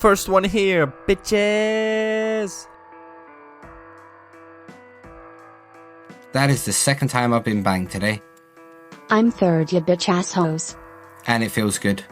first one here, bitches! That is the second time I've been banged today. I'm third, you bitch assholes. And it feels good.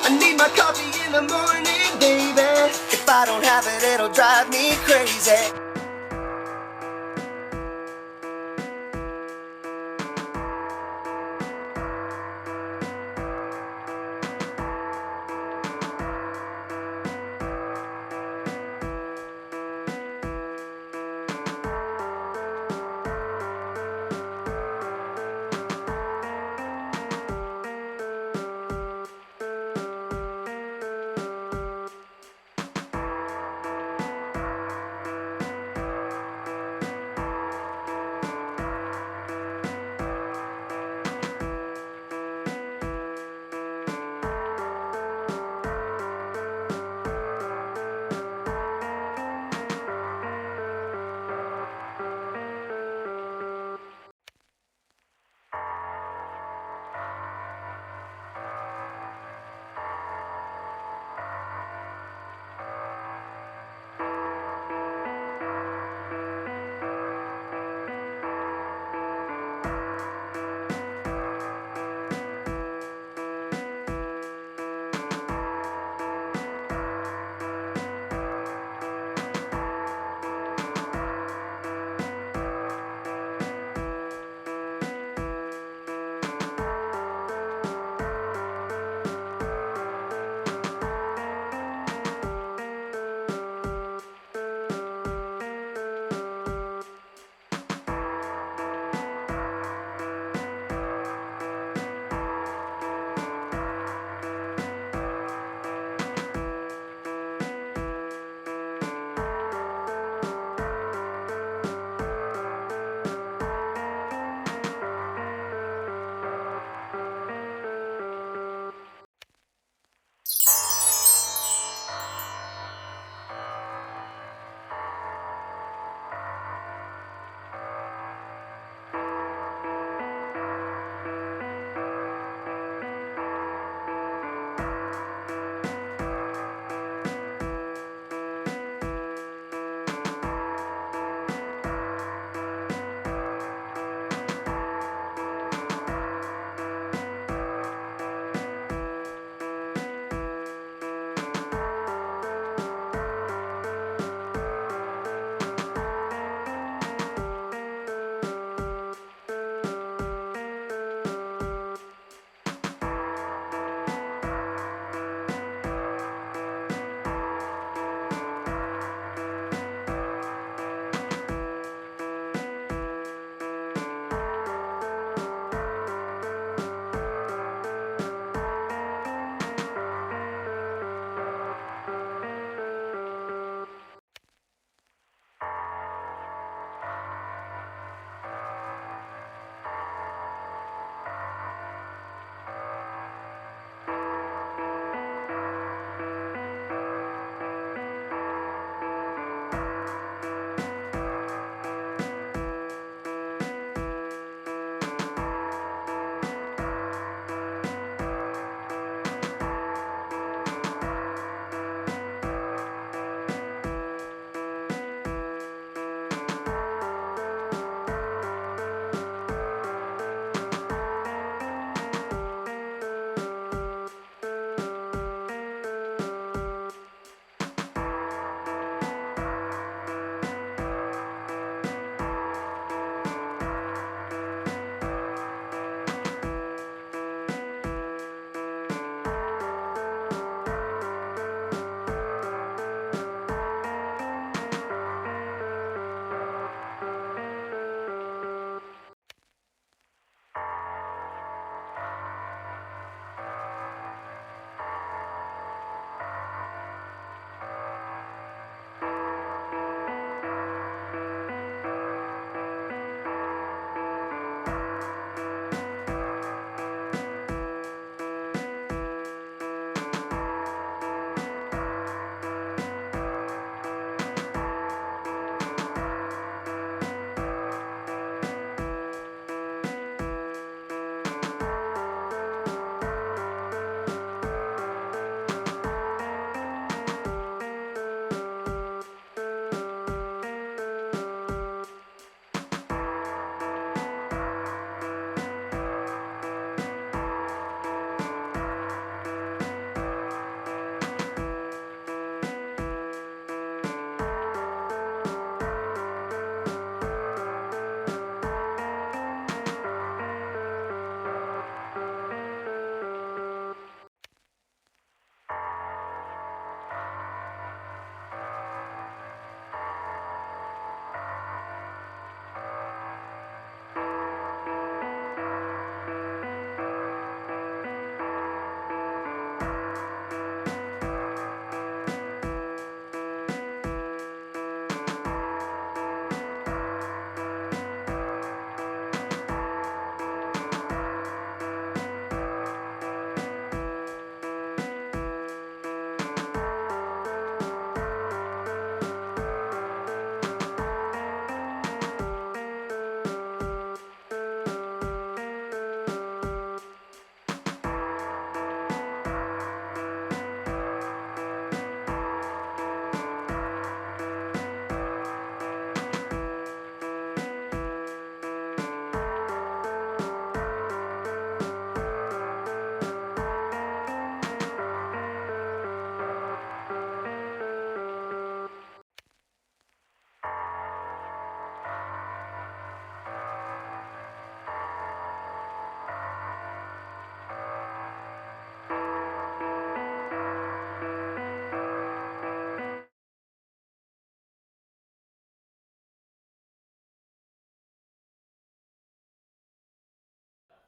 I need my coffee in the morning, baby. If I don't have it, it'll drive me crazy.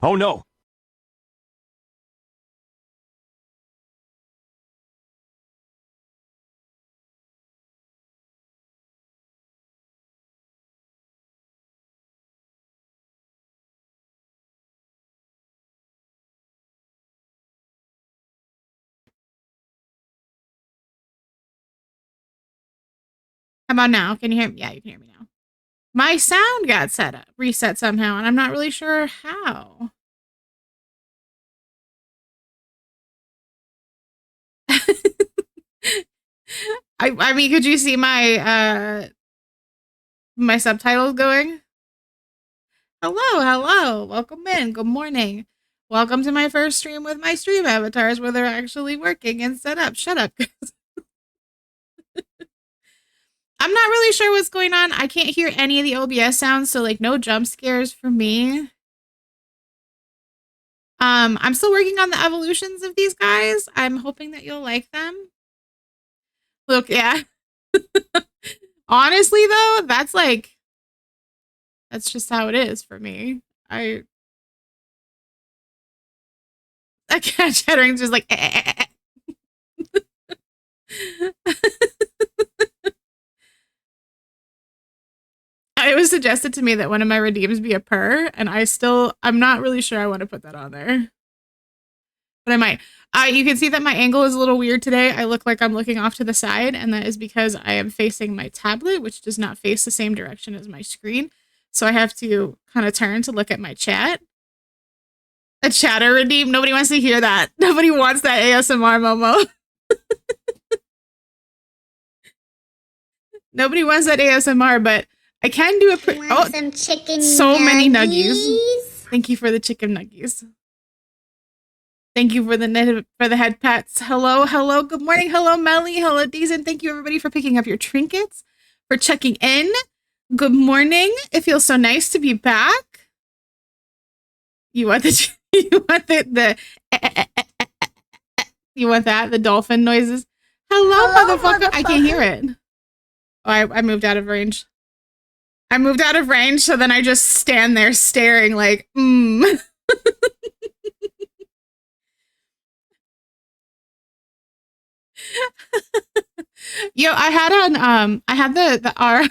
Oh no! How about now? Can you hear me? Yeah, you can hear me now. My sound got reset somehow, and I'm not really sure how. I mean, could you see my my subtitles going? Hello, welcome in. Good morning. Welcome to my first stream with my stream avatars where they're actually working and set up. Shut up. I'm not really sure what's going on. I can't hear any of the OBS sounds, so like no jump scares for me. I'm still working on the evolutions of these guys. I'm hoping that you'll like them. Look, yeah. Honestly though, that's just how it is for me. I can't chattering just like It was suggested to me that one of my redeems be a purr, and I'm not really sure I want to put that on there. But I might. You can see that my angle is a little weird today. I look like I'm looking off to the side, and that is because I am facing my tablet, which does not face the same direction as my screen. So I have to kind of turn to look at my chat. A chatter redeem? Nobody wants to hear that. Nobody wants that ASMR, Momo. Nobody wants that ASMR, but I can do some chicken so nuggies? many nuggies. Thank you for the chicken nuggies. Thank you for the head pats. Hello. Good morning. Hello, Melly. Hello, Deezen. Thank you, everybody, for picking up your trinkets, for checking in. Good morning. It feels so nice to be back. You want the you want that? The dolphin noises. Hello, motherfucker. I can't hear it. Oh, I moved out of range. I moved out of range, so then I just stand there staring like, Yo, I had the R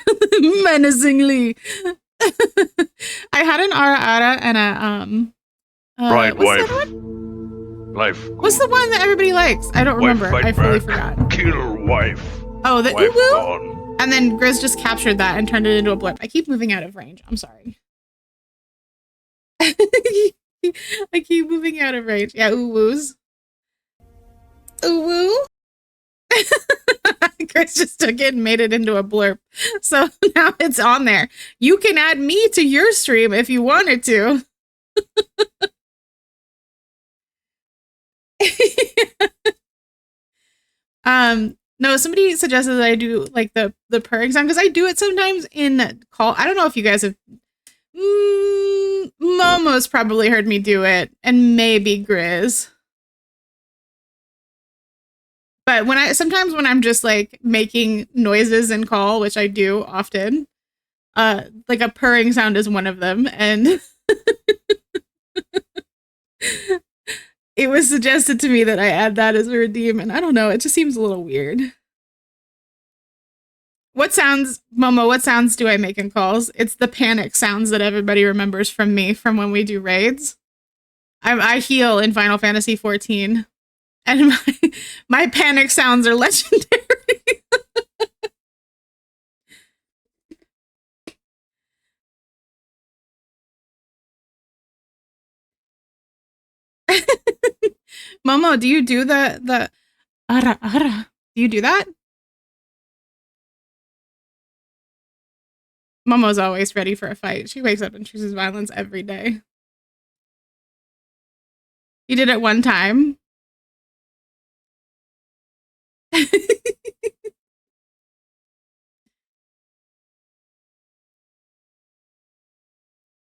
menacingly. I had an ara and a Right, what's wife. Life. What's the one that everybody likes? I don't Wife, remember. fight I fully back. forgot. Kill wife. Oh, the Wife uwu? gone. And then Grizz just captured that and turned it into a blip. I keep moving out of range. I'm sorry. I keep moving out of range. Yeah, uwoos. Uwoo? Chris just took it and made it into a blurb. So now it's on there. You can add me to your stream if you wanted to. No, somebody suggested that I do like the purring sound because I do it sometimes in call. I don't know if you guys have Momo's probably heard me do it, and maybe Grizz. But sometimes when I'm just like making noises in call, which I do often, like a purring sound is one of them, and it was suggested to me that I add that as a redeem, and I don't know, it just seems a little weird. What sounds, Momo, what sounds do I make in calls? It's the panic sounds that everybody remembers from me from when we do raids. I heal in Final Fantasy 14. And my panic sounds are legendary. Momo, do you do the ara ara? Do you do that? Momo's always ready for a fight. She wakes up and chooses violence every day. You did it one time.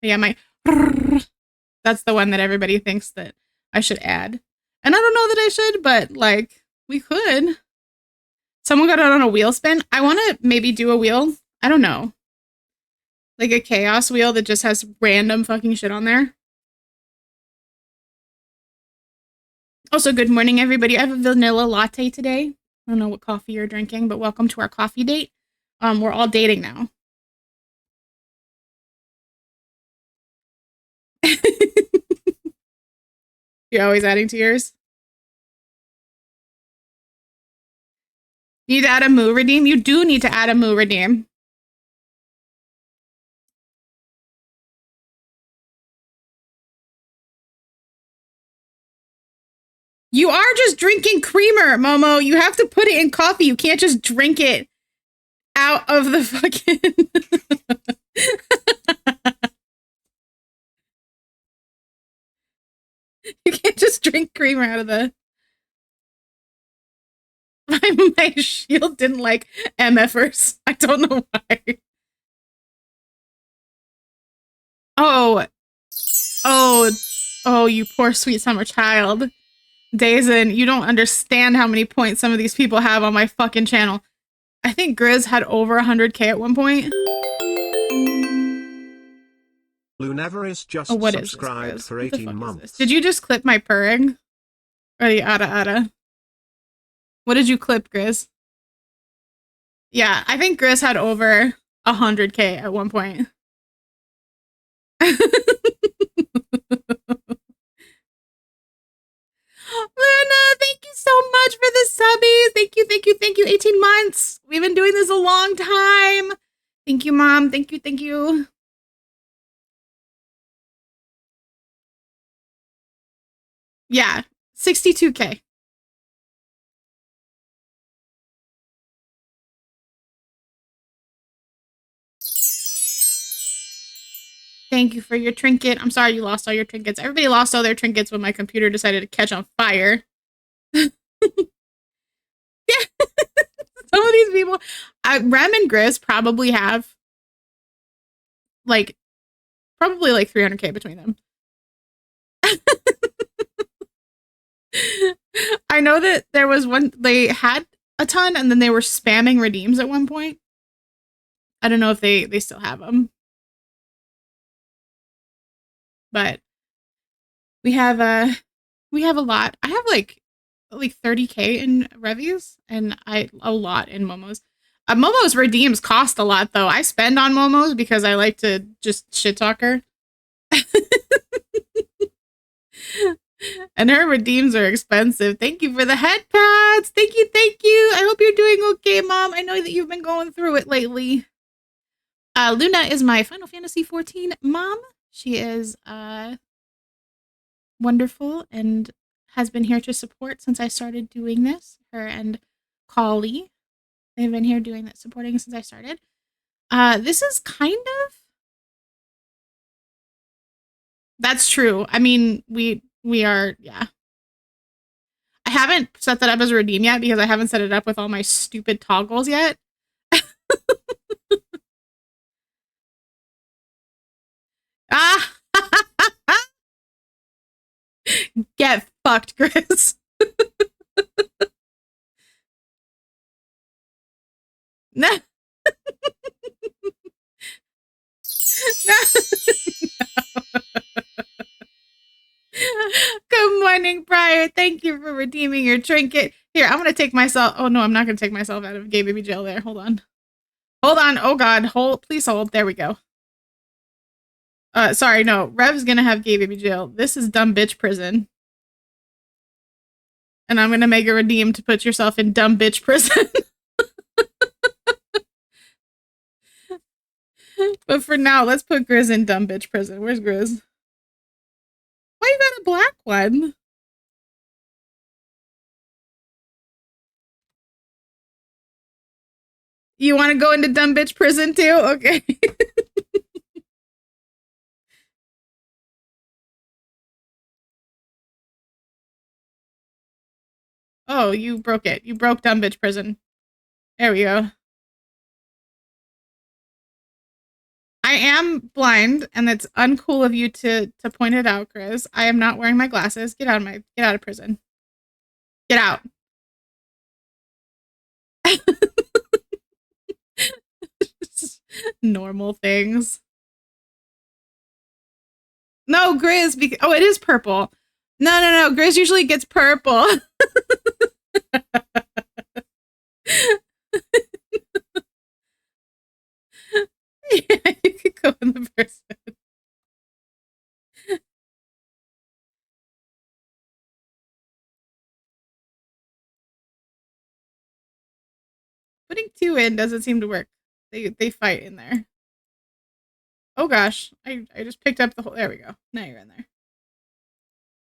Yeah, that's the one that everybody thinks that I should add. And I don't know that I should, but like we could. Someone got it on a wheel spin. I want to maybe do a wheel. I don't know. Like a chaos wheel that just has random fucking shit on there. Also, good morning, everybody. I have a vanilla latte today. I don't know what coffee you're drinking, but welcome to our coffee date. We're all dating now. You're always adding to yours. You need to add a moo redeem? You do need to add a moo redeem. You are just drinking creamer, Momo. You have to put it in coffee. You can't just drink it out of the fucking... You can't just drink creamer out of the... My shield didn't like MFers. I don't know why. Oh, you poor sweet summer child. Dazen, you don't understand how many points some of these people have on my fucking channel. I think Grizz had over 100k at one point. Lunavarus just What is subscribed this, for 18 months. Did you just clip my purring? Or the ada? What did you clip, Grizz? Yeah, I think Grizz had over 100k at one point. Luna, thank you so much for the subbies. Thank you. 18 months. We've been doing this a long time. Thank you, Mom. Thank you. Yeah, 62k. Thank you for your trinket. I'm sorry you lost all your trinkets. Everybody lost all their trinkets when my computer decided to catch on fire. Yeah. Some of these people, Rem and Grizz probably have probably 300k between them. I know that there was one, they had a ton and then they were spamming redeems at one point. I don't know if they still have them. But we have a lot. I have like 30k in reviews and a lot in Momos. Momos redeems cost a lot though. I spend on Momos because I like to just shit talk her. And her redeems are expensive. Thank you for the head pads. Thank you. I hope you're doing okay, Mom. I know that you've been going through it lately. Luna is my Final Fantasy 14 mom. She is wonderful and has been here to support since I started doing this. Her and Collie, they've been here doing that, supporting since I started. This is kind of... That's true. I mean, we are, yeah. I haven't set that up as a redeem yet because I haven't set it up with all my stupid toggles yet. Ah! Get fucked, Chris. No. No. Good morning, Briar. Thank you for redeeming your trinket. Here, I'm gonna take myself. Oh no, I'm not gonna take myself out of gay baby jail there. Hold on. Oh god, please hold. There we go. Sorry, no. Rev's gonna have gay baby jail. This is dumb bitch prison. And I'm gonna make a redeem to put yourself in dumb bitch prison. But for now, let's put Grizz in dumb bitch prison. Where's Grizz? Why you got a black one? You want to go into dumb bitch prison too? Okay. Oh, you broke it. You broke dumb bitch prison. There we go. I am blind, and it's uncool of you to point it out, Chris. I am not wearing my glasses. Get out of prison. Get out. Normal things. No, Grizz. Oh, it is purple. No. Grizz usually gets purple. Yeah, you could go in the person. Putting 2 in doesn't seem to work. They fight in there. Oh gosh, I just picked up the whole. There we go. Now you're in there.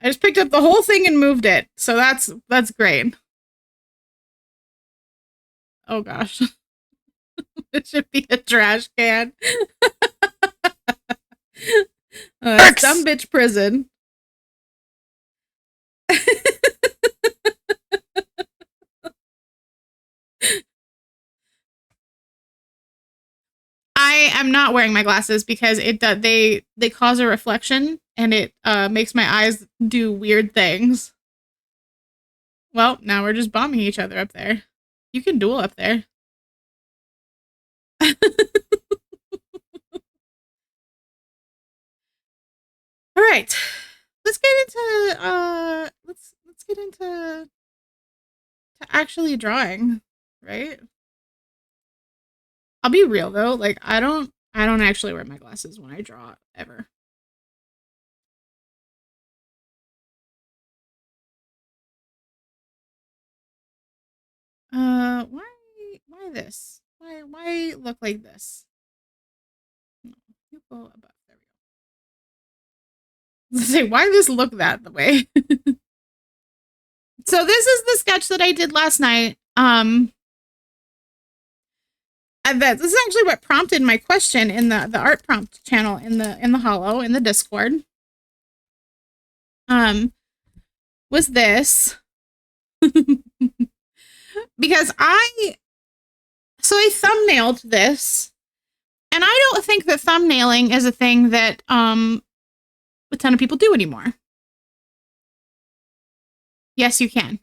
I just picked up the whole thing and moved it, so that's great. Oh gosh, it should be a trash can. Dumb bitch prison. I am not wearing my glasses because they cause a reflection and it makes my eyes do weird things. Well, now we're just bombing each other up there. You can duel up there. All right. Let's get into let's get into actually drawing, right? I'll be real though, like I don't actually wear my glasses when I draw ever. Why this? Why look like this? No, you go above. There we go. Say, why this look that way? So this is the sketch that I did last night. And this is actually what prompted my question in the art prompt channel in the Hollow in the Discord. Was this because I thumbnailed this, and I don't think that thumbnailing is a thing that a ton of people do anymore. Yes, you can.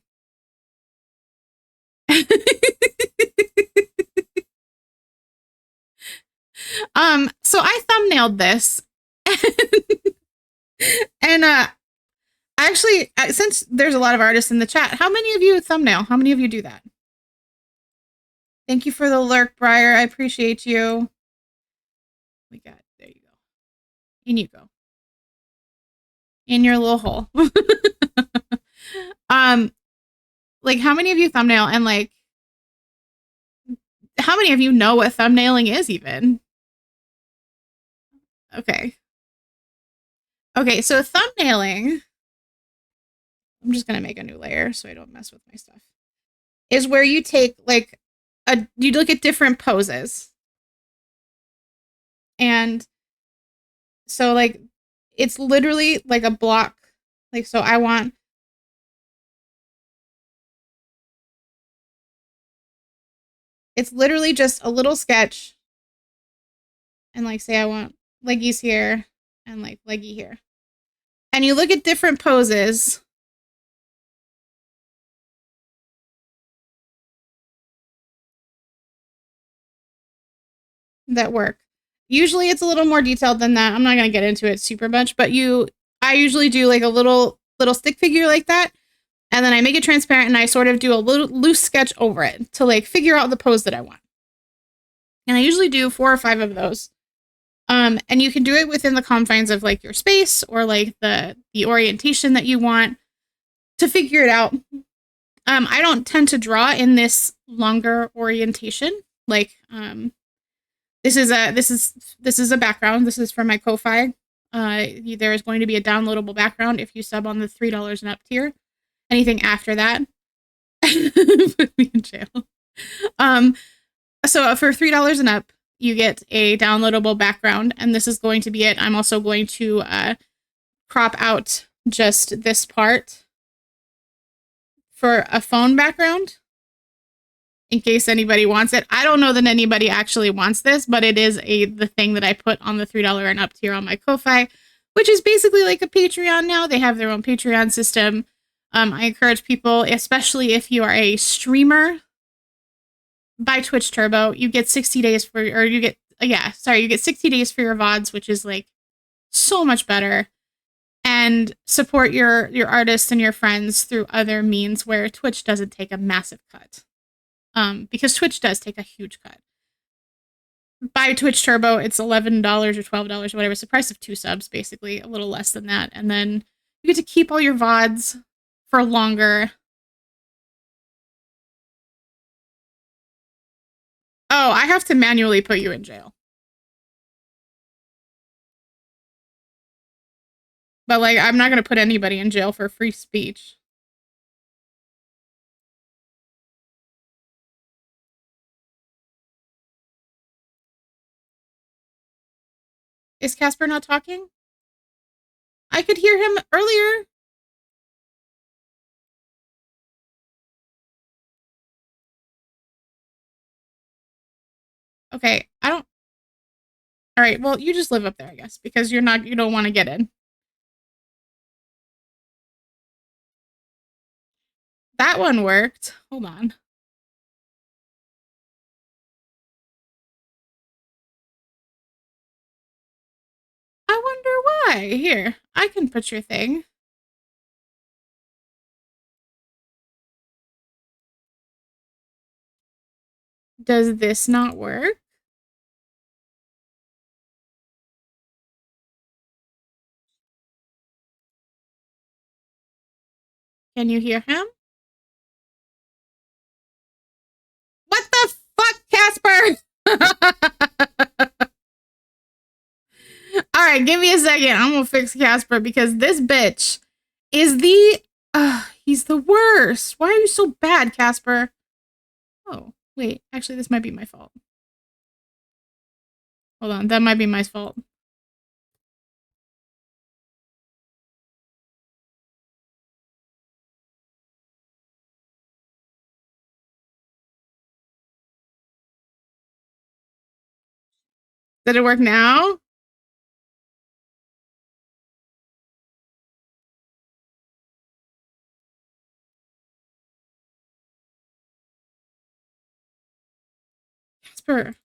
So I thumbnailed this, and actually, since there's a lot of artists in the chat, how many of you thumbnail? How many of you do that? Thank you for the lurk, Briar. I appreciate you. We got, there you go. In you go. In your little hole. Like how many of you thumbnail, and like how many of you know what thumbnailing is even? Okay. Okay, so thumbnailing, I'm just gonna make a new layer so I don't mess with my stuff, is where you take like you look at different poses. And so like it's literally like a block. Like, so I want it's literally just a little sketch. And like say I want leggies here and like leggy here. And you look at different poses. That work. Usually it's a little more detailed than that. I'm not going to get into it super much, but I usually do like a little stick figure like that. And then I make it transparent and I sort of do a little loose sketch over it to like figure out the pose that I want. And I usually do 4 or 5 of those. And you can do it within the confines of like your space or like the orientation that you want to figure it out. I don't tend to draw in this longer orientation. Like, this is a background. This is from my Ko-Fi. There is going to be a downloadable background if you sub on the $3 and up tier. Anything after that, put me in jail. So for $3 and up, you get a downloadable background, and this is going to be it. I'm also going to crop out just this part for a phone background in case anybody wants it. I don't know that anybody actually wants this, but it is the thing that I put on the $3 and up tier on my Ko-Fi, which is basically like a Patreon now. They have their own Patreon system. I encourage people, especially if you are a streamer, buy Twitch Turbo. You get 60 days you get 60 days for your VODs, which is like so much better. and support your artists and your friends through other means where Twitch doesn't take a massive cut. Because Twitch does take a huge cut. Buy Twitch Turbo, it's $11 or $12 or whatever. It's the price of 2 subs, basically, a little less than that. And then you get to keep all your VODs for longer. Oh, I have to manually put you in jail. But, like, I'm not going to put anybody in jail for free speech. Is Casper not talking? I could hear him earlier. Okay, I don't... Alright, well, you just live up there, I guess, because you don't want to get in. That one worked. Hold on. I wonder why. Here, I can put your thing. Does this not work? Can you hear him? What the fuck, Casper? Alright, give me a second. I'm gonna fix Casper because this bitch is the... he's the worst. Why are you so bad, Casper? Oh, wait. Actually, this might be my fault. Hold on. That might be my fault. Did it work now? Casper.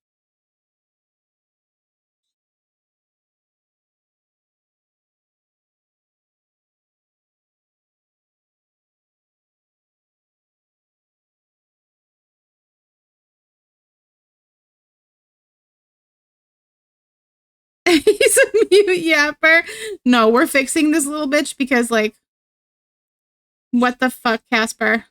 He's a mute yapper. No, we're fixing this little bitch because, like, what the fuck, Casper?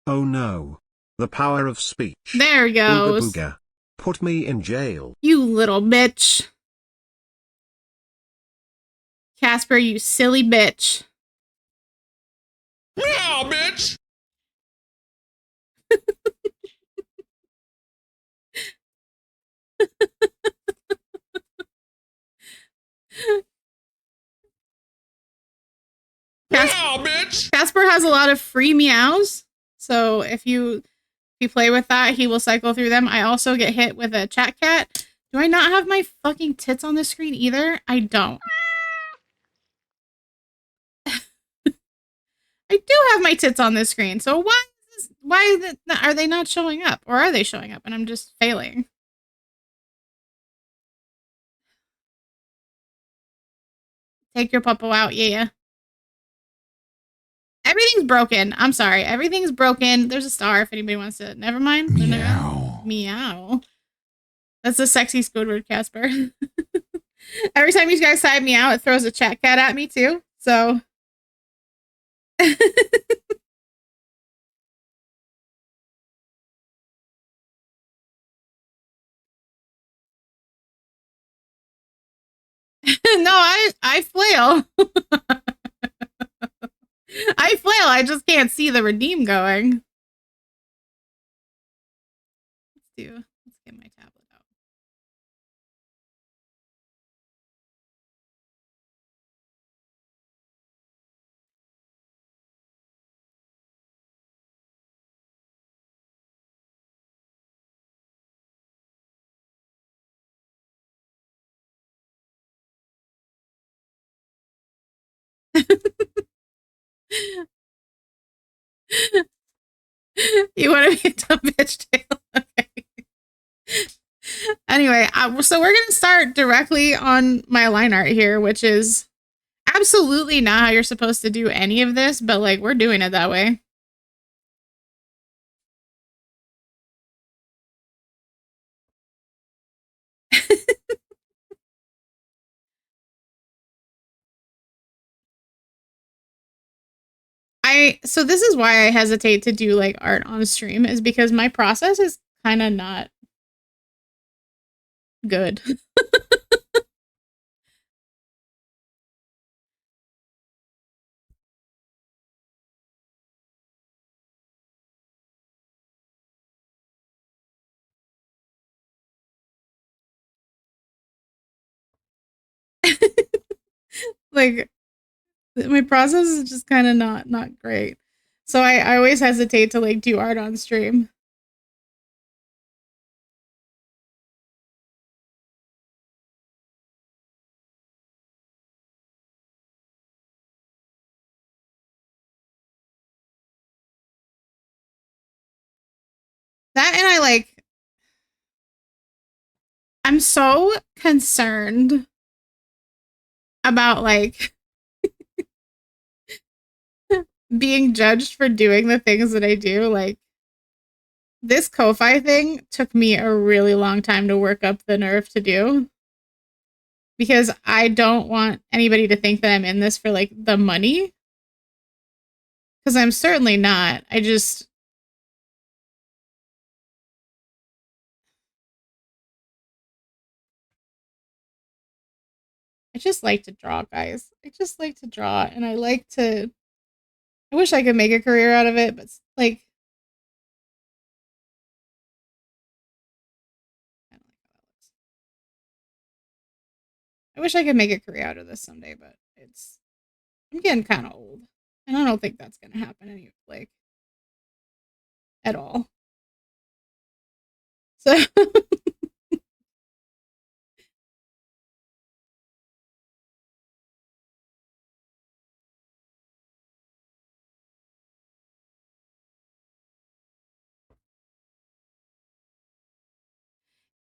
Oh no. The power of speech. There he goes. Ooga booga. Put me in jail. You little bitch. Casper, you silly bitch. Yeah, bitch! Yeah, bitch! Casper has a lot of free meows, so if you play with that, he will cycle through them. I also get hit with a chat cat. Do I not have my fucking tits on the screen either? I don't. I do have my tits on this screen, so are they not showing up? Or are they showing up and I'm just failing? Take your puppo out, yeah. Everything's broken. I'm sorry. Everything's broken. There's a star if anybody wants to. Never mind. Meow. Meow. That's a sexy Squidward, Casper. Every time you guys type me out, it throws a chat cat at me too. So. No, I flail. I flail. I just can't see the redeem going. Let's get my tablet out. You want to be a dumb bitch, Taylor? Okay. Anyway, so we're gonna start directly on my line art here, which is absolutely not how you're supposed to do any of this, but like we're doing it that way. So this is why I hesitate to do like art on stream, is because my process is kind of not good. Like my process is just kind of not great. So I always hesitate to like do art on stream. That, and I'm so concerned about like being judged for doing the things that I do. Like this Ko-Fi thing took me a really long time to work up the nerve to do, because I don't want anybody to think that I'm in this for like the money, because I'm certainly not. I just like to draw, guys. I just like to draw, and I wish I could make a career out of it, but like I wish I could make a career out of this someday, but I'm getting kind of old, and I don't think that's gonna happen like at all. So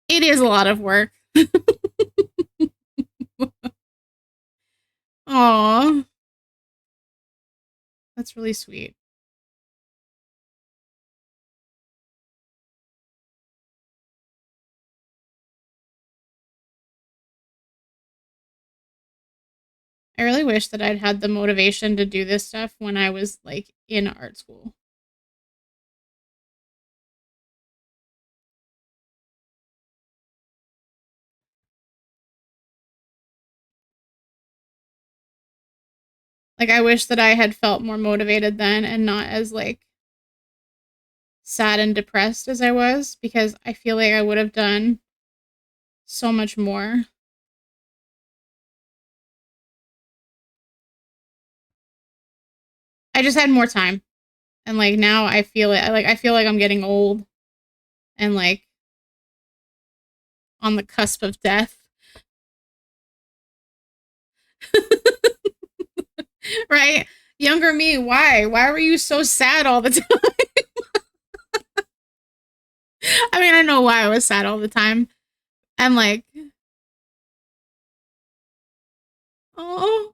it is a lot of work. Aw, that's really sweet. I really wish that I'd had the motivation to do this stuff when I was like in art school. Like I wish that I had felt more motivated then and not as like sad and depressed as I was, because I feel like I would have done so much more. I just had more time. And like now I feel it. I feel like I'm getting old and like on the cusp of death. Right? Younger me, why? Why were you so sad all the time? I mean, I know why I was sad all the time. And like, oh,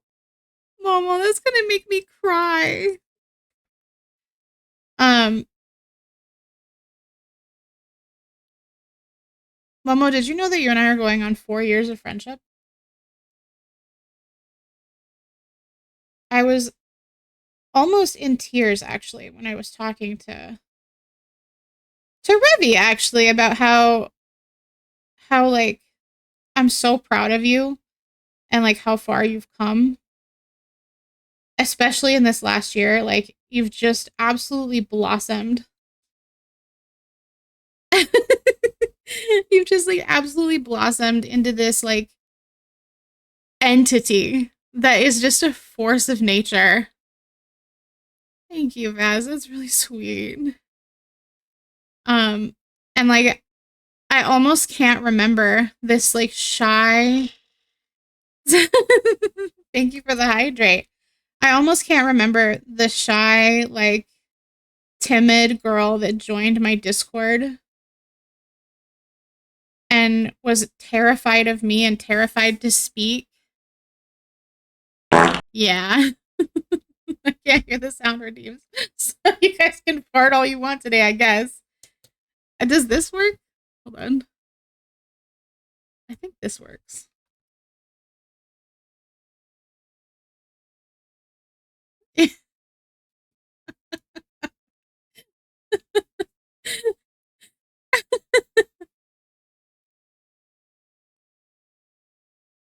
Mama, that's gonna make me cry. Momo, did you know that you and I are going on 4 years of friendship? I was almost in tears actually when I was talking to Revi actually about how like I'm so proud of you and like how far you've come, especially in this last year. Like you've just absolutely blossomed. You've just like absolutely blossomed into this like entity that is just a force of nature. Thank you, Vaz. That's really sweet. And like I almost can't remember this like shy. Thank you for the hydrate. I almost can't remember the shy like timid girl that joined my Discord and was terrified of me and terrified to speak. Yeah. I can't hear the sound redeems. So you guys can fart all you want today, I guess. Does this work? Hold on. I think this works.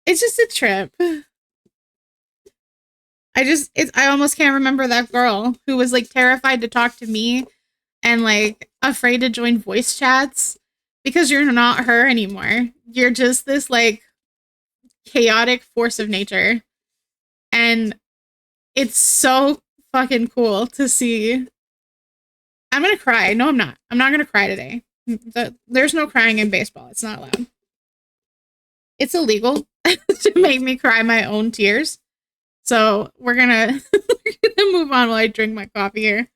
It's just a trip. I almost can't remember that girl who was like terrified to talk to me and like afraid to join voice chats because you're not her anymore. You're just this like chaotic force of nature. And it's so fucking cool to see. I'm gonna cry. No, I'm not. I'm not gonna cry today. There's no crying in baseball. It's not allowed. It's illegal to make me cry my own tears. So we're gonna move on while I drink my coffee here.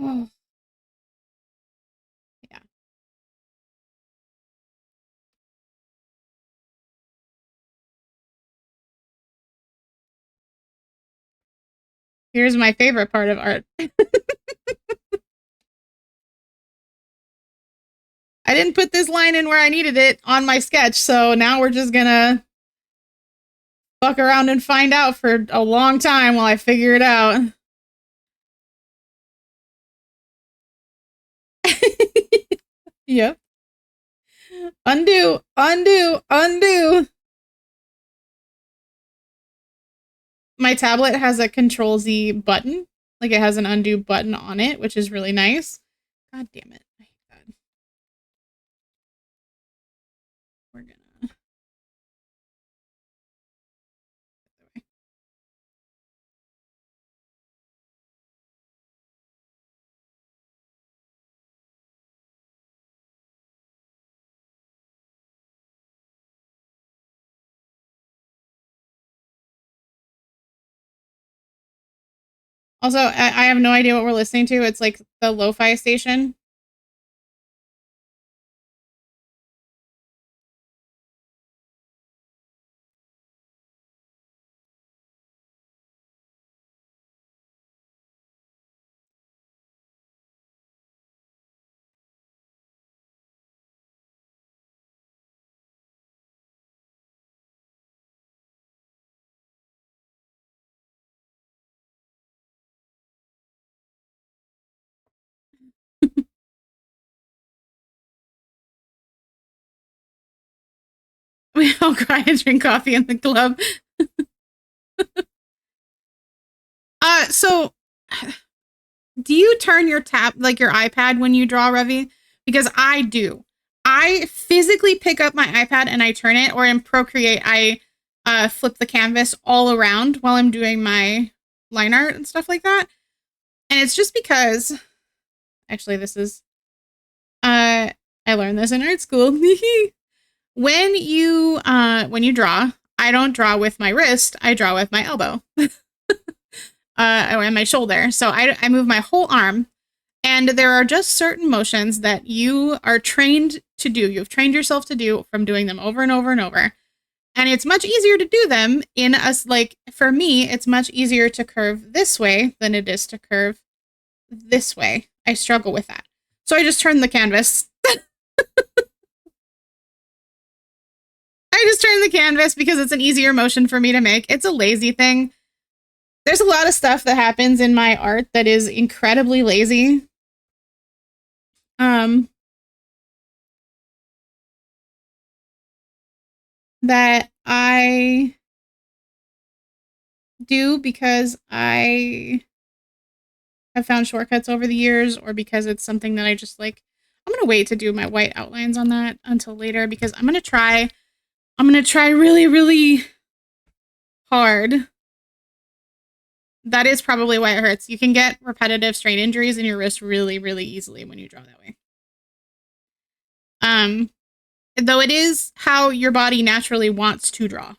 Oh. Yeah. Here's my favorite part of art. I didn't put this line in where I needed it on my sketch, so now we're just gonna fuck around and find out for a long time while I figure it out. Yep. Undo, undo, undo. My tablet has a Control Z button. Like it has an undo button on it, which is really nice. God damn it. I hate that. We're gonna. Also, I have no idea what we're listening to. It's like the lo-fi station. We all cry and drink coffee in the club. So do you turn your like your iPad when you draw, Revi? Because I do. I physically pick up my iPad and I turn it, or in Procreate, I flip the canvas all around while I'm doing my line art and stuff like that. And it's just because, actually, this is, I learned this in art school. When you draw, I don't draw with my wrist, I draw with my elbow. And my shoulder. So I move my whole arm, and there are just certain motions that you are trained to do. You've trained yourself to do from doing them over and over and over. And it's much easier to do them in us. Like for me, it's much easier to curve this way than it is to curve this way. I struggle with that. So I just turn the canvas. I just turn the canvas because it's an easier motion for me to make. It's a lazy thing. There's a lot of stuff that happens in my art that is incredibly lazy. That I do because I have found shortcuts over the years, or because it's something that I just like. I'm going to wait to do my white outlines on that until later, because I'm going to try really, really hard that is probably why it hurts. You can get repetitive strain injuries in your wrist really, really easily when you draw that way. Though it is how your body naturally wants to draw.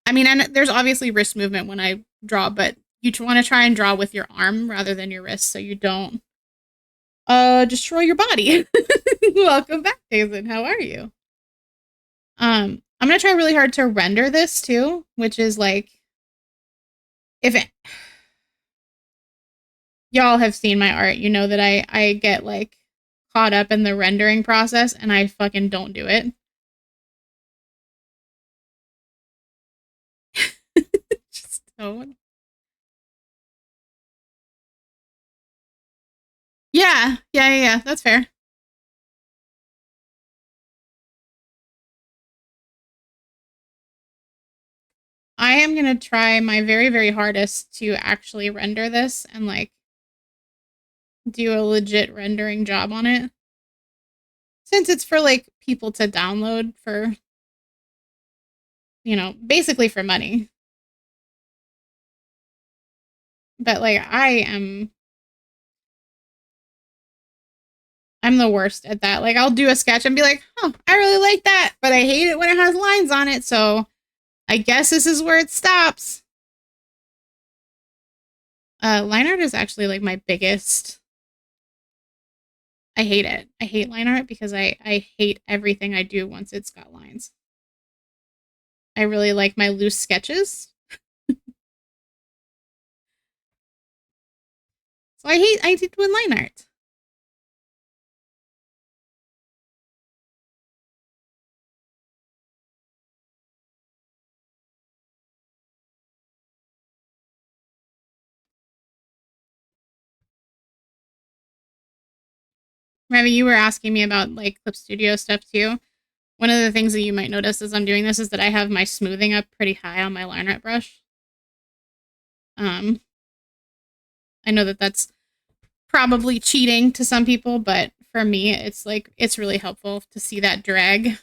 And there's obviously wrist movement when I draw, but you want to try and draw with your arm rather than your wrist so you don't destroy your body. Welcome back, Jason. How are you? I'm gonna try really hard to render this too, which is like, y'all have seen my art, you know that I get like caught up in the rendering process and I fucking don't do it. Just don't. Yeah, that's fair. I am gonna try my very, very hardest to actually render this and like do a legit rendering job on it. Since it's for like people to download for, basically for money. But like I'm the worst at that. Like I'll do a sketch and be like, oh, I really like that, but I hate it when it has lines on it, so I guess this is where it stops. Line art is actually like my biggest. I hate it. I hate line art because I hate everything I do once it's got lines. I really like my loose sketches. So I hate doing line art. Ravi, you were asking me about like Clip Studio stuff too. One of the things that you might notice as I'm doing this is that I have my smoothing up pretty high on my line art brush. I know that that's probably cheating to some people, but for me, it's really helpful to see that drag.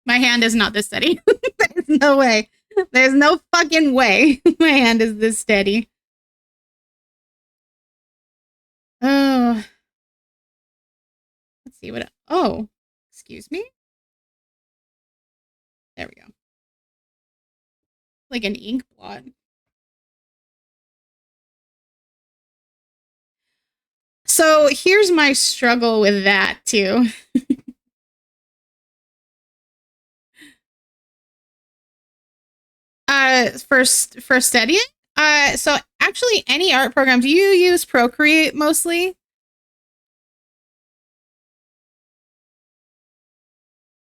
My hand is not this steady. There's no way. There's no fucking way my hand is this steady. Oh. Let's see what... Oh. Excuse me? There we go. Like an ink blot. So here's my struggle with that, too. For studying? So actually, any art program, do you use Procreate mostly?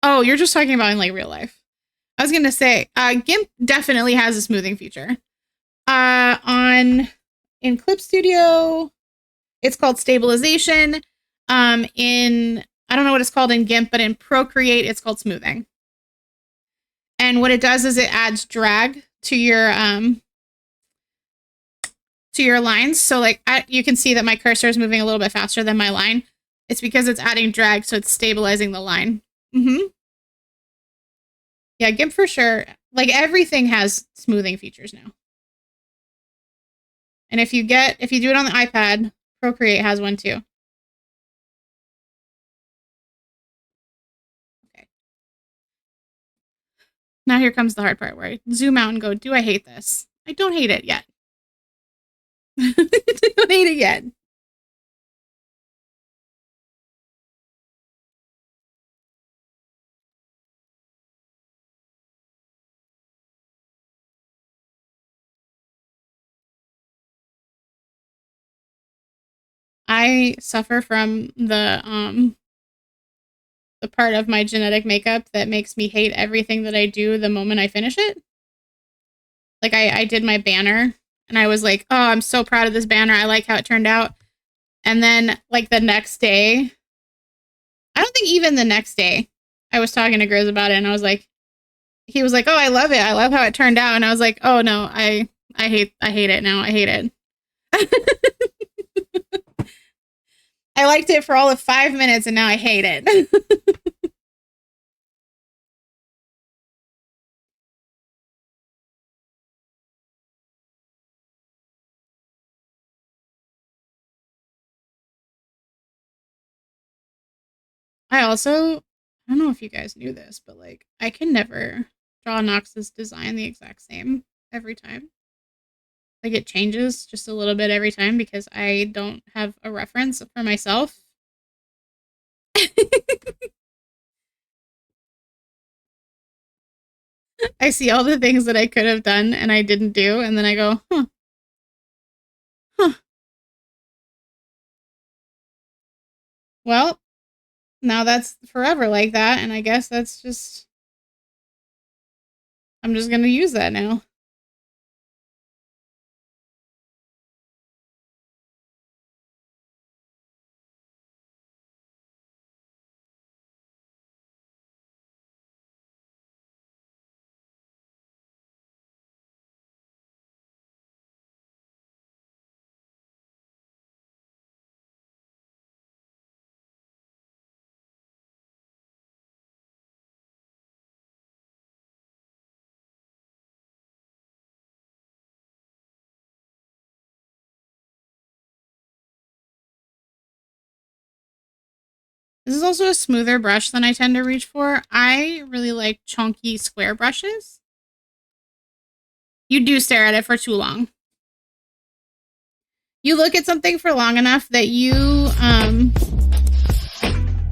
Oh, you're just talking about in like real life. I was gonna say, GIMP definitely has a smoothing feature. In Clip Studio, it's called stabilization. I don't know what it's called in GIMP, but in Procreate, it's called smoothing. And what it does is it adds drag to your lines. So like you can see that my cursor is moving a little bit faster than my line. It's because it's adding drag, so it's stabilizing the line. Yeah, GIMP for sure. Like everything has smoothing features now. And if you do it on the iPad, Procreate has one too. Okay. Now here comes the hard part where I zoom out and go, do I hate this? I don't hate it yet. I don't hate it yet. I suffer from the part of my genetic makeup that makes me hate everything that I do the moment I finish it. Like I did my banner and I was like, oh, I'm so proud of this banner. I like how it turned out. And then like the next day, I don't think even the next day, I was talking to Grizz about it and I was like, he was like, oh, I love it. I love how it turned out. And I was like, oh no, I hate it now. I hate it. I liked it for all of 5 minutes and now I hate it. I don't know if you guys knew this, but like I can never draw Nox's design the exact same every time. Like it changes just a little bit every time because I don't have a reference for myself. I see all the things that I could have done and I didn't do, and then I go, huh. Well, now that's forever like that, and I guess that's just... I'm just gonna use that now. This is also a smoother brush than I tend to reach for. I really like chunky square brushes. You do stare at it for too long. You look at something for long enough that you,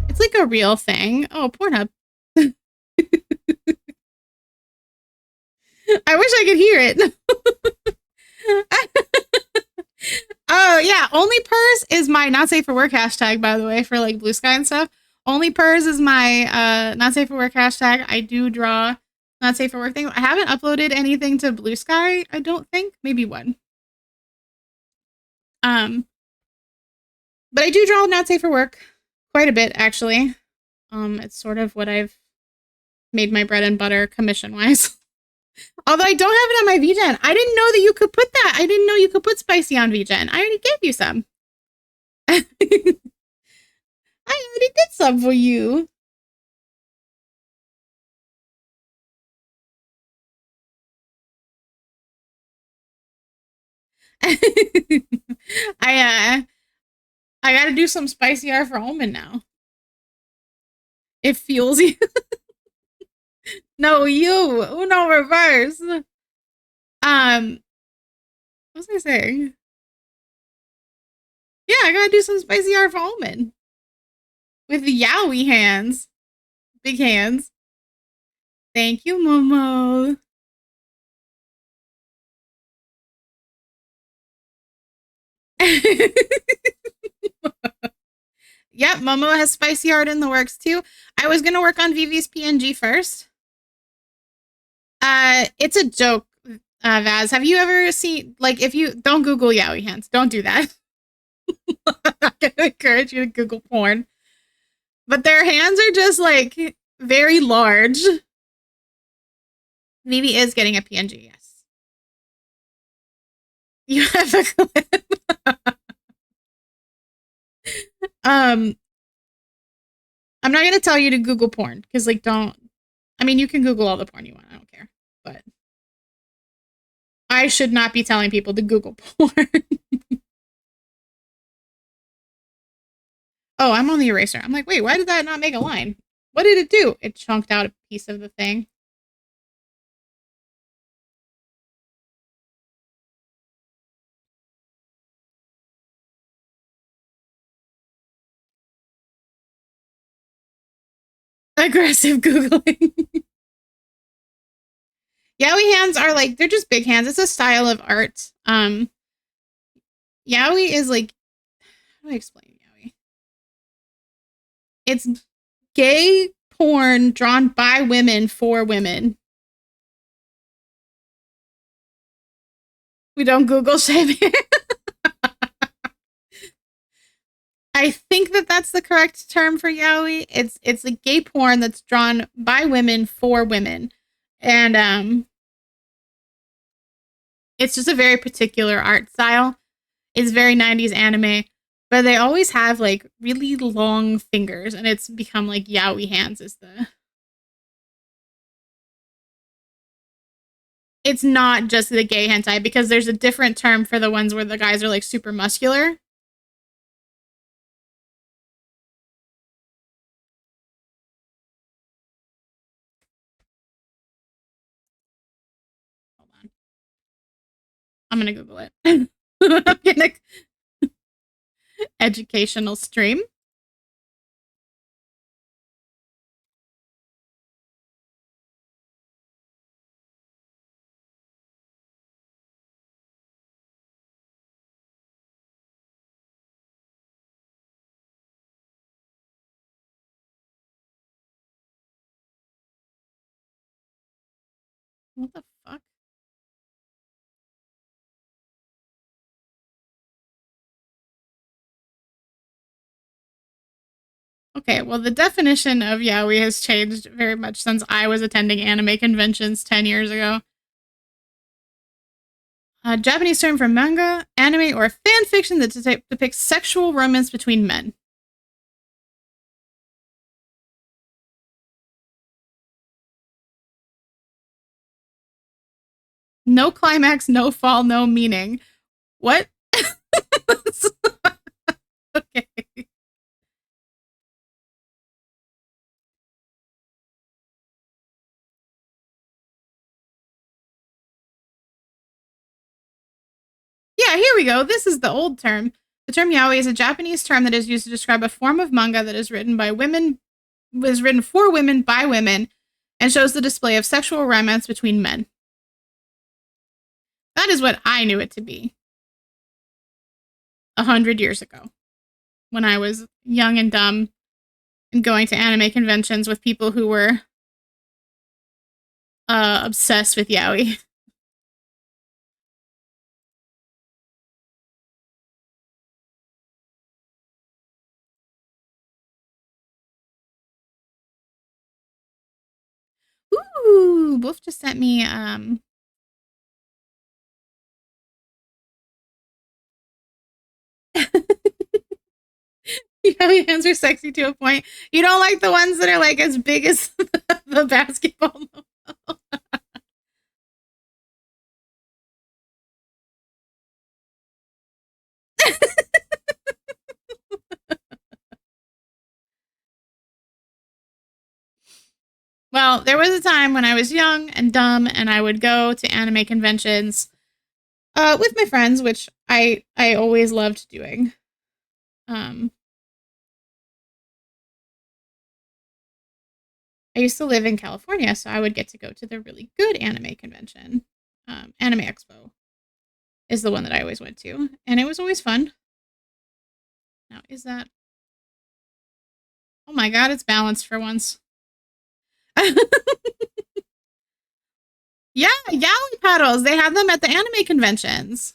it's like a real thing. Oh, Pornhub. I wish I could hear it. Oh, yeah. Only Purrs is my not safe for work hashtag, by the way, for like Blue Sky and stuff. Only Purrs is my not safe for work hashtag. I do draw not safe for work things. I haven't uploaded anything to Blue Sky, I don't think. Maybe one. But I do draw not safe for work quite a bit, actually. It's sort of what I've made my bread and butter commission-wise. Although I don't have it on my VGen. I didn't know that you could put that. I didn't know you could put spicy on VGen. I already gave you some. I already did some for you. I gotta do some spicy art for Omen now. It fuels you. No, you. Uno reverse. What was I saying? Yeah, I gotta do some spicy art for Omen. With the yaoi hands. Big hands. Thank you, Momo. Yep, Momo has spicy art in the works too. I was gonna work on Vivi's PNG first. It's a joke, Vaz. Have you ever seen, like, if you don't Google yaoi hands, don't do that. I'm not gonna encourage you to Google porn. But their hands are just like very large. Vivi is getting a PNG, yes. You have a clip. I'm not gonna tell you to Google porn because, like, don't. I mean, you can Google all the porn you want. I don't care, but I should not be telling people to Google porn. Oh, I'm on the eraser. I'm like, wait, why did that not make a line? What did it do? It chunked out a piece of the thing. Aggressive Googling. Yaoi hands are like, they're just big hands. It's a style of art. Yaoi is like, how do I explain yaoi? It's gay porn drawn by women for women. We don't Google shame here. I think that that's the correct term for yaoi. It's a gay porn that's drawn by women for women. And it's just a very particular art style. It's very 90s anime, but they always have like really long fingers, and it's become like yaoi hands is the... It's not just the gay hentai, because there's a different term for the ones where the guys are like super muscular. I'm gonna Google it. I'm gonna educational stream. What the fuck? Okay, well, the definition of yaoi has changed very much since I was attending anime conventions 10 years ago. A Japanese term for manga, anime, or fan fiction that depicts sexual romance between men. No climax, no fall, no meaning. What? Okay. Yeah, here we go. This is the old term. The term yaoi is a Japanese term that is used to describe a form of manga that is written by women, was written for women by women, and shows the display of sexual romance between men. That is what I knew it to be 100 years ago, when I was young and dumb and going to anime conventions with people who were obsessed with yaoi. Ooh, Wolf just sent me yaoi hands are sexy to a point. You don't like the ones that are like as big as the basketball. Well, there was a time when I was young and dumb and I would go to anime conventions with my friends, which I always loved doing. I used to live in California, so I would get to go to the really good anime convention. Anime Expo is the one that I always went to, and it was always fun. Now, is that... Oh my god, it's balanced for once. Yeah, yaoi paddles. They have them at the anime conventions.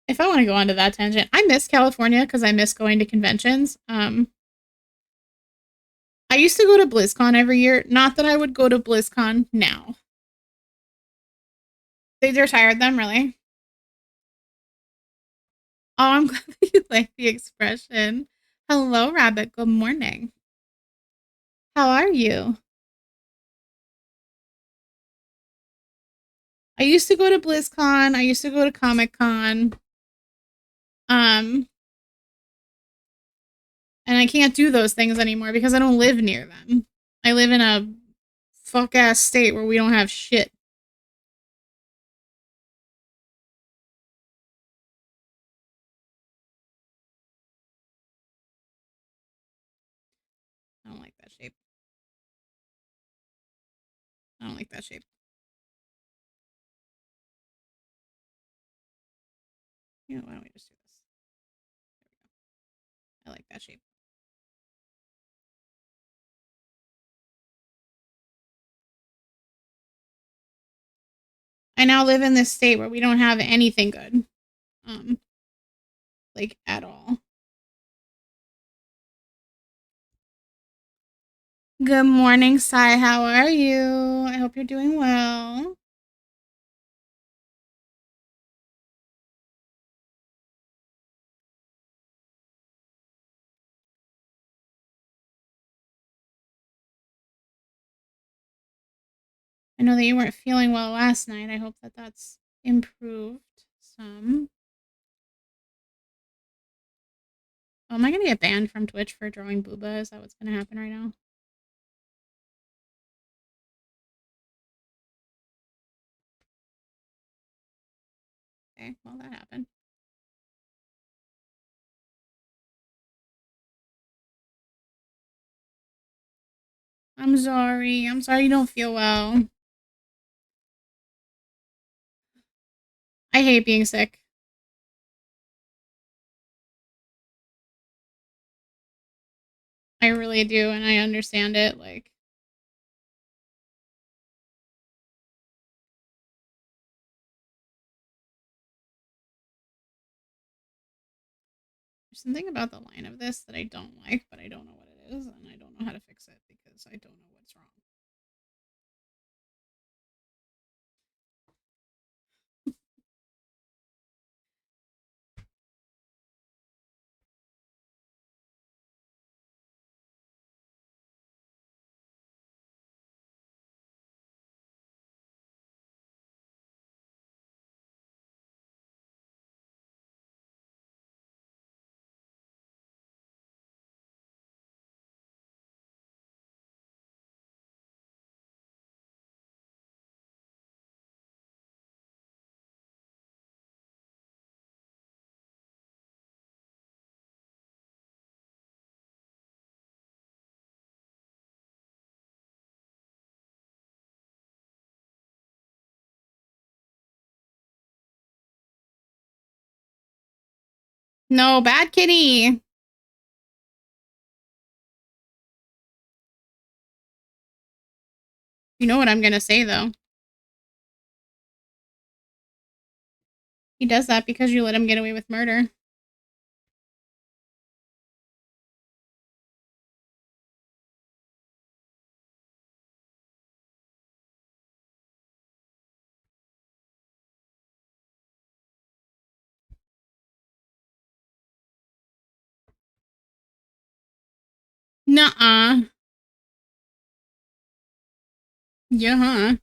If I want to go on to that tangent, I miss California because I miss going to conventions. I used to go to BlizzCon every year. Not that I would go to BlizzCon now. They retired them, really? Oh, I'm glad that you like the expression. Hello, Rabbit. Good morning. How are you? I used to go to BlizzCon. I used to go to Comic Con. And I can't do those things anymore because I don't live near them. I live in a fuck ass state where we don't have shit. I don't like that shape. I don't like that shape. You know, why don't we just do this? There we go. I like that shape. I now live in this state where we don't have anything good. Like, at all. Good morning, Sai. How are you? I hope you're doing well. I know that you weren't feeling well last night. I hope that that's improved some. Oh, am I gonna get banned from Twitch for drawing booba? Is that what's gonna happen right now? Okay, well that happened. I'm sorry. I'm sorry you don't feel well. I hate being sick. I really do, and I understand it. Like, there's something about the line of this that I don't like, but I don't know what it is, and I don't know how to fix it because I don't know what's wrong. No, bad kitty. You know what I'm gonna say, though. He does that because you let him get away with murder. Nuh-uh. Yeah, huh?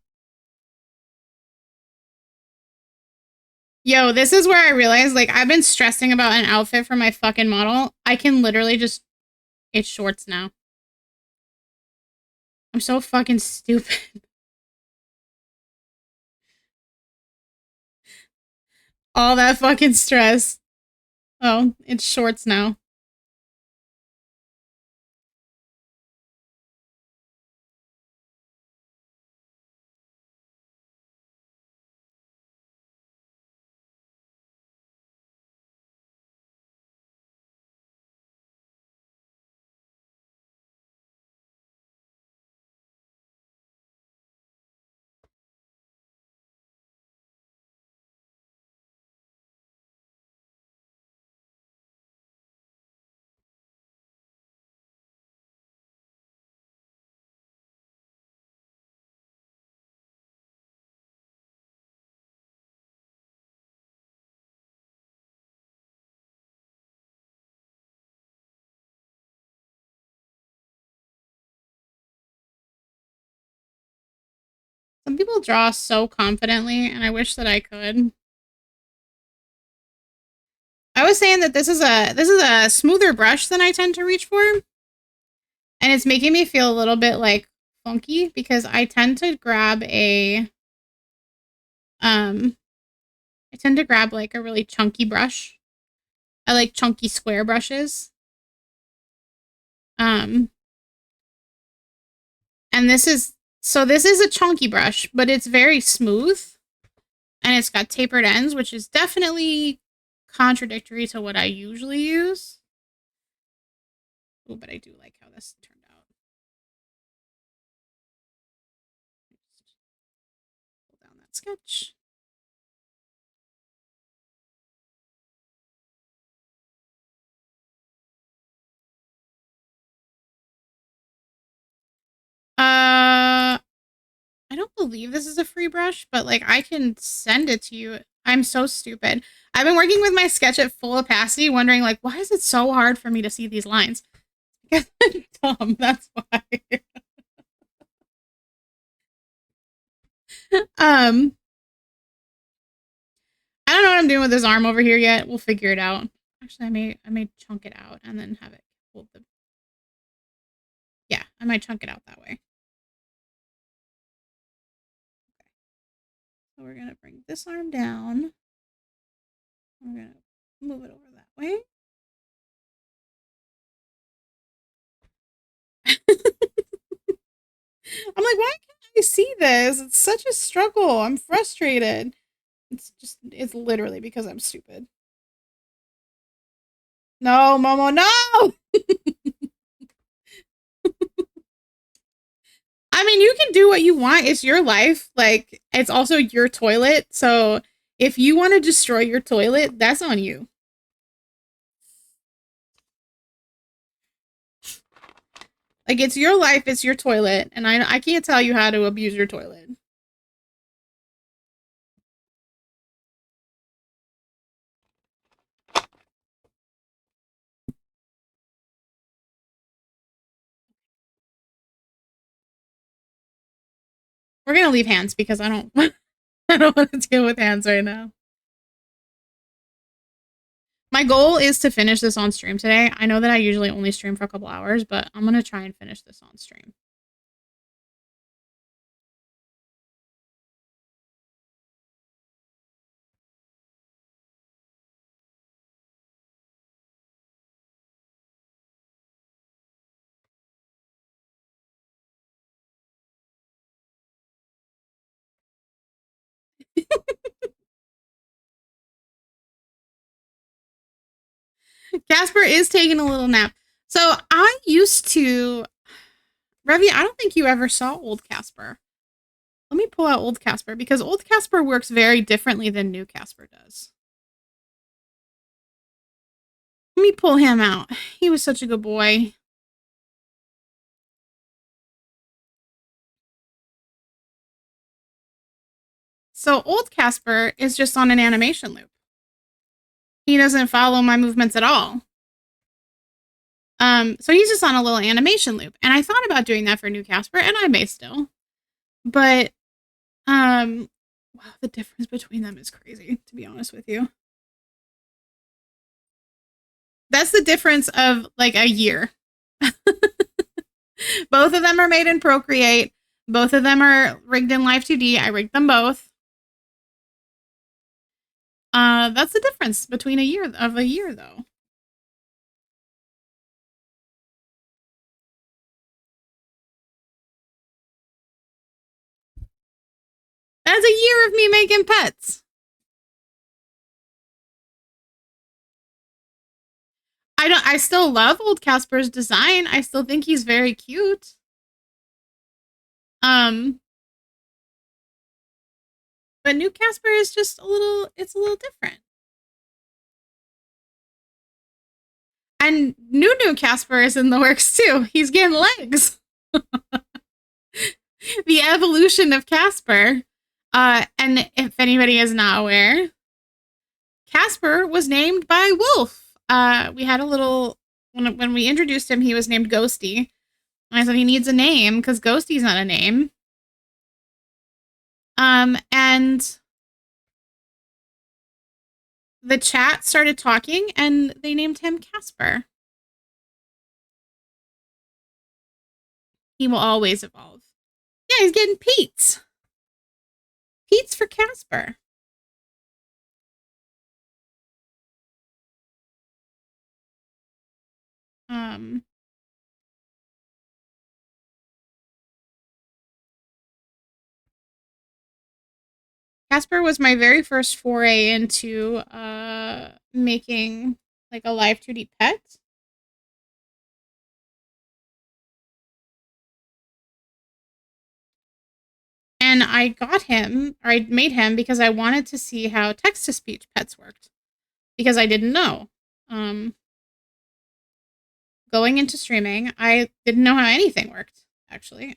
Yo, this is where I realized, like, I've been stressing about an outfit for my fucking model. I can literally just... It's shorts now. I'm so fucking stupid. All that fucking stress. Oh, it's shorts now. Some people draw so confidently, and I wish that I could. I was saying that this is a smoother brush than I tend to reach for. And it's making me feel a little bit like funky because I tend to grab like a really chunky brush. I like chunky square brushes. And this is a chunky brush, but it's very smooth and it's got tapered ends, which is definitely contradictory to what I usually use. Oh, but I do like how this turned out. Pull down that sketch. I don't believe this is a free brush, but like I can send it to you. I'm so stupid. I've been working with my sketch at full opacity, wondering like, why is it so hard for me to see these lines? Because I'm dumb, that's why. I don't know what I'm doing with this arm over here yet. We'll figure it out. Actually, Actually, I may chunk it out and then have it hold the. Yeah, I might chunk it out that way. Okay. So we're gonna bring this arm down. We're gonna move it over that way. I'm like, why can't I see this? It's such a struggle. I'm frustrated. It's literally because I'm stupid. No, Momo, no! I mean, you can do what you want. It's your life. Like, it's also your toilet. So if you want to destroy your toilet, that's on you. Like, it's your life, it's your toilet, and I can't tell you how to abuse your toilet. We're gonna leave hands because I don't I don't want to deal with hands right now. My goal is to finish this on stream today. I know that I usually only stream for a couple hours, but I'm gonna try and finish this on stream. Casper is taking a little nap. So I used to, Revy, I don't think you ever saw old Casper. Let me pull out old Casper because old Casper works very differently than new Casper does. Let me pull him out. He was such a good boy. So old Casper is just on an animation loop. He doesn't follow my movements at all. So he's just on a little animation loop. And I thought about doing that for new Casper, and I may still. But wow, the difference between them is crazy, to be honest with you. That's the difference of like a year. Both of them are made in Procreate. Both of them are rigged in Live 2D. I rigged them both. That's the difference between a year though. That's a year of me making pets. I still love old Casper's design. I still think he's very cute. But new Casper is just it's a little different. And new Casper is in the works too. He's getting legs. The evolution of Casper. And if anybody is not aware, Casper was named by Wolf. We had a little, when we introduced him, he was named Ghosty. And I said he needs a name because Ghosty's not a name. And the chat started talking and they named him Casper. He will always evolve. Yeah, he's getting Pete's. Pete's for Casper. Casper was my very first foray into making like a live 2D pet. And I got him, or I made him because I wanted to see how text-to-speech pets worked. Because I didn't know. Going into streaming, I didn't know how anything worked, actually.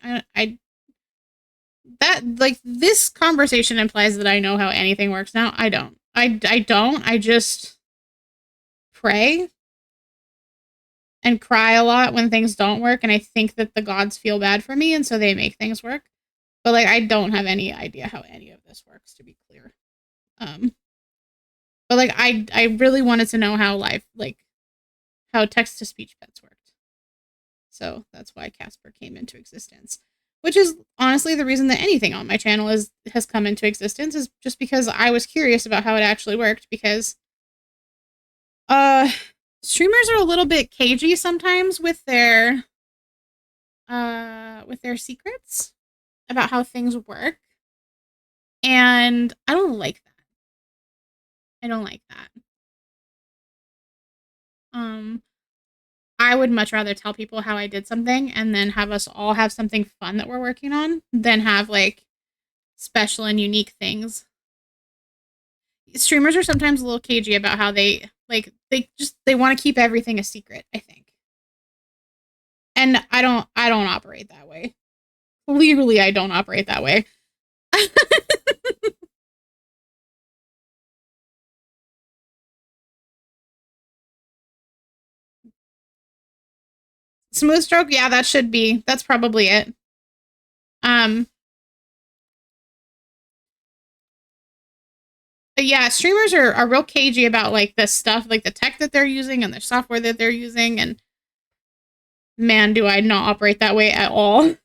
This conversation implies that I know how anything works now. I don't. I don't. I just pray and cry a lot when things don't work, and I think that the gods feel bad for me, and so they make things work. But, like, I don't have any idea how any of this works, to be clear. But like I really wanted to know how how text to speech pets worked. So that's why Casper came into existence. Which is honestly the reason that anything on my channel has come into existence, is just because I was curious about how it actually worked, because streamers are a little bit cagey sometimes with their secrets about how things work. And I don't like that. I don't like that. I would much rather tell people how I did something and then have us all have something fun that we're working on than have like special and unique things. Streamers are sometimes a little cagey about how they want to keep everything a secret, I think. And I don't operate that way. Clearly I don't operate that way. Smooth stroke, yeah, that's probably it. But yeah, streamers are real cagey about like the stuff, like the tech that they're using and the software that they're using, and man, do I not operate that way at all.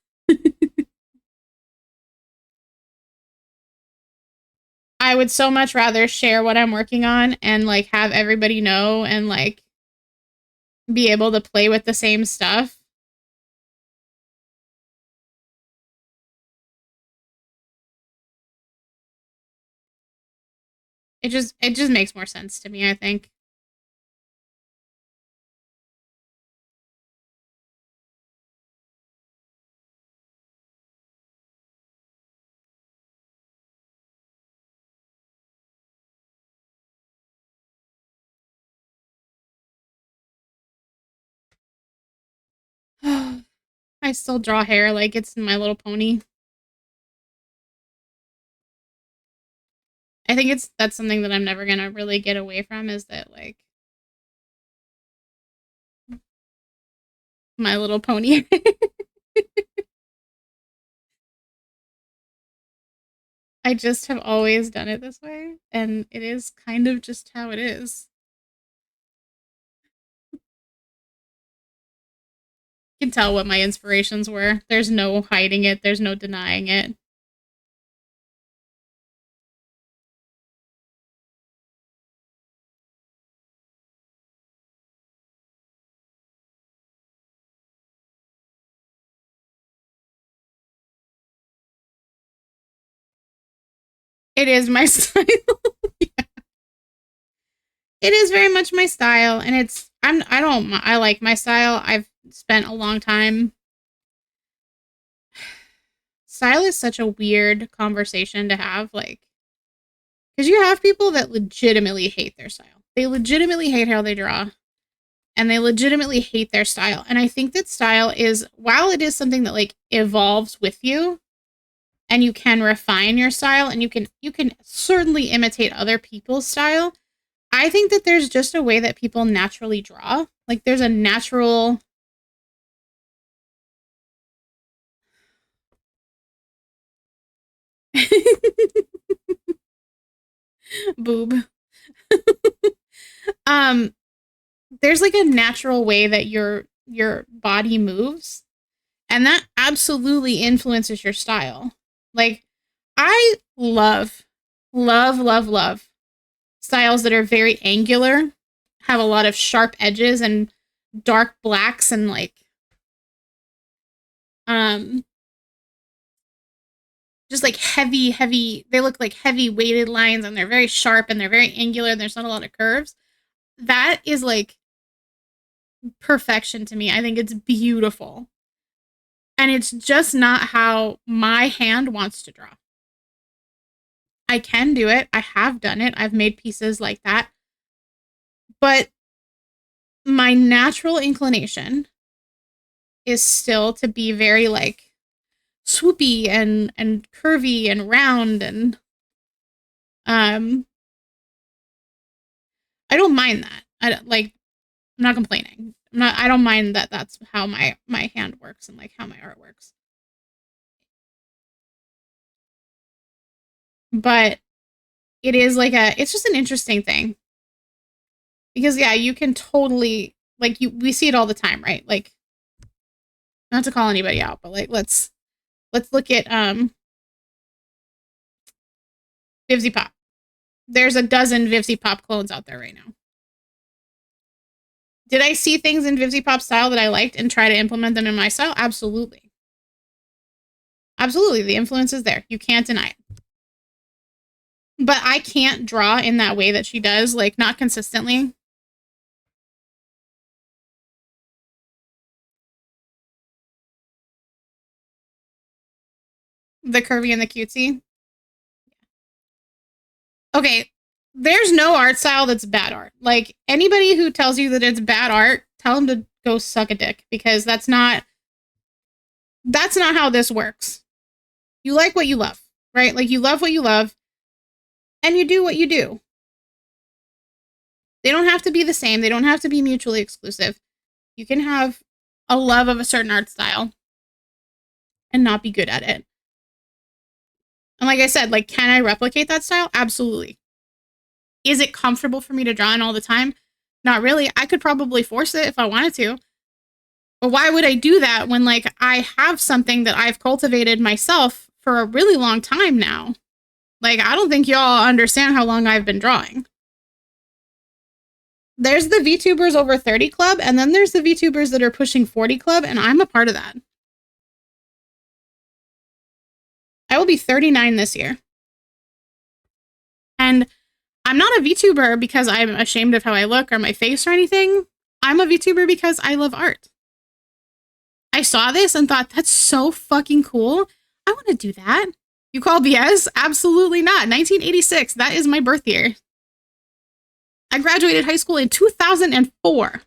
I would so much rather share what I'm working on and like have everybody know and like be able to play with the same stuff. It just makes more sense to me, I think. I still draw hair like it's My Little Pony. I think that's something that I'm never gonna really get away from, is that like My Little Pony. I just have always done it this way, and it is kind of just how it is. You can tell what my inspirations were. There's no hiding it. There's no denying it. It is my style. Yeah. It is very much my style, and I like my style. I've spent a long time. Style is such a weird conversation to have, like, because you have people that legitimately hate their style. They legitimately hate how they draw, and they legitimately hate their style. And I think that style is, while it is something that like evolves with you, and you can refine your style, and you can certainly imitate other people's style, I think that there's just a way that people naturally draw. Like there's a natural boob. There's like a natural way that your body moves, and that absolutely influences your style. Like I love styles that are very angular, have a lot of sharp edges and dark blacks, and like just like heavy, they look like heavy weighted lines, and they're very sharp and they're very angular, and there's not a lot of curves. That is like perfection to me. I think it's beautiful. And it's just not how my hand wants to draw. I can do it. I have done it. I've made pieces like that. But my natural inclination is still to be very like swoopy and curvy and round, and I don't mind that. I'm not complaining. I don't mind that that's how my hand works and like how my art works. But it is like it's just an interesting thing. Because yeah, you can totally, like, we see it all the time, right? Like, not to call anybody out, but like, let's look at Vivzy Pop. There's a dozen Vivzy Pop clones out there right now. Did I see things in Vivzy Pop style that I liked and try to implement them in my style? Absolutely. Absolutely, the influence is there. You can't deny it. But I can't draw in that way that she does, like, not consistently. The curvy and the cutesy. Okay, there's no art style that's bad art. Like, anybody who tells you that it's bad art, tell them to go suck a dick, because that's not how this works. You like what you love, right? Like, you love what you love, and you do what you do. They don't have to be the same. They don't have to be mutually exclusive. You can have a love of a certain art style and not be good at it. And like I said, like, can I replicate that style? Absolutely. Is it comfortable for me to draw in all the time? Not really. I could probably force it if I wanted to. But why would I do that when, like, I have something that I've cultivated myself for a really long time now? Like, I don't think y'all understand how long I've been drawing. There's the VTubers over 30 club, and then there's the VTubers that are pushing 40 club, and I'm a part of that. I will be 39 this year. And I'm not a VTuber because I'm ashamed of how I look or my face or anything. I'm a VTuber because I love art. I saw this and thought, that's so fucking cool. I want to do that. You call BS? Absolutely not. 1986, that is my birth year. I graduated high school in 2004.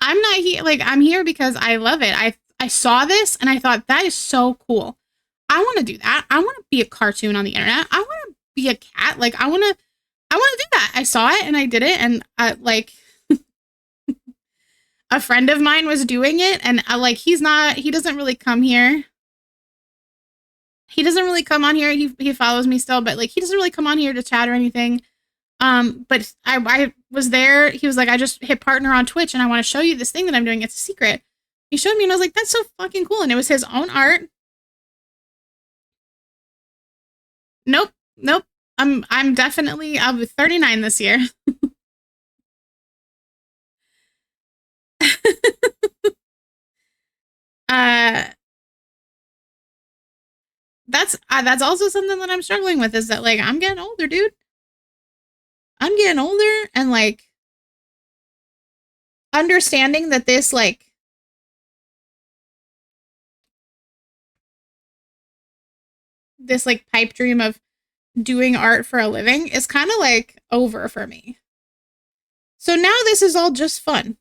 I'm not here, like, I'm here because I love it. I saw this and I thought, that is so cool. I want to do that. I want to be a cartoon on the internet. I want to be a cat. Like, I want to do that. I saw it and I did it, and like, a friend of mine was doing it, and like, he doesn't really come here. He doesn't really come on here. He follows me still, but like, he doesn't really come on here to chat or anything. But I was there. He was like, I just hit partner on Twitch and I want to show you this thing that I'm doing. It's a secret. He showed me and I was like, that's so fucking cool. And it was his own art. Nope. I'm definitely, I'll be 39 this year. That's also something that I'm struggling with, is that, like, I'm getting older, dude. I'm getting older, and like, understanding that this, like, pipe dream of doing art for a living is kind of like over for me. So now this is all just fun.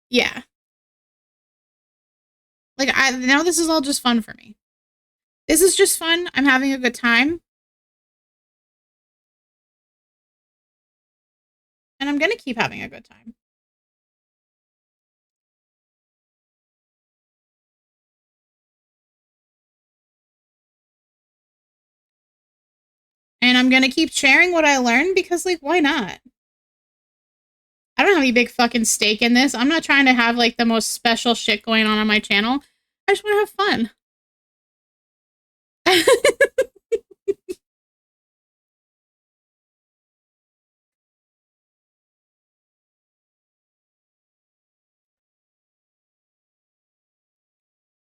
Yeah. Like, now this is all just fun for me. This is just fun. I'm having a good time. And I'm gonna keep having a good time. And I'm gonna keep sharing what I learned because, like, why not? I don't have any big fucking stake in this. I'm not trying to have, like, the most special shit going on my channel. I just want to have fun.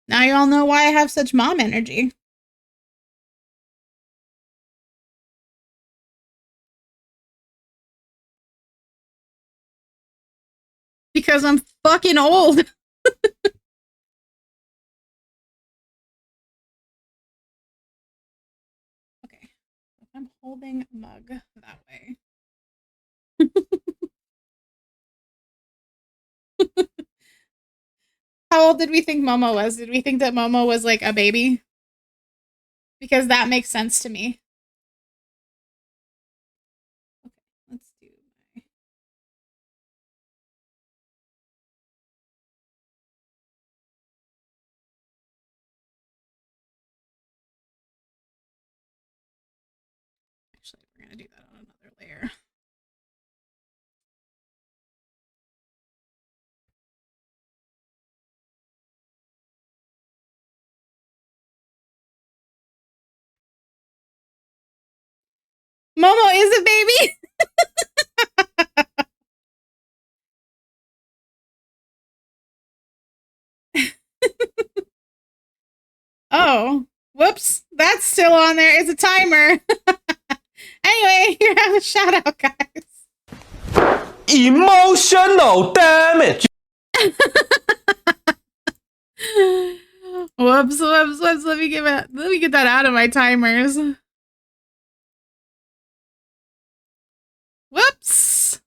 Now you all know why I have such mom energy. Because I'm fucking old. Okay. I'm holding mug that way. How old did we think Momo was? Did we think that Momo was like a baby? Because that makes sense to me. Okay, let's do my... Actually, we're gonna do that on another layer. Momo, is it, baby? Oh, whoops. That's still on there. It's a timer. Anyway, you have a shout out, guys. Emotional damage. Whoops. Let me get that out of my timers. Whoops.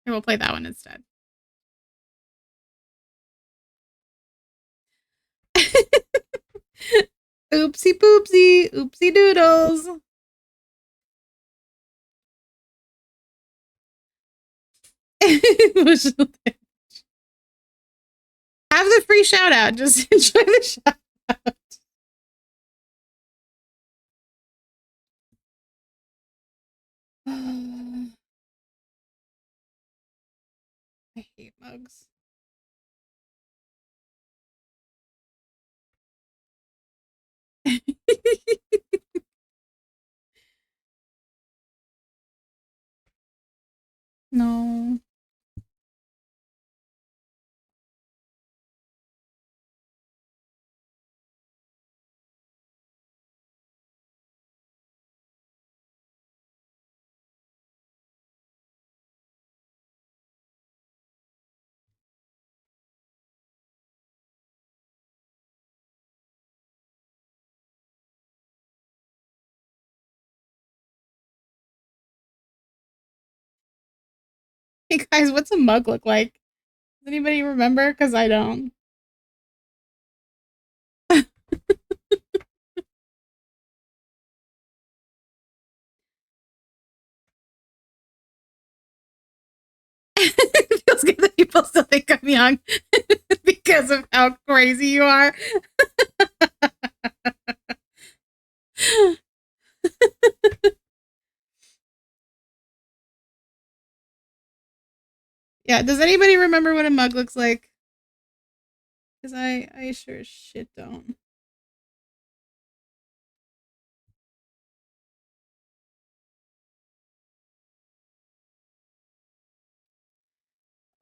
Here, we'll play that one instead. Oopsie poopsie, oopsie doodles. Emotional damage. Have the free shout out. Just enjoy the shout out. I hate mugs. No. Hey guys, what's a mug look like? Does anybody remember? Because I don't. It feels good that people still think I'm young because of how crazy you are. Yeah, does anybody remember what a mug looks like? Because I sure as shit don't.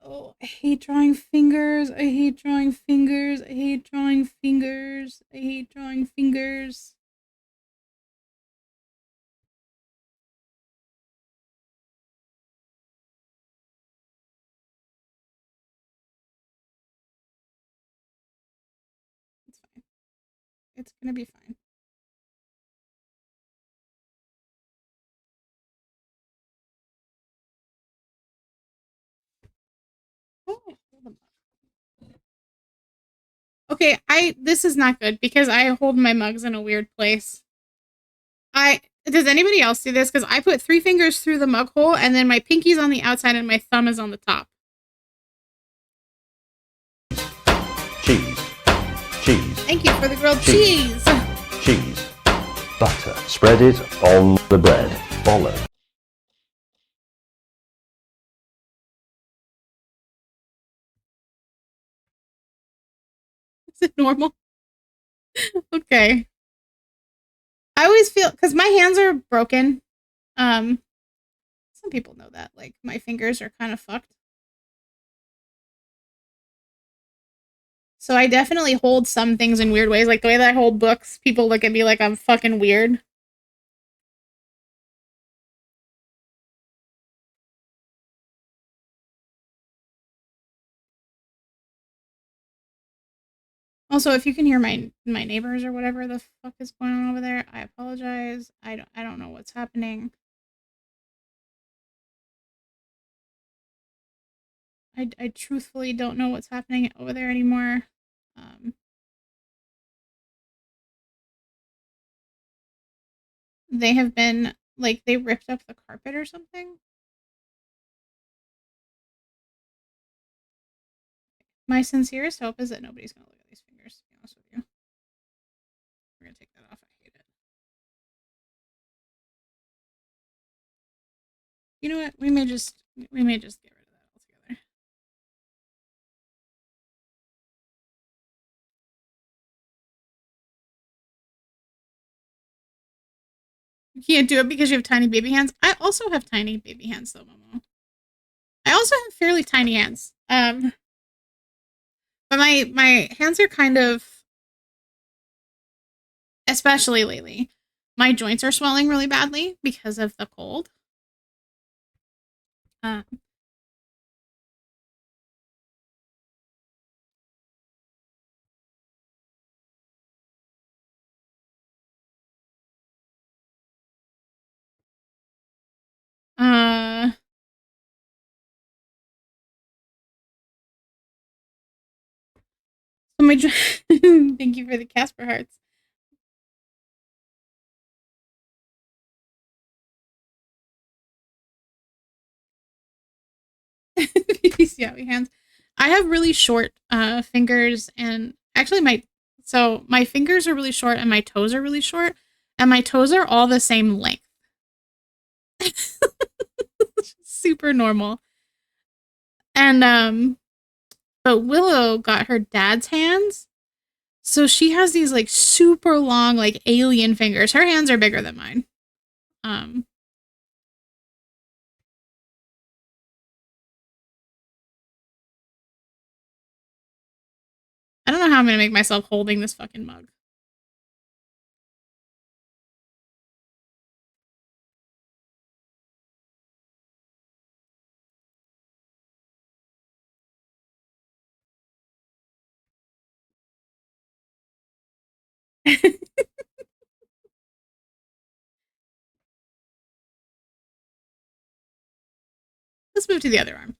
Oh, I hate drawing fingers. I hate drawing fingers. I hate drawing fingers. I hate drawing fingers. It's fine. It's gonna be fine. Oh, okay, this is not good because I hold my mugs in a weird place. Does anybody else do this? Because I put 3 fingers through the mug hole and then my pinky's on the outside and my thumb is on the top. Cheese. Cheese. Thank you for the grilled cheese. Cheese. Butter. Spread it on the bread. Follow. Is it normal? Okay. I always feel, because my hands are broken. Some people know that. Like, my fingers are kind of fucked. So I definitely hold some things in weird ways. Like the way that I hold books, people look at me like I'm fucking weird. Also, if you can hear my neighbors or whatever the fuck is going on over there, I apologize. I don't know what's happening. I truthfully don't know what's happening over there anymore. They have been, like, they ripped up the carpet or something. My sincerest hope is that nobody's gonna look at these fingers, to be honest with you. You know what? We may just get rid of that altogether. You can't do it because you have tiny baby hands. I also have tiny baby hands though, Momo. I also have fairly tiny hands. But my hands are kind of, especially lately, my joints are swelling really badly because of the cold. Uh, so my thank you for the Casper hearts. These yaoi hands. I have really short fingers, and actually my fingers are really short and my toes are really short, and my toes are all the same length. Super normal. And but Willow got her dad's hands, so she has these like super long, like alien fingers. Her hands are bigger than mine. I don't know how I'm gonna make myself holding this fucking mug. Let's move to the other arm.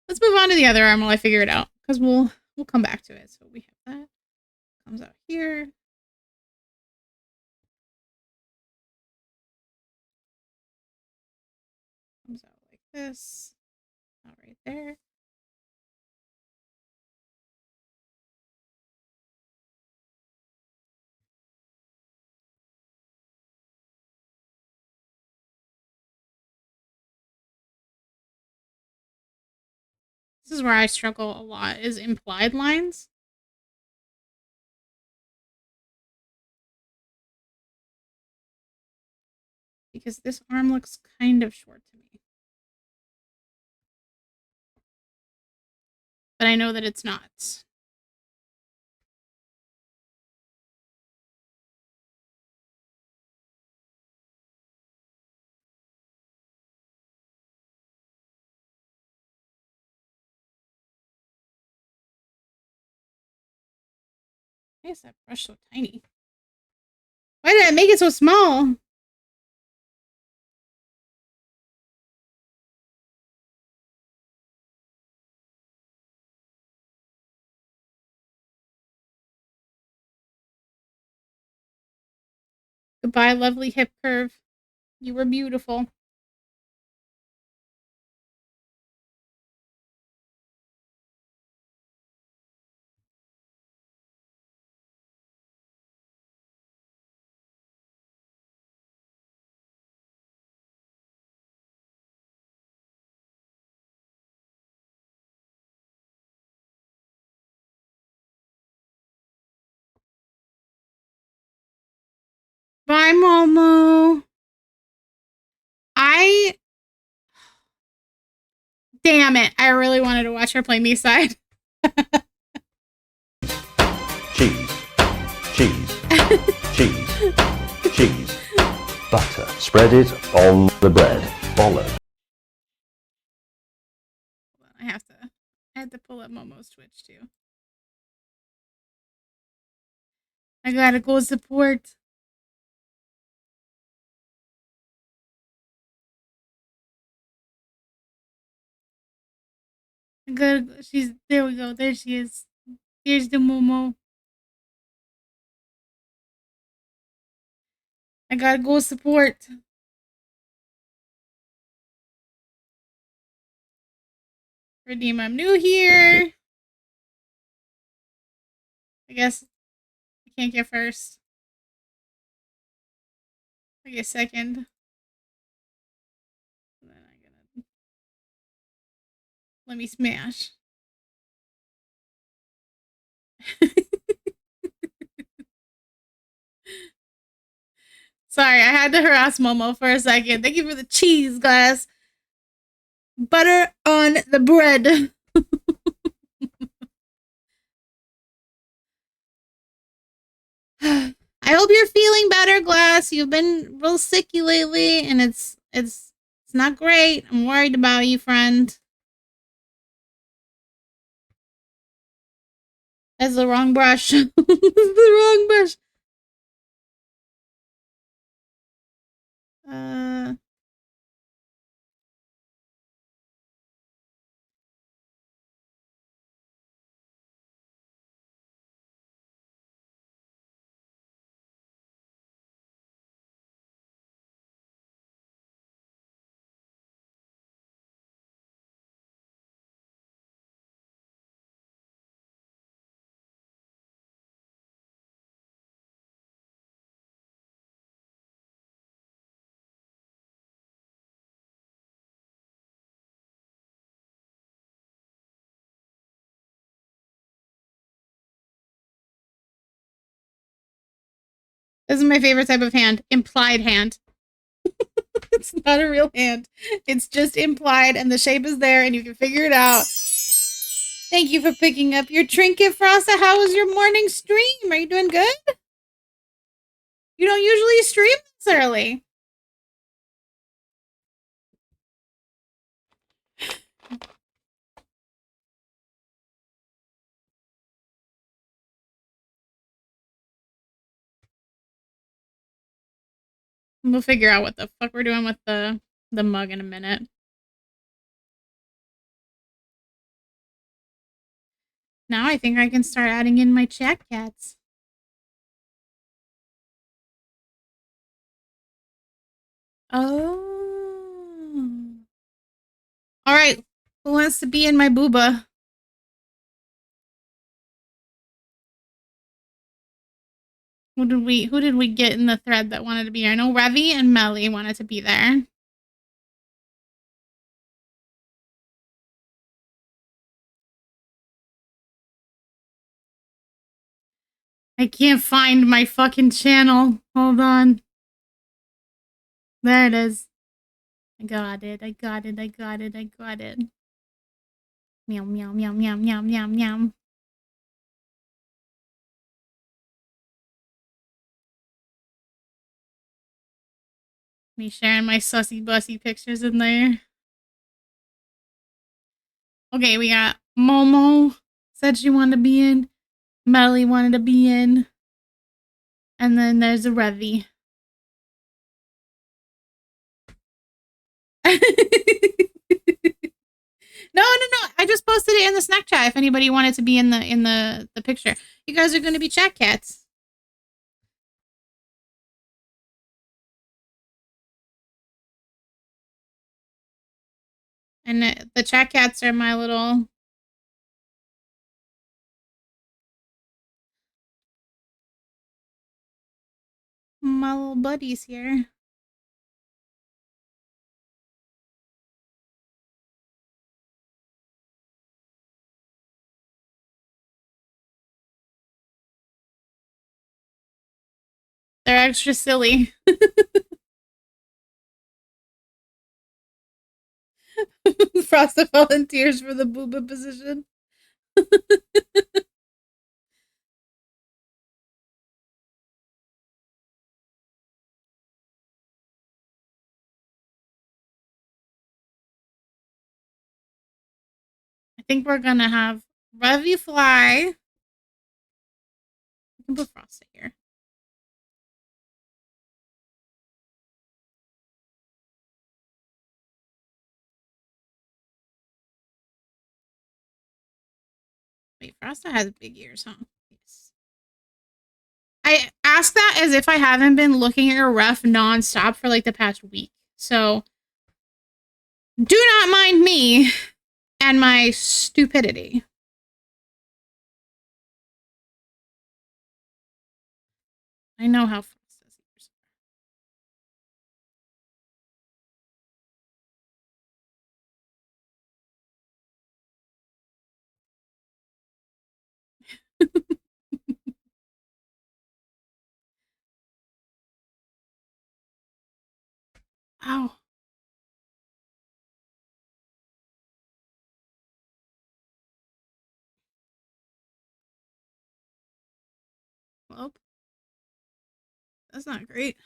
Let's move on to the other arm while I figure it out, because we'll come back to it. So we have that. Comes out here. Comes out like this. Out right there. This is where I struggle a lot, is implied lines. Because this arm looks kind of short to me. But I know that it's not. Why is that brush so tiny? Why did I make it so small? Goodbye, lovely hip curve. You were beautiful. Bye, Momo. Damn it. I really wanted to watch her play me side. Cheese. Cheese. Cheese. Cheese. Butter. Spread it on the bread. Olive. I had to pull up Momo's Twitch too. I gotta go support. There we go. There she is. Here's the Momo. I gotta go support. Redeem, I'm new here. I guess I can't get first. I get second. Let me smash. Sorry, I had to harass Momo for a second. Thank you for the cheese glass. Butter on the bread. I hope you're feeling better, Glass. You've been real sicky lately, and it's not great. I'm worried about you, friend. That's the wrong brush. That's the wrong brush. This is my favorite type of hand. Implied hand. It's not a real hand. It's just implied, and the shape is there, and you can figure it out. Thank you for picking up your trinket, Frosta. How was your morning stream? Are you doing good? You don't usually stream this early. We'll figure out what the fuck we're doing with the mug in a minute. Now I think I can start adding in my chat cats. Oh. All right. Who wants to be in my booba? Who did we get in the thread that wanted to be here? I know Revy and Melly wanted to be there. I can't find my fucking channel. Hold on. There it is. I got it. I got it. I got it. I got it. Meow, meow, meow, meow, meow, meow, meow. Me sharing my sussy bussy pictures in there. Okay, we got Momo said she wanted to be in. Melly wanted to be in. And then there's a Revy. No. I just posted it in the snack chat if anybody wanted to be in the picture. You guys are going to be chat cats. And the chat cats are my little buddies here. They're extra silly. Frosta volunteers for the booba position. I think we're gonna have Revy fly. I can put Frosta here. Wait, Frosta has big ears, huh? Yes. I ask that as if I haven't been looking at your ref nonstop for like the past week. So do not mind me and my stupidity. I know how Frosta's ears are. Ow. Well, that's not great.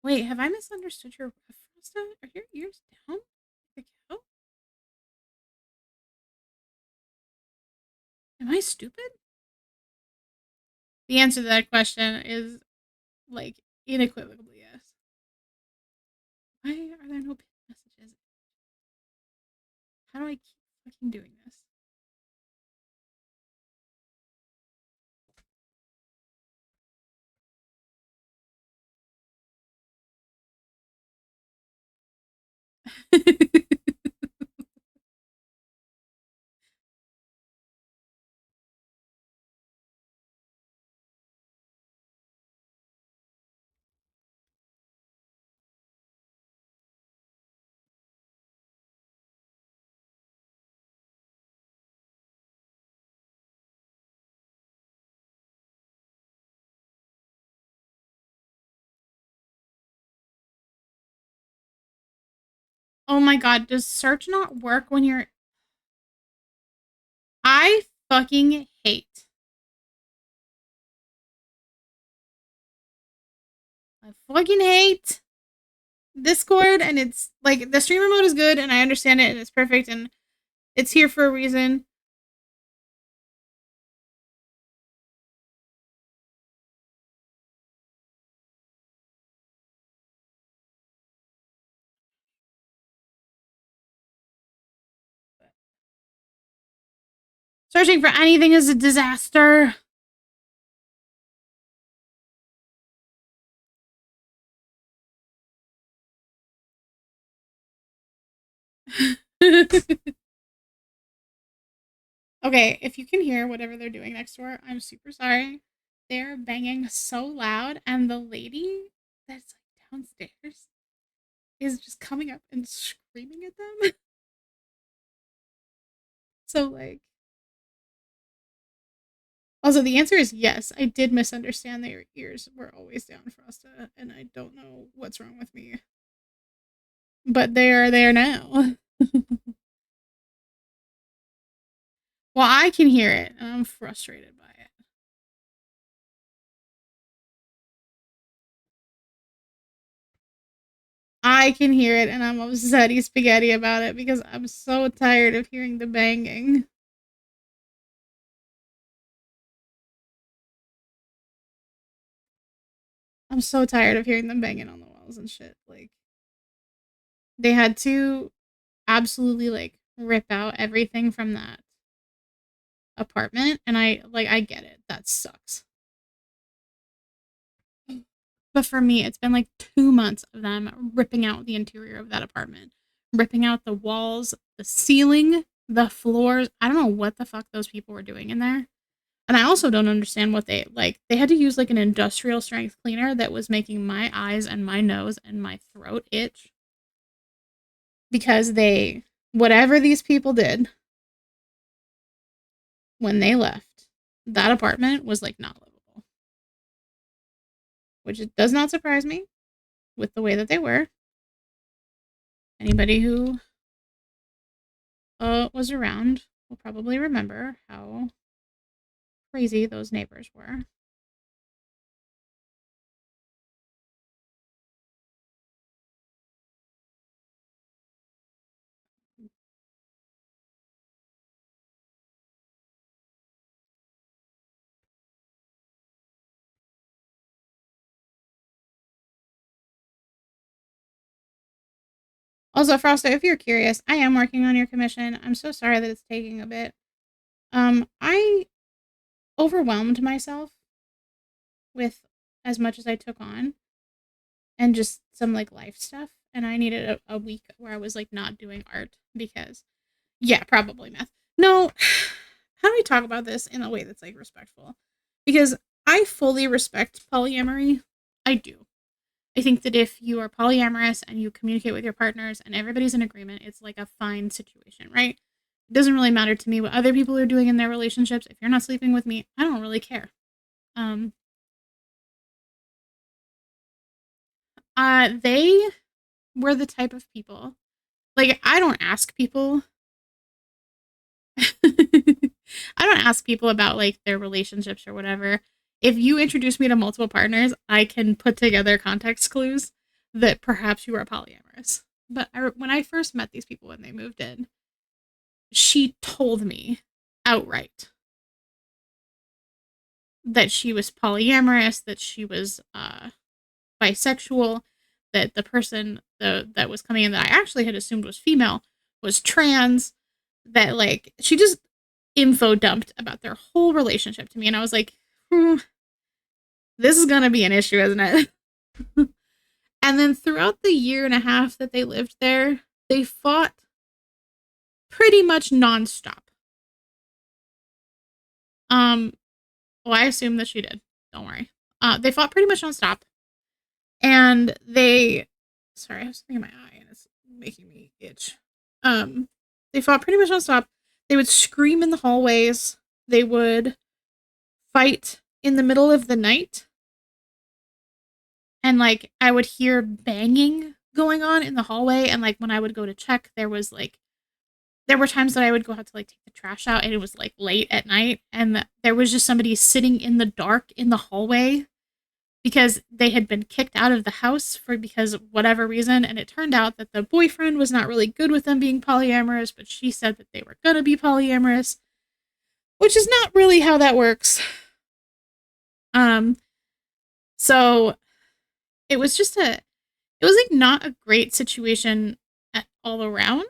Wait, have I misunderstood your Frosta? Are your ears down? Like a cow? Am I stupid? The answer to that question is like unequivocally yes. Why are there no messages? How do I keep fucking doing this? Oh my god, does search not work when you're... I fucking hate. I fucking hate Discord, and it's like the streamer mode is good and I understand it and it's perfect and it's here for a reason. Searching for anything is a disaster. Okay, if you can hear whatever they're doing next door, I'm super sorry. They're banging so loud, and the lady that's like downstairs is just coming up and screaming at them. So, like, also the answer is yes. I did misunderstand that your ears were always down, Frosta, and I don't know what's wrong with me. But they are there now. Well, I can hear it, and I'm frustrated by it. I can hear it, and I'm upsetty spaghetti about it because I'm so tired of hearing the banging. I'm so tired of hearing them banging on the walls and shit. Like, they had to absolutely, like, rip out everything from that apartment, and I get it. That sucks. But for me, it's been like 2 months of them ripping out the interior of that apartment, ripping out the walls, the ceiling, the floors. I don't know what the fuck those people were doing in there. And I also don't understand what they like. They had to use like an industrial strength cleaner that was making my eyes and my nose and my throat itch because whatever these people did when they left, that apartment was like not livable. Which it does not surprise me with the way that they were. Anybody who was around will probably remember how crazy those neighbors were. Also, Frosta, if you're curious, I am working on your commission. I'm so sorry that it's taking a bit. I overwhelmed myself with as much as I took on and just some like life stuff. And I needed a week where I was like not doing art because, yeah, probably meth. No, how do I talk about this in a way that's like respectful? Because I fully respect polyamory. I do. I think that if you are polyamorous and you communicate with your partners and everybody's in agreement, it's like a fine situation, right? It doesn't really matter to me what other people are doing in their relationships. If you're not sleeping with me, I don't really care. They were the type of people, like, I don't ask people. I don't ask people about like their relationships or whatever. If you introduce me to multiple partners, I can put together context clues that perhaps you are polyamorous. But when I first met these people when they moved in, she told me outright that she was polyamorous, that she was bisexual, that the person that was coming in that I actually had assumed was female was trans, that like she just info dumped about their whole relationship to me, and I was like, this is gonna be an issue, isn't it? And then throughout the year and a half that they lived there, they fought pretty much nonstop. Well, I assume that she did. Don't worry. They fought pretty much nonstop. And sorry, I have something in my eye and it's making me itch. They fought pretty much nonstop. They would scream in the hallways. They would fight in the middle of the night. And like, I would hear banging going on in the hallway. And like, when I would go to check, there were times that I would go out to like take the trash out and it was like late at night. And there was just somebody sitting in the dark in the hallway because they had been kicked out of the house because of whatever reason. And it turned out that the boyfriend was not really good with them being polyamorous, but she said that they were going to be polyamorous, which is not really how that works. So it was like not a great situation all around.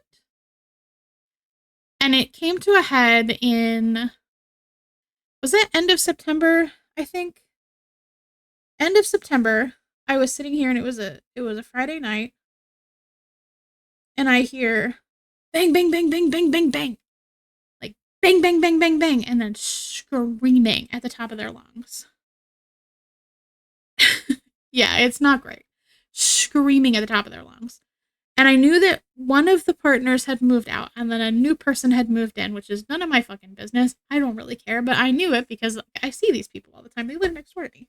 And it came to a head was it end of September, I think? End of September, I was sitting here and it was a Friday night. And I hear bang, bang, bang, bang, bang, bang, bang. Like bang, bang, bang, bang, bang. And then screaming at the top of their lungs. Yeah, it's not great. Screaming at the top of their lungs. And I knew that one of the partners had moved out and then a new person had moved in, which is none of my fucking business. I don't really care, but I knew it because I see these people all the time. They live next door to me.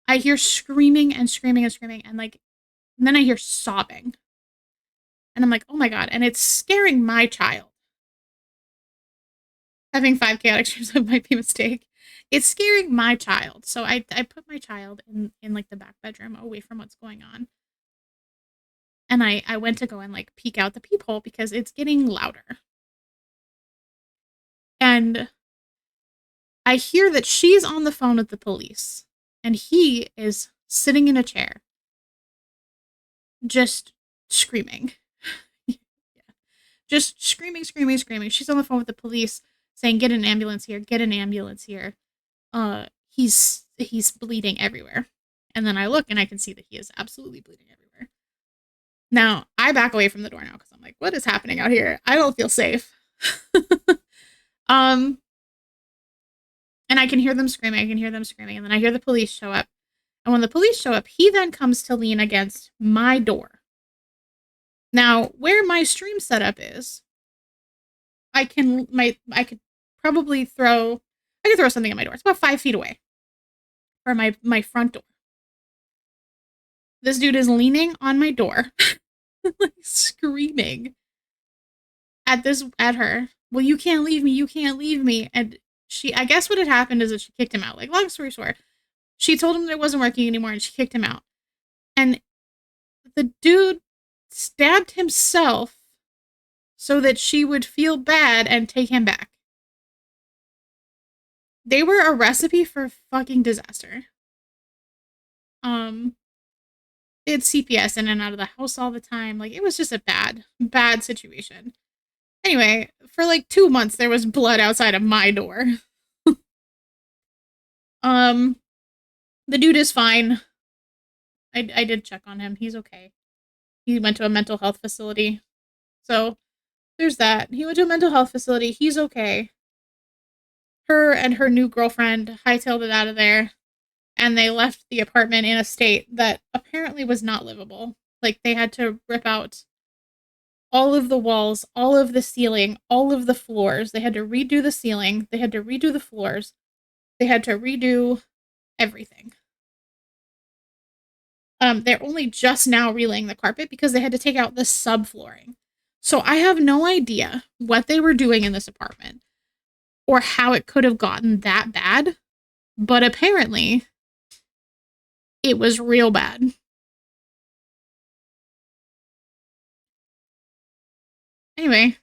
I hear screaming and screaming and screaming and then I hear sobbing. And I'm like, oh my God. And it's scaring my child. Having 5 chaotic dreams might be a mistake. It's scaring my child. So I put my child in like the back bedroom away from what's going on. And I went to go and like peek out the peephole because it's getting louder. And I hear that she's on the phone with the police and he is sitting in a chair just screaming. Yeah. Just screaming, screaming, screaming. She's on the phone with the police saying, get an ambulance here, get an ambulance here. He's bleeding everywhere. And then I look and I can see that he is absolutely bleeding everywhere. Now, I back away from the door now because I'm like, what is happening out here? I don't feel safe. And I can hear them screaming, and then I hear the police show up. And when the police show up, he then comes to lean against my door. Now, where my stream setup is, I could probably throw something at my door. It's about 5 feet away from my front door. This dude is leaning on my door, like screaming at her. Well, you can't leave me. You can't leave me. And I guess what had happened is that she kicked him out. Like, long story short, she told him that it wasn't working anymore and she kicked him out. And the dude stabbed himself so that she would feel bad and take him back. They were a recipe for fucking disaster. It's CPS in and out of the house all the time. Like, it was just a bad situation. Anyway, for like 2 months, there was blood outside of my door. The dude is fine. I did check on him. He's okay. He went to a mental health facility. So, there's that. He went to a mental health facility. He's okay. Her and her new girlfriend hightailed it out of there. And they left the apartment in a state that apparently was not livable. Like, they had to rip out all of the walls, all of the ceiling, all of the floors. They had to redo the ceiling. They had to redo the floors. They had to redo everything. They're only just now relaying the carpet because they had to take out the subflooring. So I have no idea what they were doing in this apartment or how it could have gotten that bad, but apparently it was real bad. Anyway.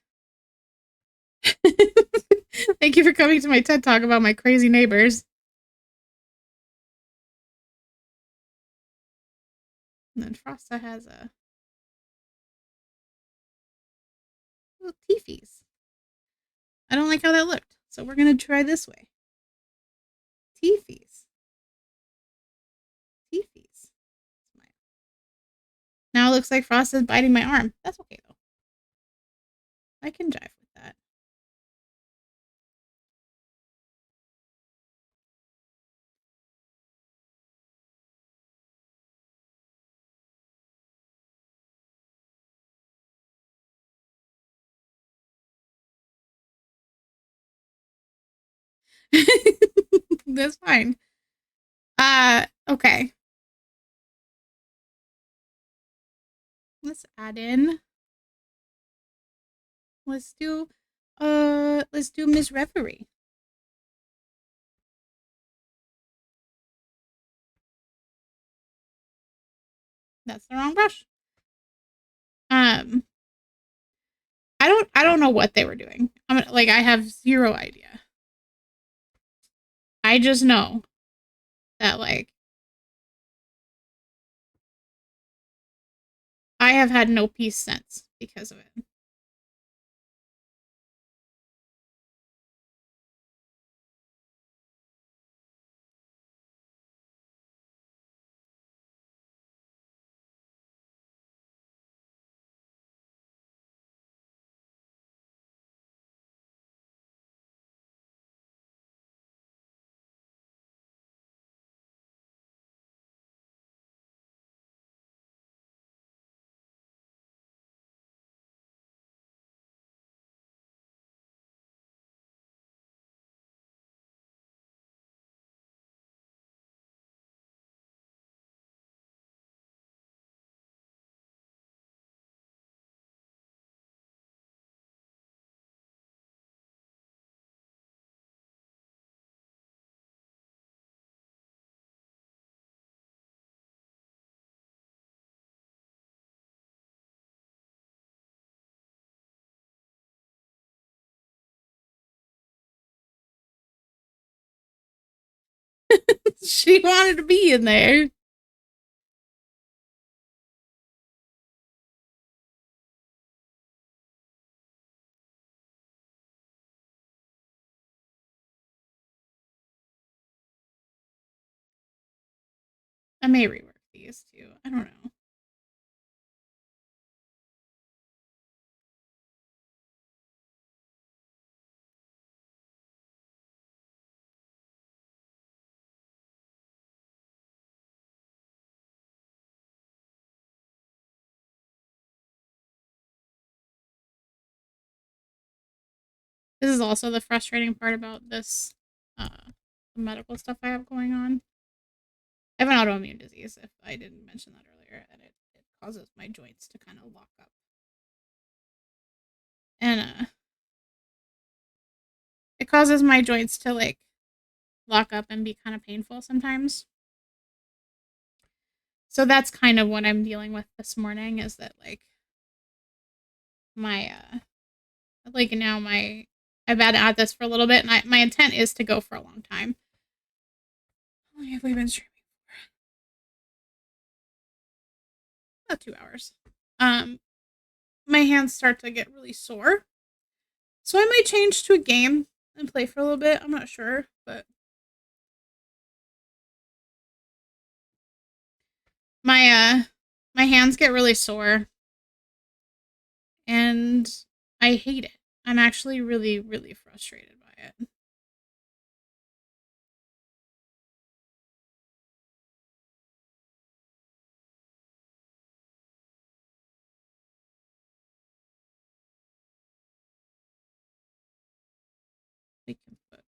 Thank you for coming to my TED Talk about my crazy neighbors. And then Frosta has a little teefies. I don't like how that looked, so we're gonna try this way. Teefies. Teefies. Now it looks like Frosta's biting my arm. That's okay though. I can jive with that. That's fine. Okay. Let's add in. Let's do Miss Reverie. That's the wrong brush. I don't know what they were doing. I have zero idea. I just know that I have had no peace since because of it. She wanted to be in there. I may rework these too. I don't know. This is also the frustrating part about this medical stuff I have going on. I have an autoimmune disease, if I didn't mention that earlier, and it causes my joints to kind of lock up. And it causes my joints to lock up and be kind of painful sometimes. So that's kind of what I'm dealing with this morning, is that my now I've been at this for a little bit, and my intent is to go for a long time. How long have we been streaming for? About 2 hours. My hands start to get really sore, so I might change to a game and play for a little bit. I'm not sure, but my hands get really sore, and I hate it. I'm actually really, really frustrated by it. We can put up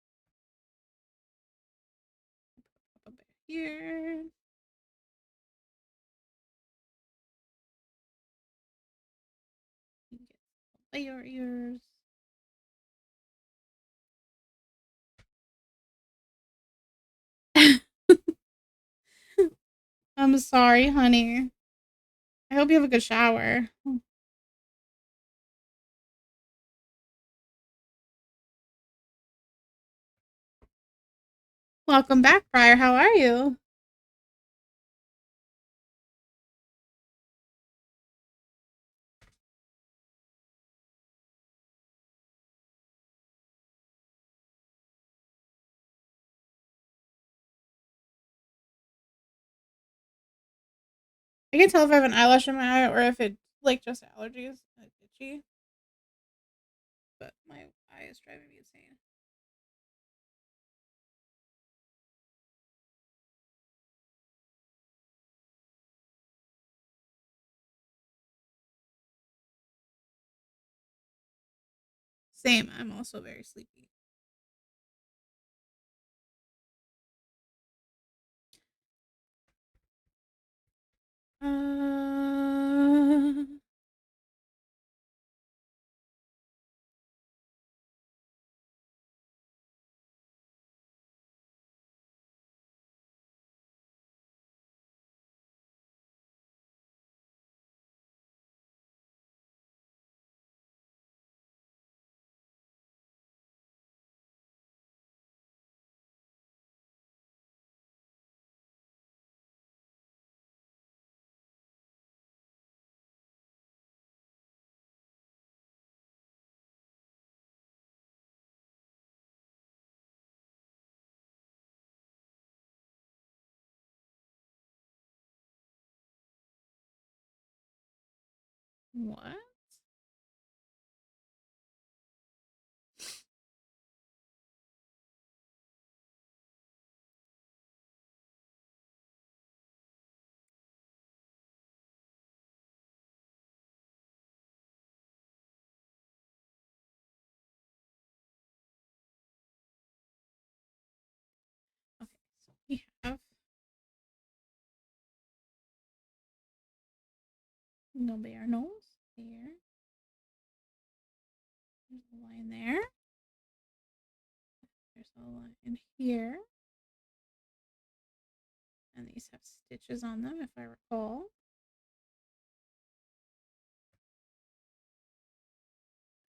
a bit here. You can get your ears. I'm sorry, honey. I hope you have a good shower. Welcome back, Briar. How are you? I can tell if I have an eyelash in my eye or if it's like just allergies. It's itchy. But my eye is driving me insane. Same. I'm also very sleepy. Uh... What? Okay, so we have no bare nose there. There's a line there. There's a line in here. And these have stitches on them, if I recall.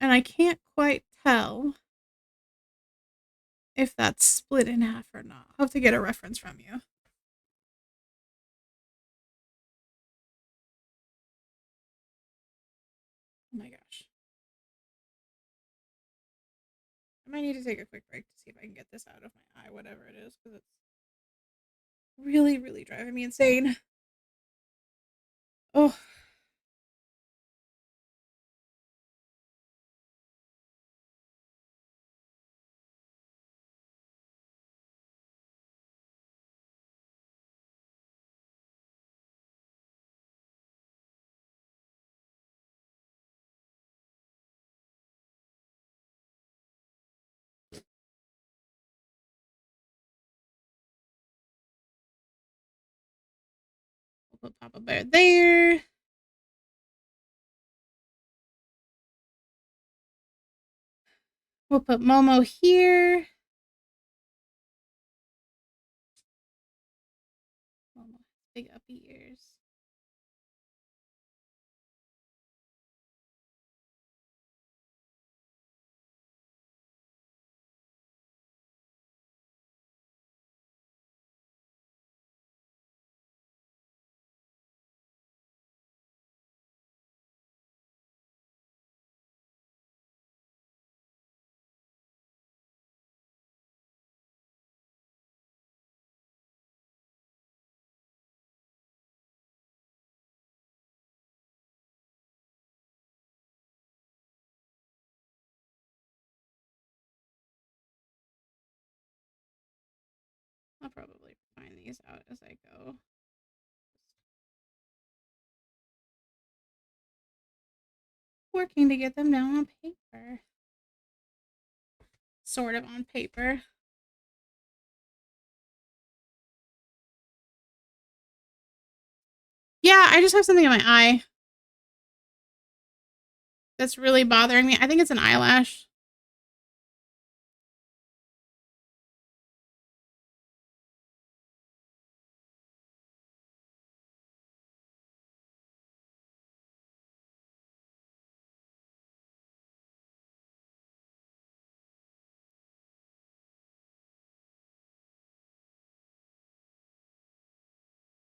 And I can't quite tell if that's split in half or not. I'll have to get a reference from you. Oh my gosh. I might need to take a quick break to see if I can get this out of my eye, whatever it is, because it's really, really driving me insane. Oh. We'll put Papa Bear there. We'll put Momo here. Momo has big uppy ears. I'll probably find these out as I go. Working to get them down on paper. Sort of on paper. Yeah, I just have something in my eye that's really bothering me. I think it's an eyelash.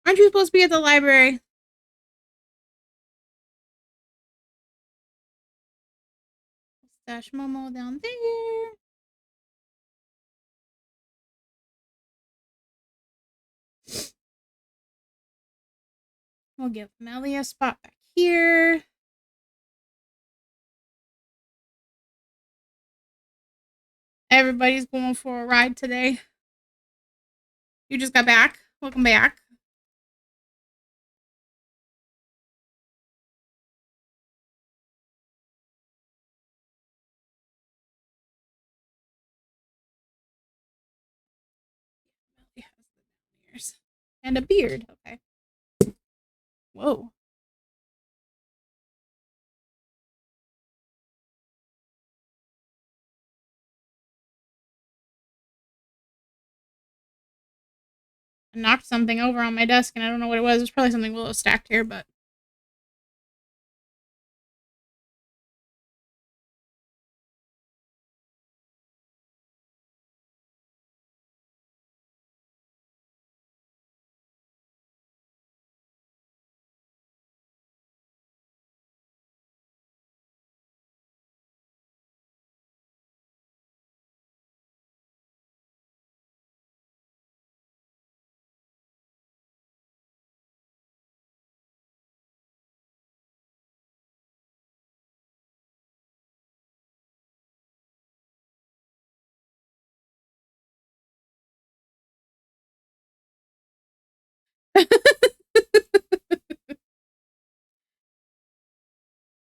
Aren't you supposed to be at the library? Stash Momo down there. We'll give Melly a spot back here. Everybody's going for a ride today. You just got back. Welcome back. Melly has the ears and a beard. Okay. Whoa. I knocked something over on my desk and I don't know what it was. It's probably something Willow stacked here, but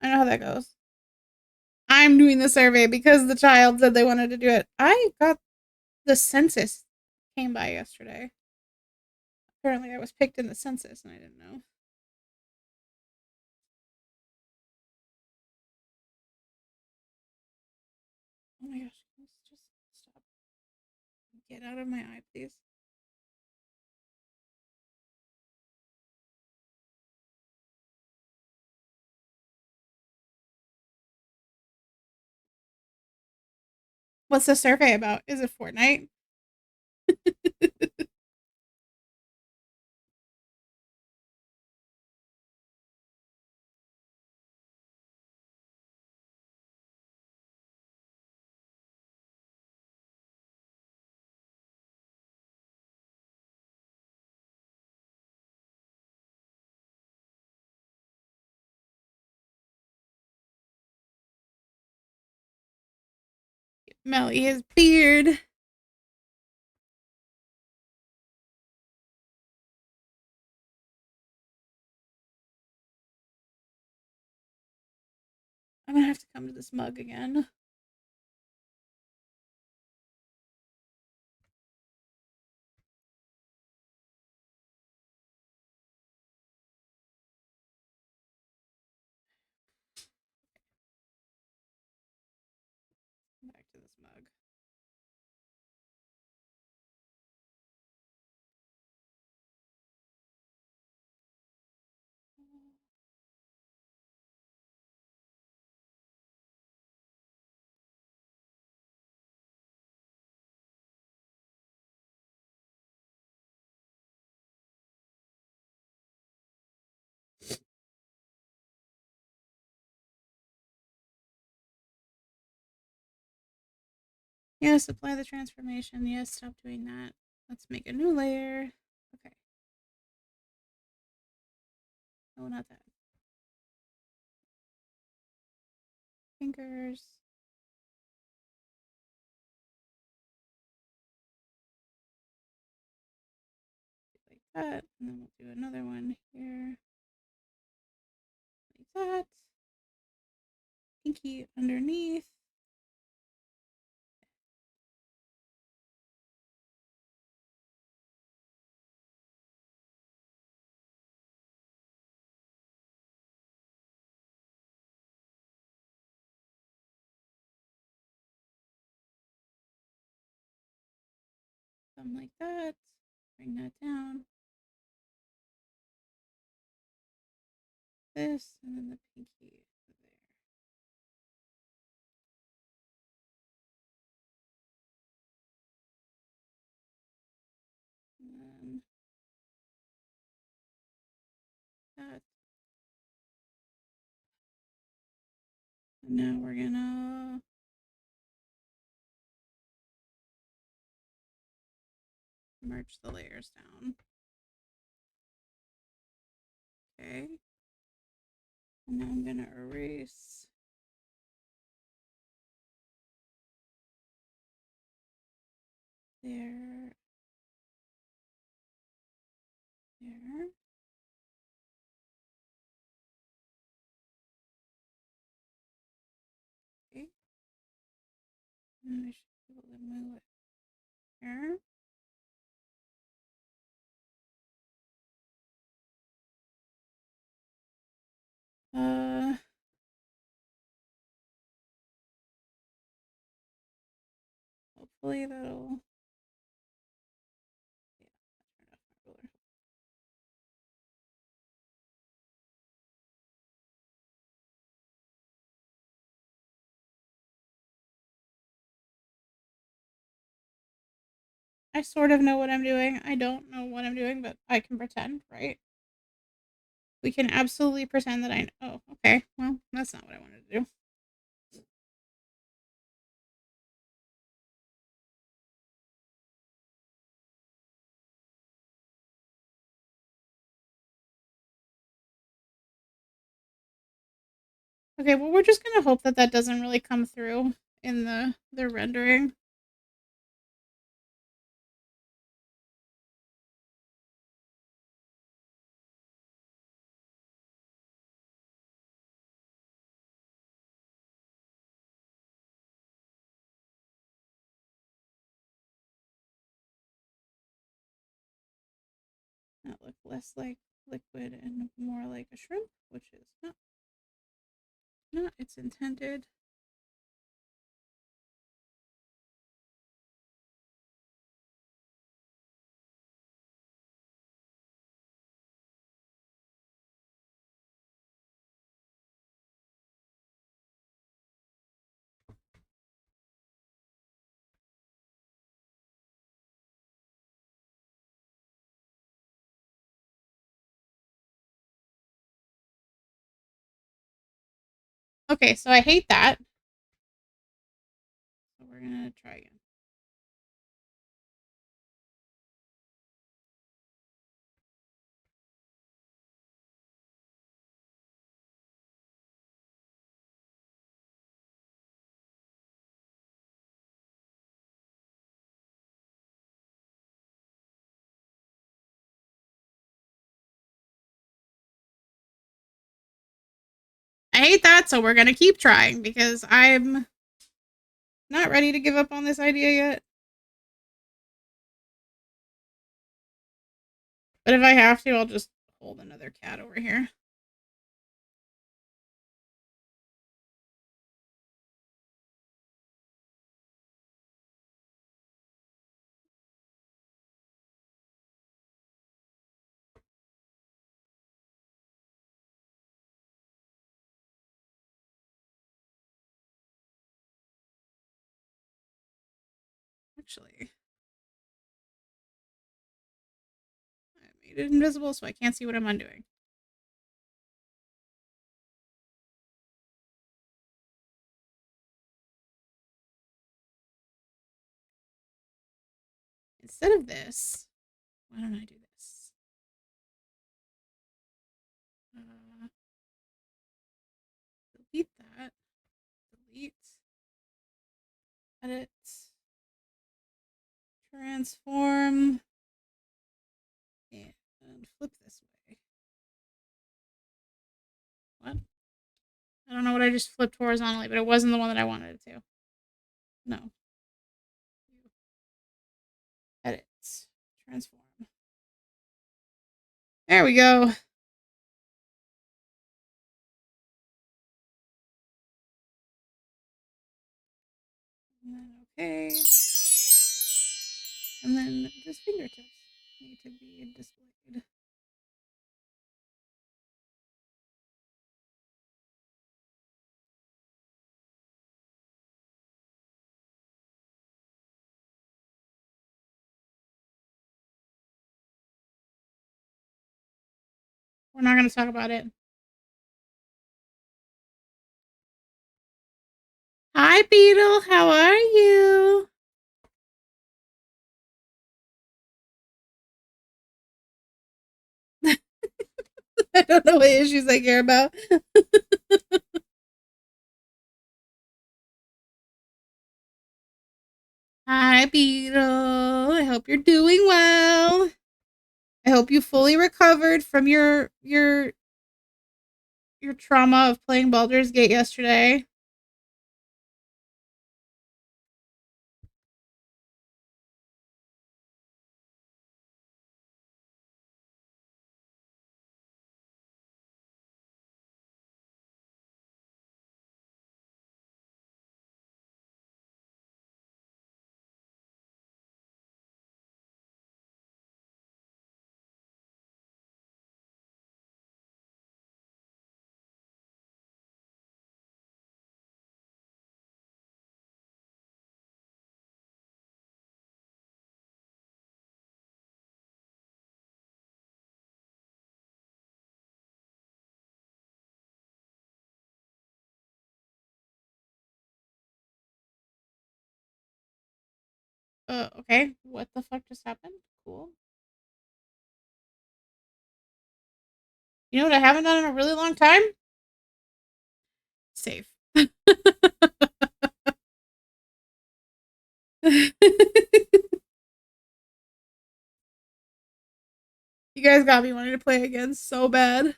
I know how that goes. I'm doing the survey because the child said they wanted to do it. I got the census came by yesterday. Apparently I was picked in the census and I didn't know. Oh my gosh, let's just stop. Get out of my eye, please. What's the survey about? Is it Fortnite? Melly his beard. I'm gonna have to come to this mug again. Back to this mug. Yes, apply the transformation. Yes, stop doing that. Let's make a new layer. Okay. No, not that. Fingers. Like that. And then we'll do another one here. Like that. Pinky underneath. thumb like that. Bring that down. This, and then the pinky there. And then that. And now we're gonna merge the layers down. Okay. And now I'm gonna erase there, there. Okay. And I should be able to move it here. Hopefully that'll. Yeah, turn off my ruler. I sort of know what I'm doing. I don't know what I'm doing, but I can pretend, right? We can absolutely pretend that I know. Oh, okay. Well, that's not what I wanted to do. Okay, well, we're just gonna hope that that doesn't really come through in the rendering. That look less like liquid and more like a shrimp, which is not its intended. Okay, so I hate that. So we're gonna try again. I hate that, so we're gonna keep trying because I'm not ready to give up on this idea yet. But if I have to, I'll just hold another cat over here. Actually, I made it invisible so I can't see what I'm undoing. Instead of this, why don't I do this? Delete that. Delete. Edit. Transform. And flip this way. What? I don't know what I just flipped horizontally, but it wasn't the one that I wanted it to. No. Edit. Transform. There we go. And then okay. And then just fingertips need to be displayed. We're not going to talk about it. Hi, Beetle. How are you? I don't know what issues I care about. Hi, Beetle. I hope you're doing well. I hope you fully recovered from your trauma of playing Baldur's Gate yesterday. Okay. What the fuck just happened? Cool. You know what I haven't done in a really long time? Save. You guys got me wanting to play again so bad.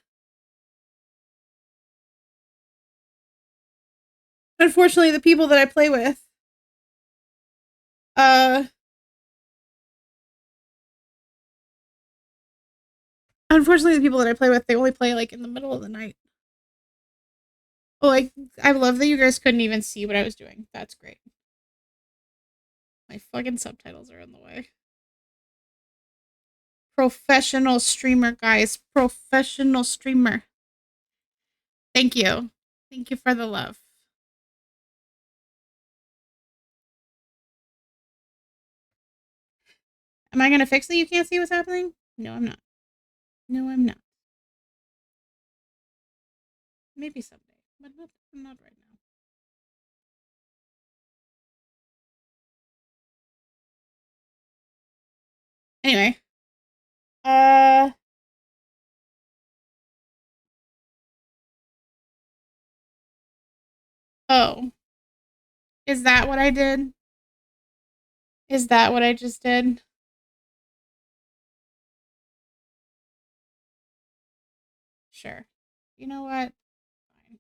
Unfortunately, the people that I play with, they only play like in the middle of the night. Oh, like, I love that you guys couldn't even see what I was doing. That's great. My fucking subtitles are in the way. Professional streamer, guys. Professional streamer. Thank you. Thank you for the love. Am I going to fix it? You can't see what's happening? No, I'm not. No, I'm not. Maybe someday, but not right now. Anyway. Oh. Is that what I did? Is that what I just did? Sure. You know what? Fine.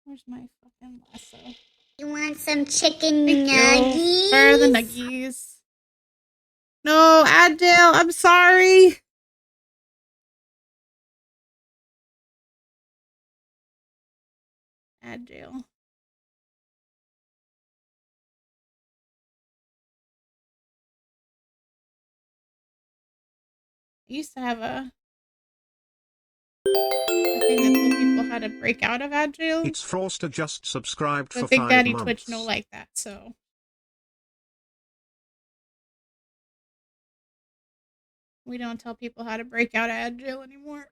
Where's my fucking lasso? You want some chicken Thank nuggies? you for the nuggies. No, Adele, I'm sorry. Adele. I used to have a thing that told people how to break out of Agile. It's Froster just subscribed But for Big 5 Daddy months. Twitch no like that, so we don't tell people how to break out of Agile anymore.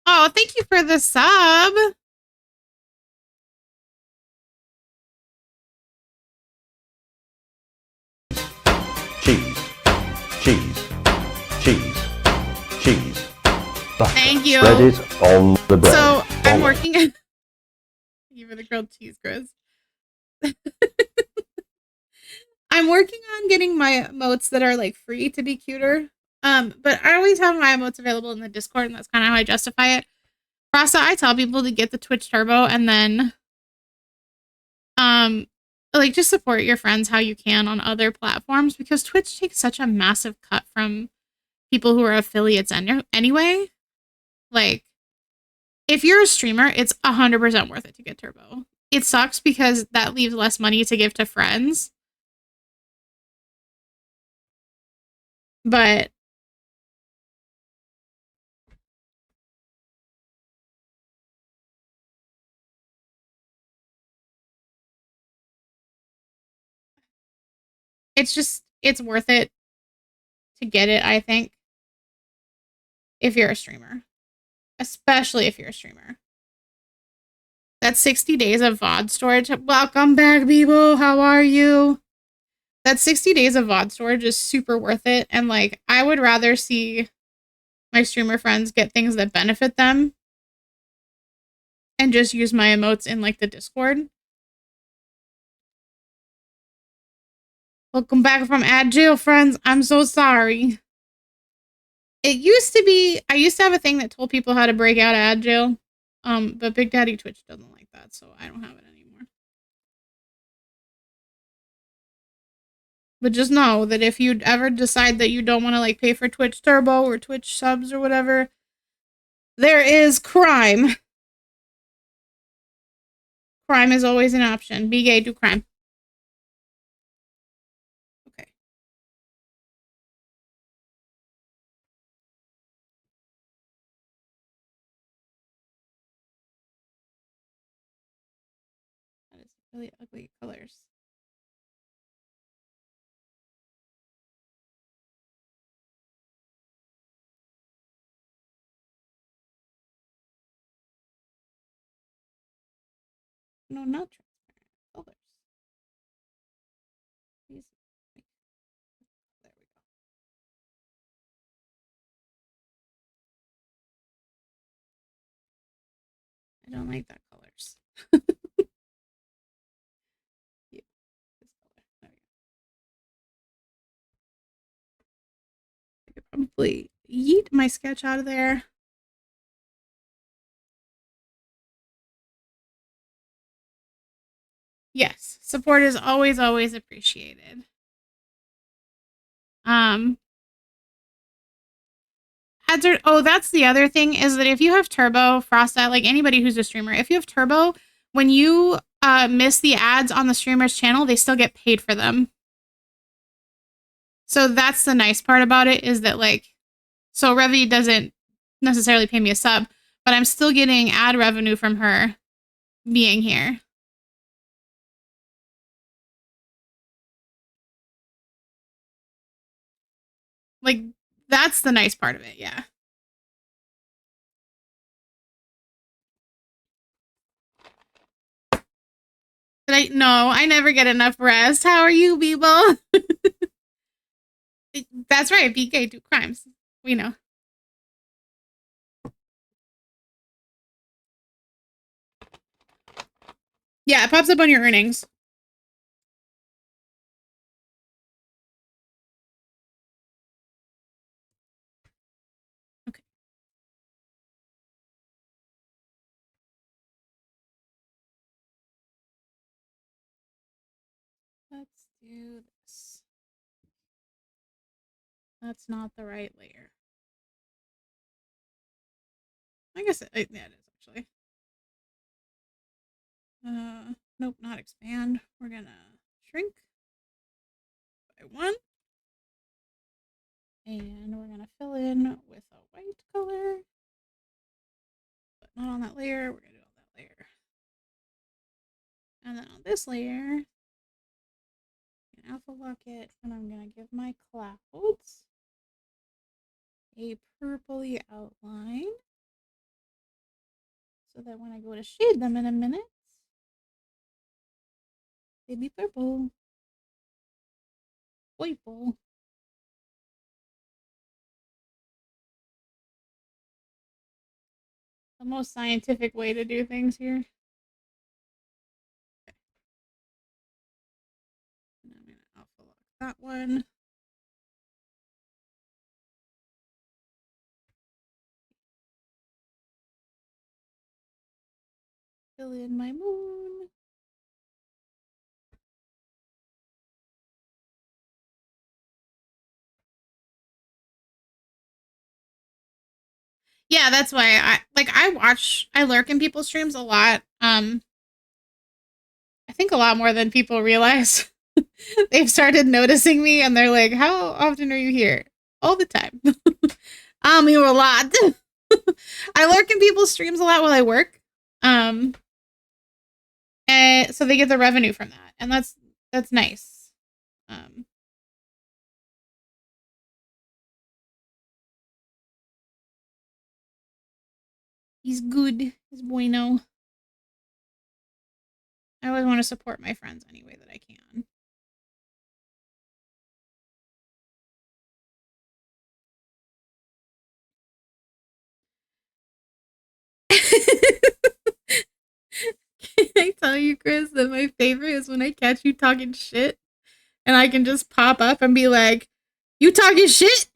Oh, thank you for the sub. Cheese. Cheese. Cheese. Cheese. Butter. Thank you. Spread it on the bread. So I'm Follow. working. Thank you for the grilled cheese, Chris. I'm working on getting my emotes that are like free to be cuter. But I always have my emotes available in the Discord, and that's kind of how I justify it. Rasa, I tell people to get the Twitch Turbo and then like just support your friends how you can on other platforms, because Twitch takes such a massive cut from people who are affiliates anyway. Like, if you're a streamer, it's 100% worth it to get Turbo. It sucks because that leaves less money to give to friends. But it's worth it to get it, I think, if you're a streamer. Especially if you're a streamer. That's 60 days of VOD storage. Welcome back, people. How are you? That 60 days of VOD storage is super worth it. And like, I would rather see my streamer friends get things that benefit them and just use my emotes in like the Discord. Welcome back from ad jail, friends. I'm so sorry. It used to be, I used to have a thing that told people how to break out of ad jail. But Big Daddy Twitch doesn't like that, so I don't have it anymore. But just know that if you ever decide that you don't want to like pay for Twitch Turbo or Twitch subs or whatever, there is crime. Crime is always an option. Be gay, do crime. Okay. That is really ugly colors. No, not transparent colors. These. There we go. I don't like that colors. Yeah, this color. There we go. I could probably yeet my sketch out of there. Yes, support is always, always appreciated. Ads are, oh, that's the other thing, is that if you have Turbo, Frosta, like anybody who's a streamer, if you have Turbo, when you miss the ads on the streamer's channel, they still get paid for them. So that's the nice part about it, is that like, so Revy doesn't necessarily pay me a sub, but I'm still getting ad revenue from her being here. Like, that's the nice part of it, yeah. No, I never get enough rest. How are you, people? That's right, BK do crimes. We know. Yeah, it pops up on your earnings. Okay. Let's do this. That's not the right layer. I guess yeah, it is actually. Nope, not expand. We're gonna shrink by 1. And we're gonna fill in with a white color. But not on that layer, we're gonna do it on that layer. And then on this layer, alpha lock it, and I'm gonna give my clouds a purpley outline, so that when I go to shade them in a minute, they'll be purple. Purple. The most scientific way to do things here. that one. Fill in my moon. Yeah, that's why I lurk in people's streams a lot. I think a lot more than people realize. They've started noticing me and they're like, "How often are you here?" All the time. I'm here a lot. I lurk in people's streams a lot while I work. And so they get the revenue from that. And that's nice. He's good. He's bueno. I always want to support my friends any way that I can. Can I tell you, Chris, that my favorite is when I catch you talking shit and I can just pop up and be like, "You talking shit?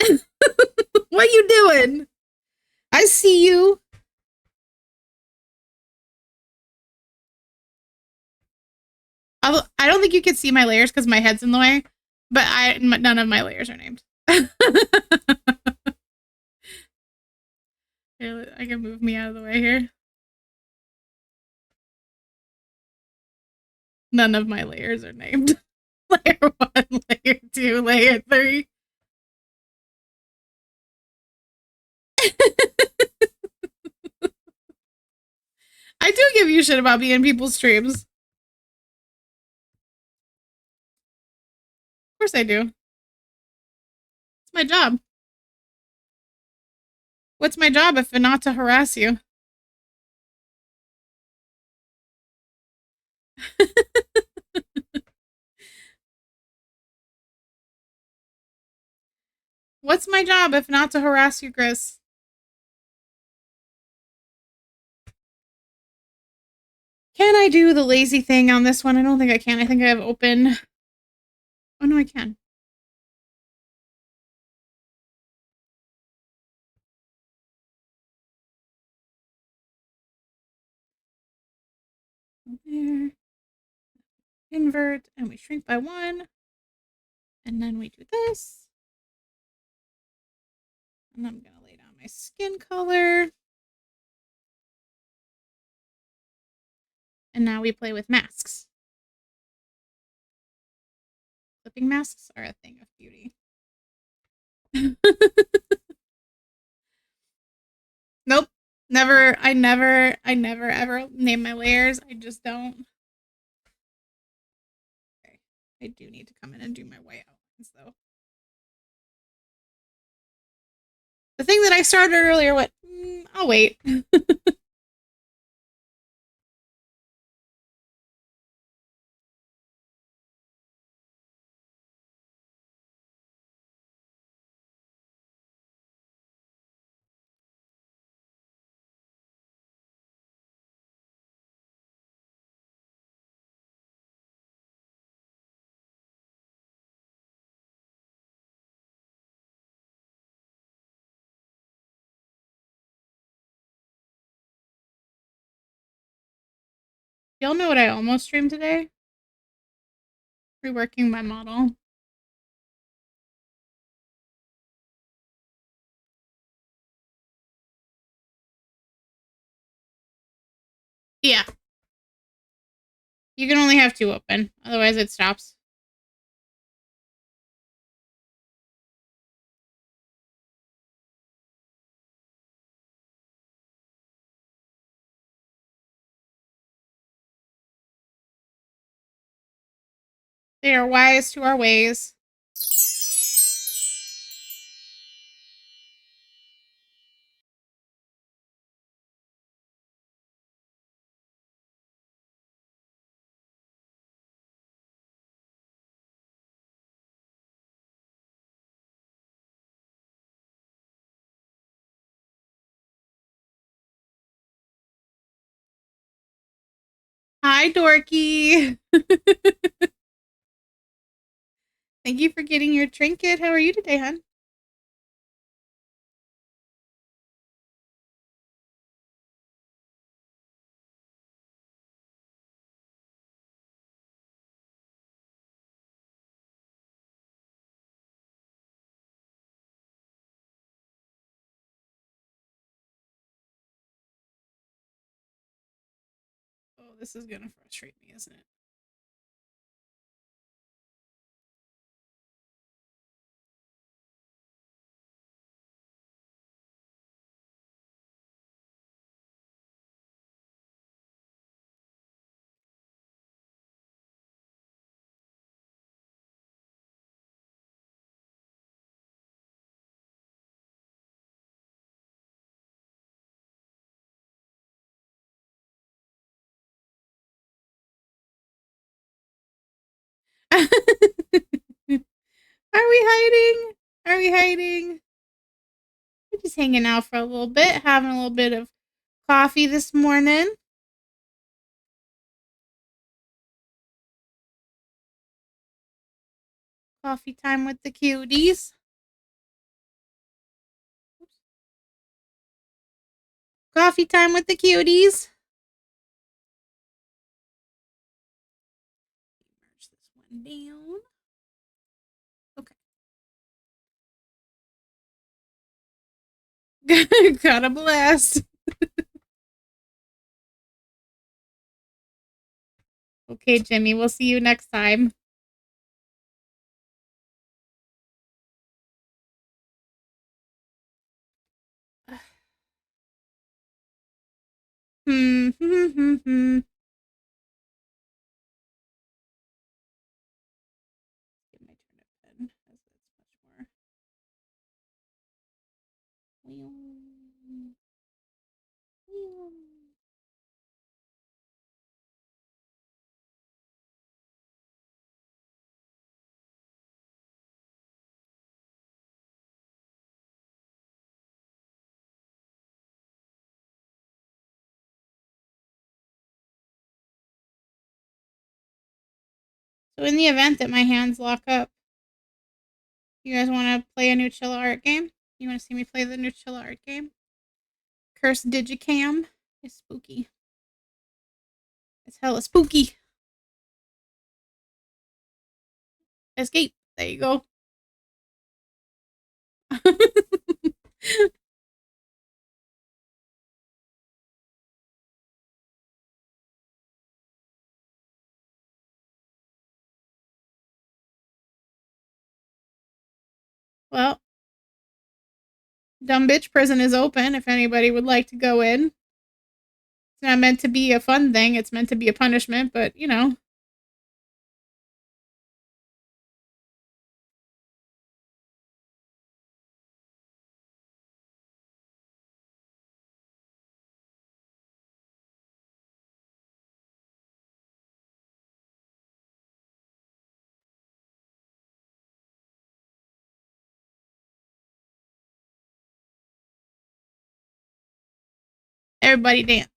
What you doing? I see you." I don't think you can see my layers because my head's in the way, but none of my layers are named. Here, I can move me out of the way here. None of my layers are named. Layer 1, layer 2, layer 3. I do give you shit about being in people's streams. Of course I do. It's my job. What's my job if not to harass you? What's my job if not to harass you, Chris? Can I do the lazy thing on this one? I don't think I can. I think I have open. Oh, no, I can. There. Invert, and we shrink by 1. And then we do this. And I'm going to lay down my skin color. And now we play with masks. Flipping masks are a thing of beauty. Nope. I never ever name my layers. I just don't. Okay. I do need to come in and do my white outlines though. The thing that I started earlier, I'll wait. Y'all know what I almost streamed today? Reworking my model. Yeah. You can only have 2 open, otherwise it stops. They are wise to our ways. Hi, Dorky. Thank you for getting your trinket. How are you today, hon? Oh, this is gonna frustrate me, isn't it? Are we hiding? Are we hiding? We're just hanging out for a little bit, having a little bit of coffee this morning. Coffee time with the cuties. Coffee time with the cuties. Merge this one down. Okay. Got a blast. Okay, Jimmy, we'll see you next time. Hmm. Get my turnip pen. That's much more. So in the event that my hands lock up, you guys want to play a new Chilla Art game? You want to see me play the new Chilla Art game? Curse Digicam is spooky. It's hella spooky. Escape. There you go. Well, Dumb Bitch Prison is open if anybody would like to go in. It's not meant to be a fun thing, it's meant to be a punishment, but you know. Everybody dance.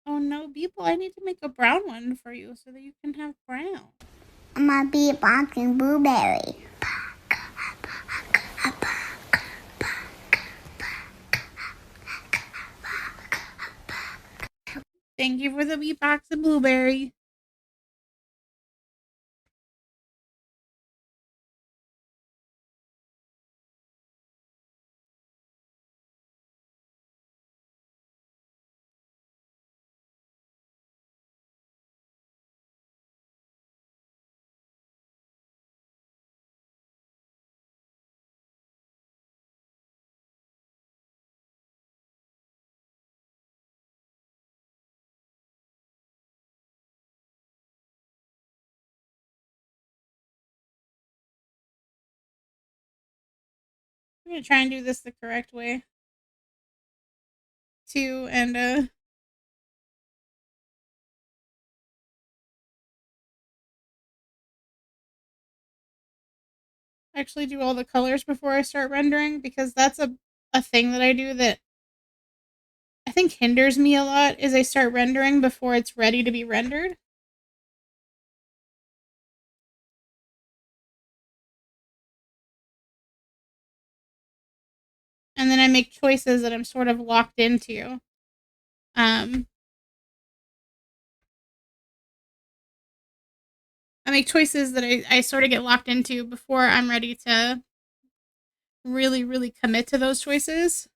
Oh no, people, I need to make a brown one for you so that you can have brown. I'm gonna be boxing blueberry. Thank you for the beatbox of blueberry. I'm gonna try and do this the correct way too, and actually do all the colors before I start rendering, because that's a thing that I do that I think hinders me a lot, is I start rendering before it's ready to be rendered. And then I make choices that I'm sort of locked into. I make choices that I sort of get locked into before I'm ready to really, really commit to those choices.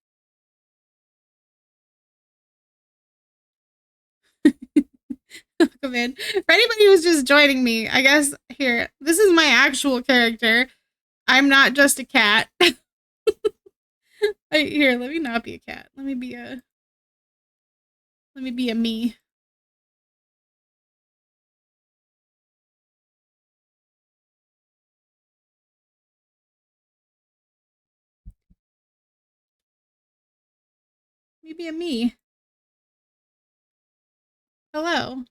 Come in. For anybody who's just joining me, I guess here, this is my actual character. I'm not just a cat. Here, let me not be a cat. Let me be a me. Let me be a me. Hello.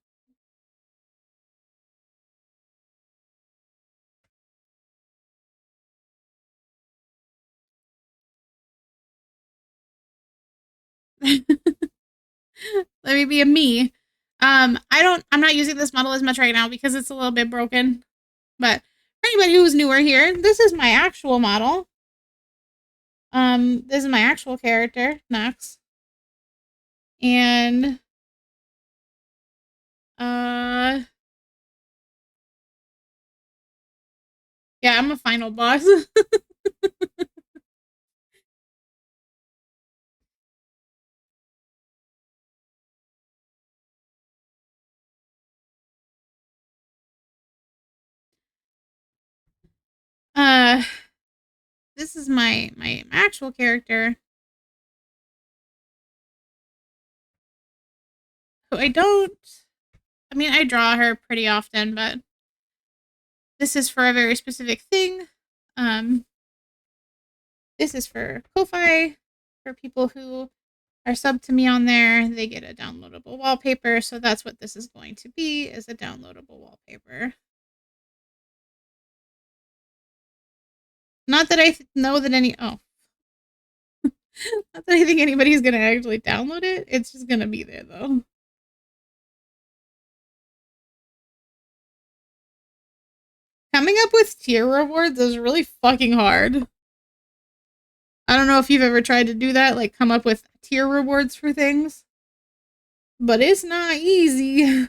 Let me be a me. I'm not using this model as much right now because it's a little bit broken. But for anybody who's newer here, this is my actual model. This is my actual character, Nox. And yeah, I'm a final boss. This is my actual character. Who I mean, I draw her pretty often, but this is for a very specific thing. This is for Kofi, for people who are subbed to me on there. They get a downloadable wallpaper, so that's what this is going to be, is a downloadable wallpaper. Not that I know that not that I think anybody's gonna actually download it. It's just gonna be there, though. Coming up with tier rewards is really fucking hard. I don't know if you've ever tried to do that, like come up with tier rewards for things. But it's not easy.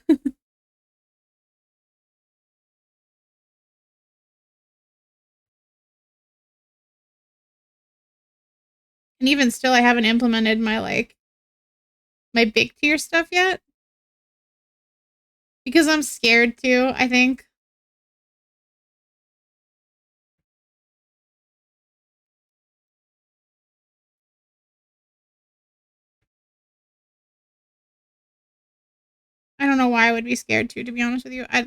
And even still, I haven't implemented my big tier stuff yet. Because I'm scared to, I think. I don't know why I would be scared to be honest with you. I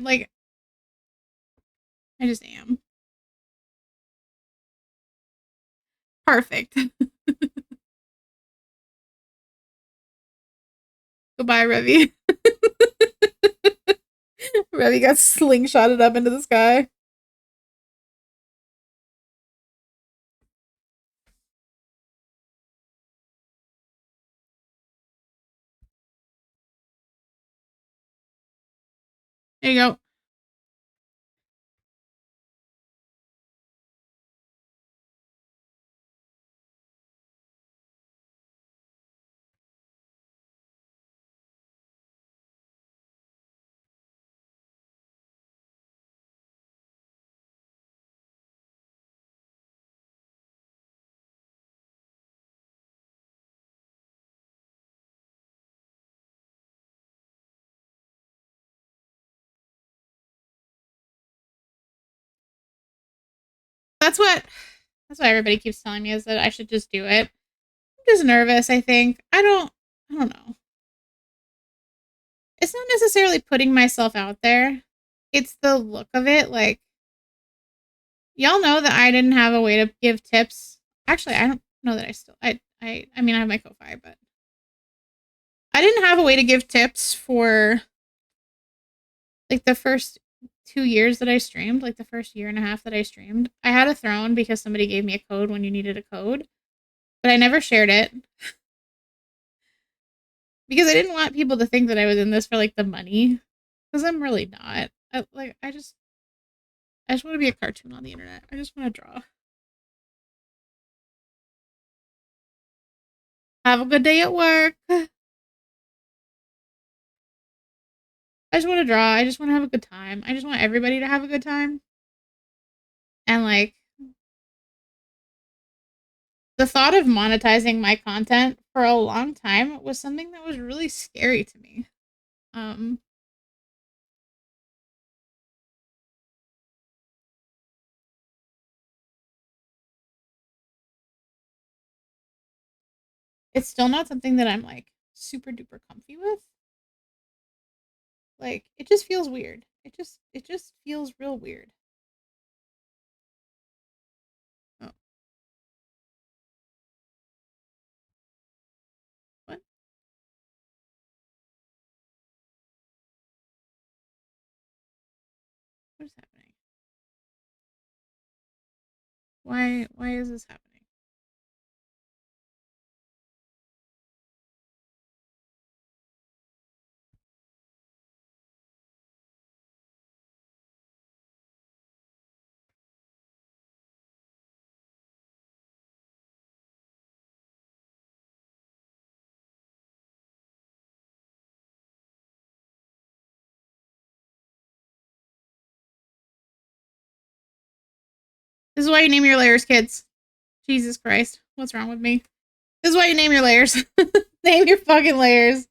just am. Perfect. Goodbye, Revy. Revy got slingshotted up into the sky. There you go. That's what everybody keeps telling me, is that I should just do it. I'm just nervous, I think. I don't know. It's not necessarily putting myself out there. It's the look of it. Like, y'all know that I didn't have a way to give tips Actually, I don't know that I still, I mean, I have my Ko-Fi, but I didn't have a way to give tips for like the first 2 years that I streamed, like the first year and a half that I streamed. I had a throne because somebody gave me a code when you needed a code, but I never shared it because I didn't want people to think that I was in this for like the money, because I'm really not. I just want to be a cartoon on the internet. I just want to draw. Have a good day at work. I just want to draw. I just want to have a good time. I just want everybody to have a good time. And like the thought of monetizing my content for a long time was something that was really scary to me. It's still not something that I'm like super duper comfy with. Like it just feels weird. It just feels real weird. Oh. What? What is happening? Why is this happening? This is why you name your layers, kids. Jesus Christ. What's wrong with me? This is why you name your layers. Name your fucking layers.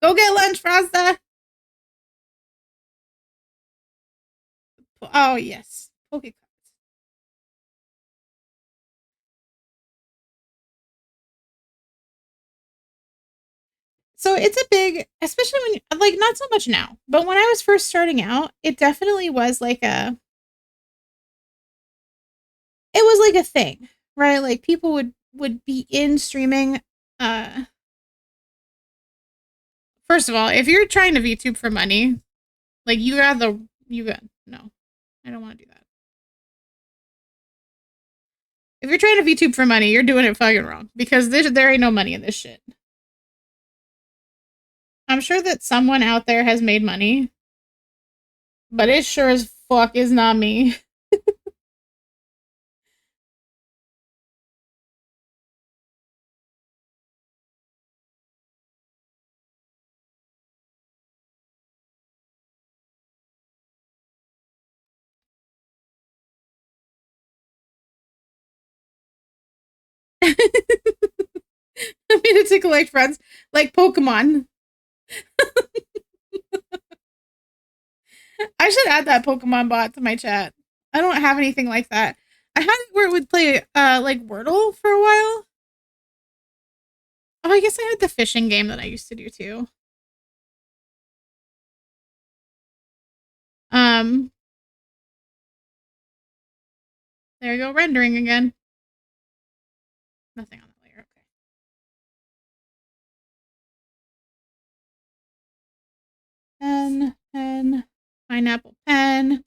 Go get lunch, Frasta. Oh, yes. Okay. So it's a big, especially when, like, not so much now, but when I was first starting out, it definitely was like it was like a thing, right? Like people would be in streaming. First of all, if you're trying to VTube for money, like you got no, I don't want to do that. If you're trying to VTube for money, you're doing it fucking wrong because there ain't no money in this shit. I'm sure that someone out there has made money, but it sure as fuck is not me. I made it to collect friends like Pokemon. I should add that Pokemon bot to my chat. I don't have anything like that. I had it where it would play like Wordle for a while. Oh, I guess I had the fishing game that I used to do too. There you go, rendering again. Nothing on the layer. Okay. Pen, pineapple pen.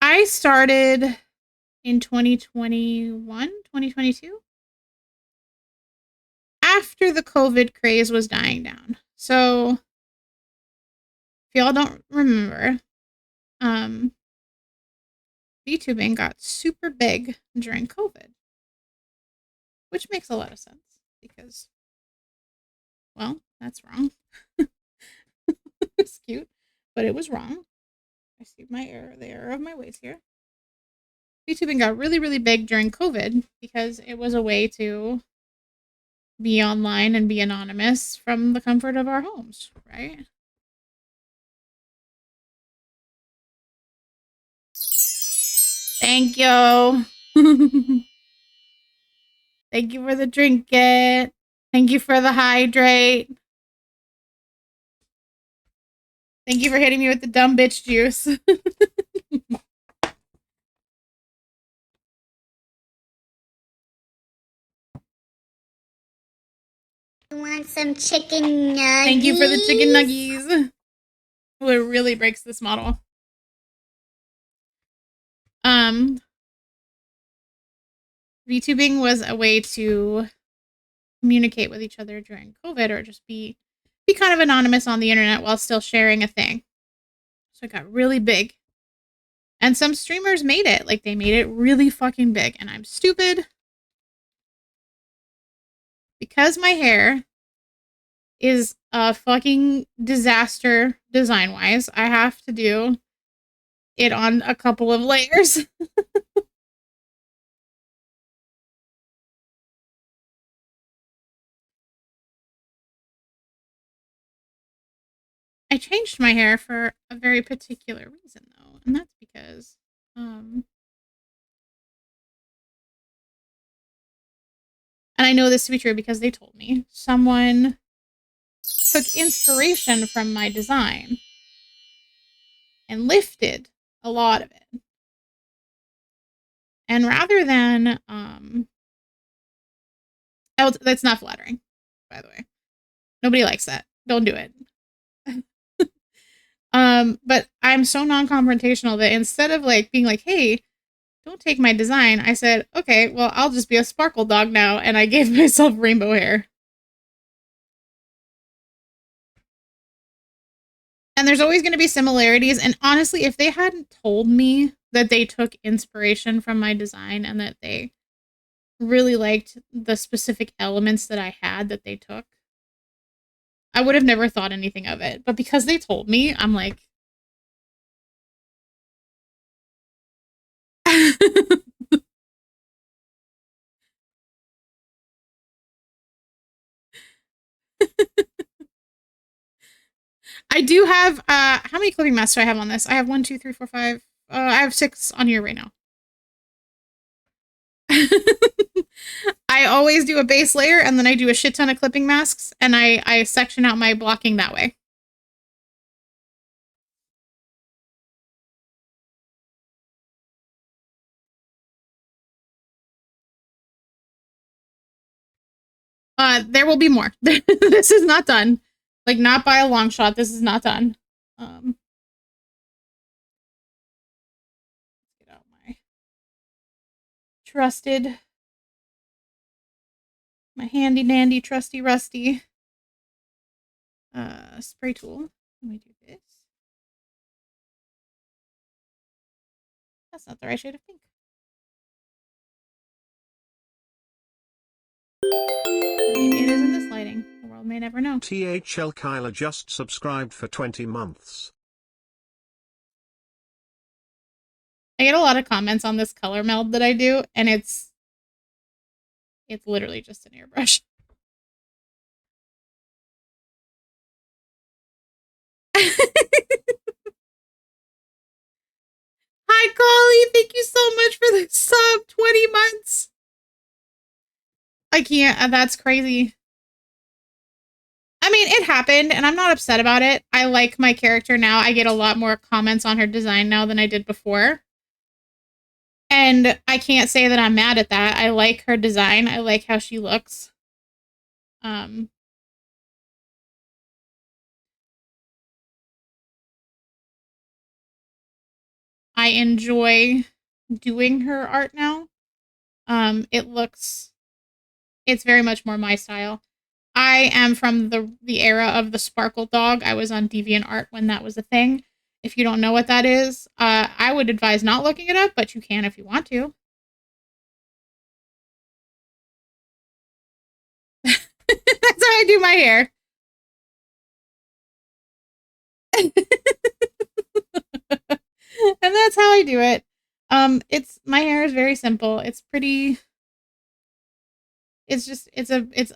I started in 2021, 2022. After the COVID craze was dying down. So, if y'all don't remember, VTubing got super big during COVID, which makes a lot of sense because, well, that's wrong. It's cute, but it was wrong. I see my error, the error of my ways here. VTubing got really, really big during COVID because it was a way to be online and be anonymous from the comfort of our homes, right? Thank you. Thank you for the trinket. Thank you for the hydrate. Thank you for hitting me with the dumb bitch juice. You want some chicken nuggies? Thank you for the chicken nuggies. Well, it really breaks this model. VTubing was a way to communicate with each other during COVID, or just be kind of anonymous on the internet while still sharing a thing. So it got really big. And some streamers made it. Like, they made it really fucking big. And I'm stupid. Because my hair is a fucking disaster design-wise, I have to do it on a couple of layers. I changed my hair for a very particular reason, though, and that's because, and I know this to be true because they told me, someone took inspiration from my design and lifted a lot of it. And rather than, that's not flattering, by the way. Nobody likes that. Don't do it. But I'm so non-confrontational that instead of like being like, hey, don't take my design, I said, okay, well, I'll just be a sparkle dog now, and I gave myself rainbow hair. And there's always going to be similarities, and honestly, if they hadn't told me that they took inspiration from my design and that they really liked the specific elements that I had that they took, I would have never thought anything of it. But because they told me, I'm like... I do have, how many clipping masks do I have on this? I have 1, 2, 3, 4, 5. I have 6 on here right now. I always do a base layer, and then I do a shit ton of clipping masks, and I section out my blocking that way. There will be more. This is not done. Like, not by a long shot. This is not done. Get out my trusted, my handy dandy trusty rusty spray tool. Let me do this. That's not the right shade of pink. Maybe it is in this lighting. The world may never know. THL Kyla just subscribed for 20 months. I get a lot of comments on this color meld that I do, and it's literally just an airbrush. Hi, Collie. Thank you so much for the sub. 20 months. I can't. That's crazy. I mean, it happened, and I'm not upset about it. I like my character now. I get a lot more comments on her design now than I did before. And I can't say that I'm mad at that. I like her design. I like how she looks. I enjoy doing her art now. It's very much more my style. I am from the era of the sparkle dog. I was on DeviantArt when that was a thing. If you don't know what that is, I would advise not looking it up, but you can if you want to. That's how I do my hair. And that's how I do it. My hair is very simple. It's It's just,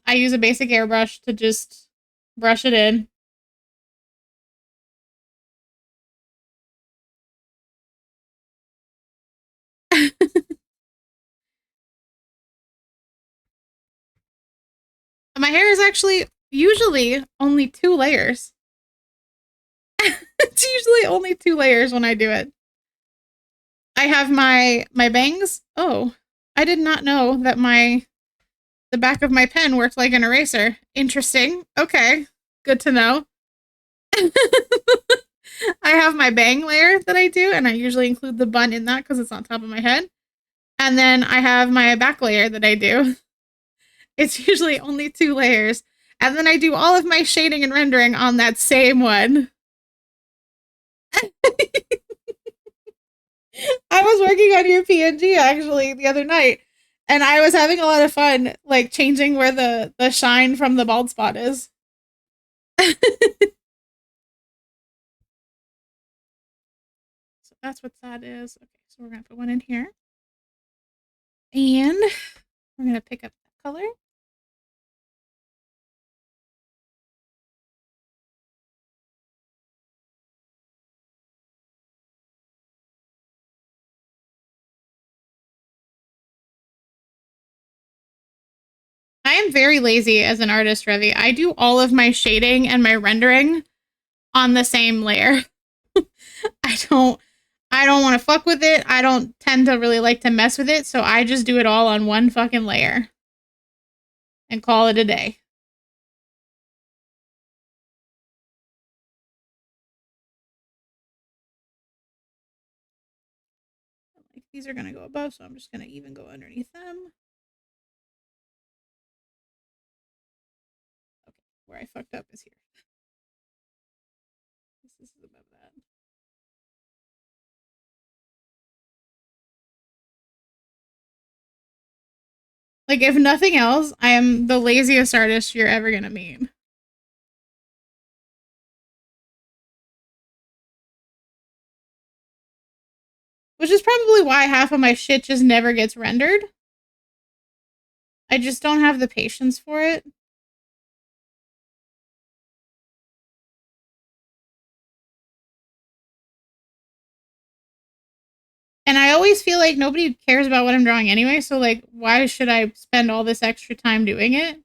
I use a basic airbrush to just brush it in. My hair is actually usually only 2 layers. It's usually only 2 layers when I do it. I have my bangs. Oh, I did not know that the back of my pen worked like an eraser. Interesting. Okay, good to know. I have my bang layer that I do, and I usually include the bun in that because it's on top of my head. And then I have my back layer that I do. It's usually only 2 layers. And then I do all of my shading and rendering on that same one. I was working on your PNG actually the other night, and I was having a lot of fun, like changing where the shine from the bald spot is. So that's what that is. Okay, so we're gonna put one in here, and we're gonna pick up the color. I am very lazy as an artist, Revi. I do all of my shading and my rendering on the same layer. I don't want to fuck with it. I don't tend to really like to mess with it, so I just do it all on one fucking layer and call it a day. Like, these are gonna go above, so I'm just gonna even go underneath them. Okay, where I fucked up is here. This is above that. Like, if nothing else, I am the laziest artist you're ever gonna meet. Which is probably why half of my shit just never gets rendered. I just don't have the patience for it. And I always feel like nobody cares about what I'm drawing anyway, so like, why should I spend all this extra time doing it?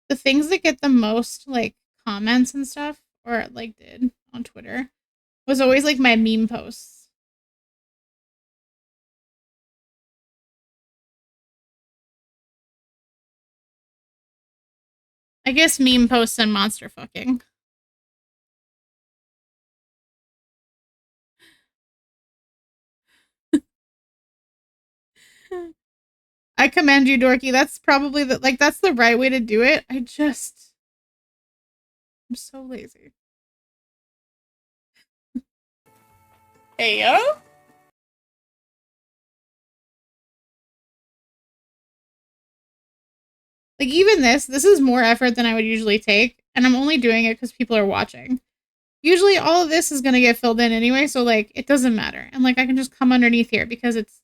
The things that get the most like comments and stuff, or like did on Twitter, was always like my meme posts. I guess meme posts and monster fucking. I commend you, Dorky. That's probably that's the right way to do it. I'm so lazy. Hey yo. Like, even this is more effort than I would usually take, and I'm only doing it because people are watching. Usually all of this is going to get filled in anyway, so, like, it doesn't matter. And, like, I can just come underneath here because it's...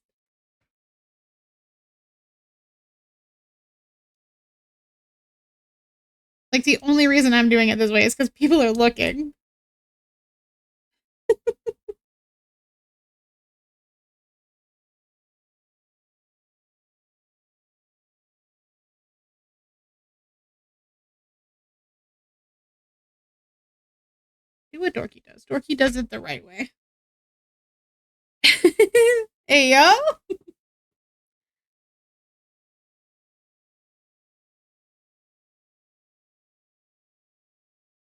Like, the only reason I'm doing it this way is because people are looking. See what Dorky does. Dorky does it the right way. Hey, yo!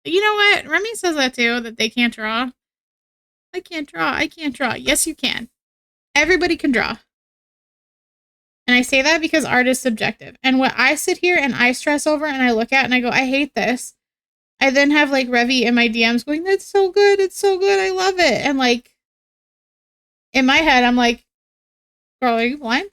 You know what? Remy says that too, that they can't draw. I can't draw. I can't draw. Yes, you can. Everybody can draw. And I say that because art is subjective. And what I sit here and I stress over and I look at and I go, I hate this. I then have like Revi in my DMs going, that's so good. It's so good. I love it. And like, in my head, I'm like, girl, are you blind?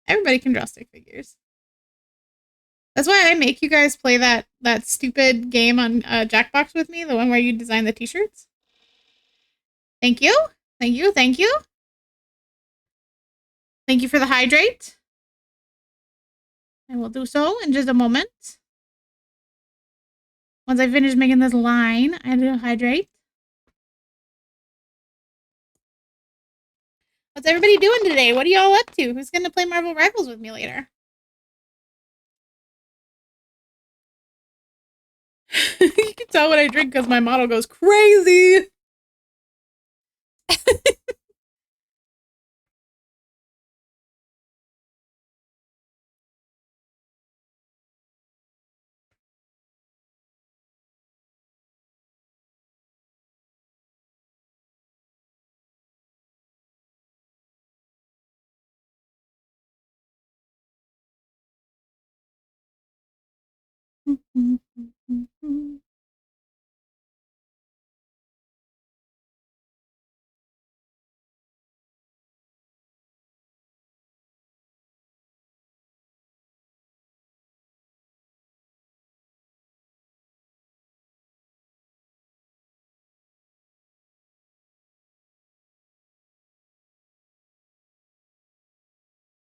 Everybody can draw stick figures. That's why I make you guys play that stupid game on Jackbox with me, the one where you design the t-shirts. Thank you. Thank you. Thank you. Thank you for the hydrate. I will do so in just a moment. Once I finish making this line, I do hydrate. What's everybody doing today? What are y'all up to? Who's going to play Marvel Rivals with me later? You can tell when I drink because my model goes crazy.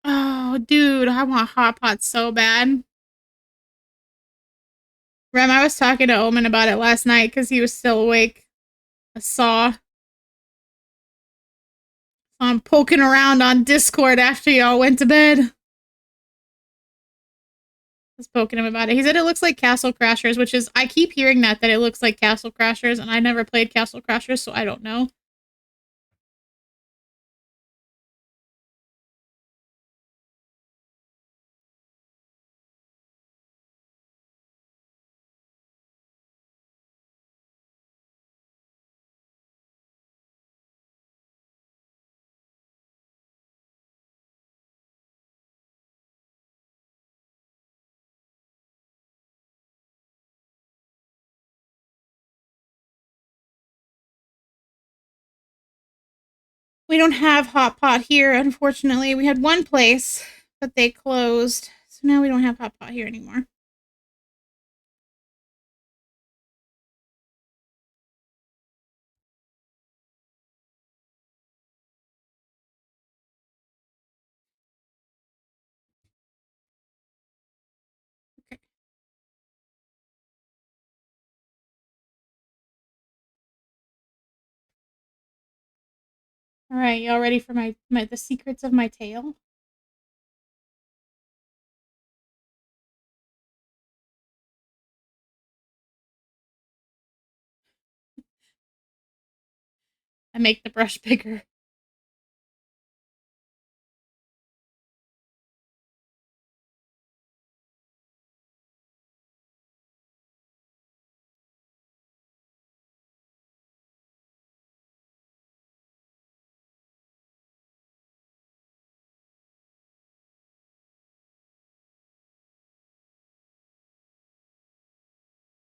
Oh, dude, I want Hot Pot so bad. Rem, I was talking to Omen about it last night because he was still awake. I saw him poking around on Discord after y'all went to bed. I was poking him about it. He said it looks like Castle Crashers, which is, I keep hearing that it looks like Castle Crashers, and I never played Castle Crashers, so I don't know. We don't have Hot Pot here, unfortunately. We had one place, but they closed. So now we don't have Hot Pot here anymore. Okay. All right, y'all ready for the secrets of my tail? I make the brush bigger.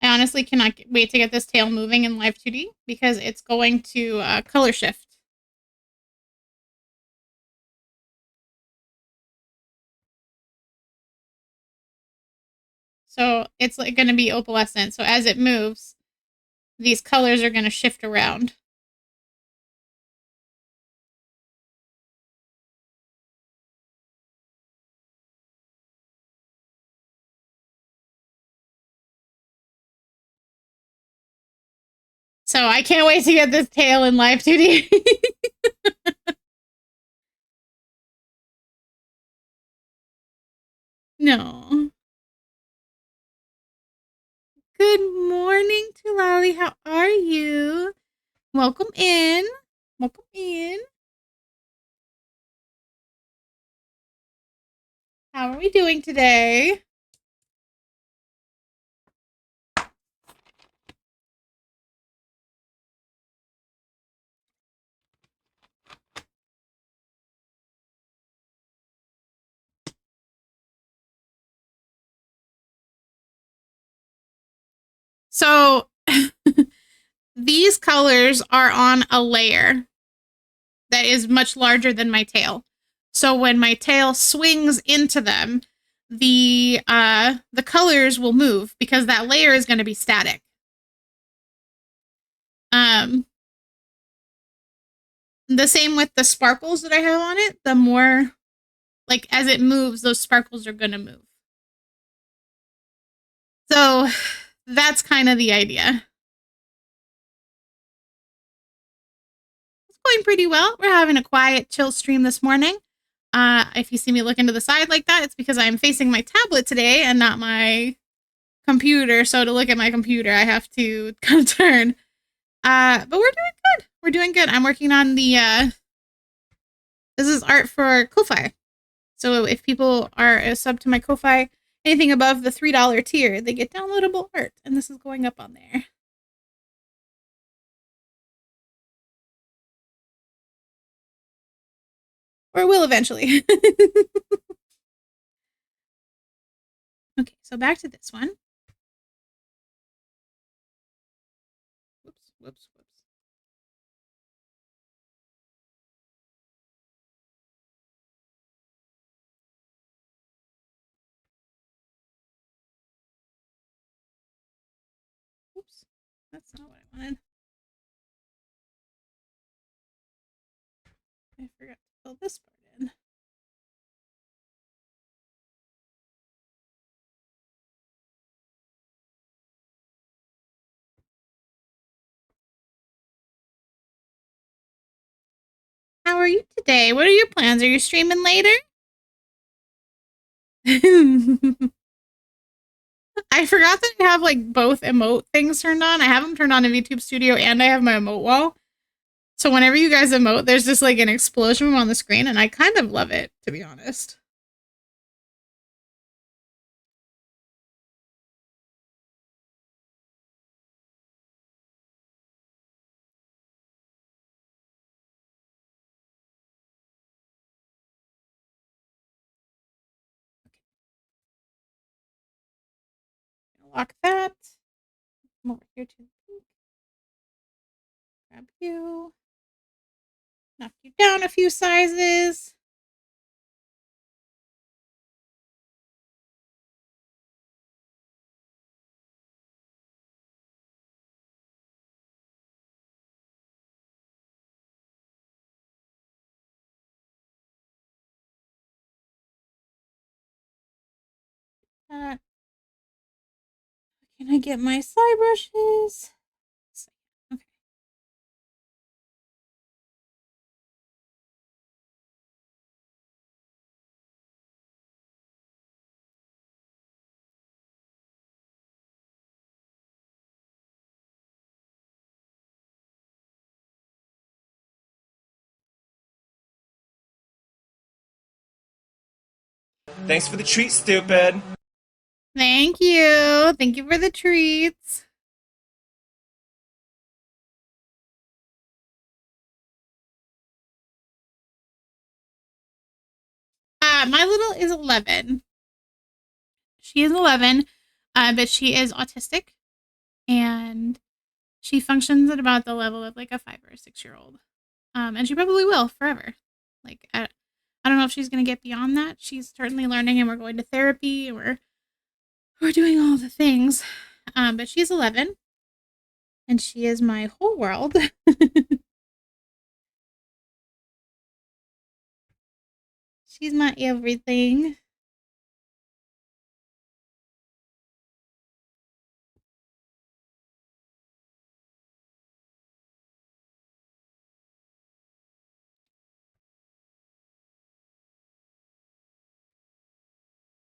I honestly cannot wait to get this tail moving in Live 2D because it's going to color shift. So it's like going to be opalescent. So as it moves, these colors are going to shift around. So I can't wait to get this tail in Live 2D. No. Good morning, Tulali. How are you? Welcome in. Welcome in. How are we doing today? So these colors are on a layer that is much larger than my tail. So when my tail swings into them, the colors will move because that layer is going to be static. The same with the sparkles that I have on it. The more, like, as it moves, those sparkles are going to move. So that's kind of the idea. It's going pretty well. We're having a quiet, chill stream this morning. If you see me look into the side like that, it's because I'm facing my tablet today and not my computer. So to look at my computer, I have to kind of turn. But we're doing good. We're doing good. I'm working on the, this is art for Ko-Fi. So if people are a sub to my Ko-Fi, anything above the $3 tier, they get downloadable art. And this is going up on there. Or will eventually. Okay, so back to this one. Whoops, whoops, whoops. Oops, that's not what I wanted. I forgot to fill this part in. How are you today? What are your plans? Are you streaming later? I forgot that I have like both emote things turned on. I have them turned on in VTube Studio and I have my emote wall. So whenever you guys emote, there's just like an explosion on the screen and I kind of love it, to be honest. Lock that. Come over here to the pink. Grab you. Knock you down a few sizes. Can I get my side brushes? Okay. Thanks for the treat, stupid. Thank you. Thank you for the treats. My little is 11. She is 11, but she is autistic. And she functions at about the level of like a 5 or 6-year-old. And she probably will forever. Like, I don't know if she's going to get beyond that. She's certainly learning and we're going to therapy and we're doing all the things. But she's 11 and she is my whole world. She's my everything.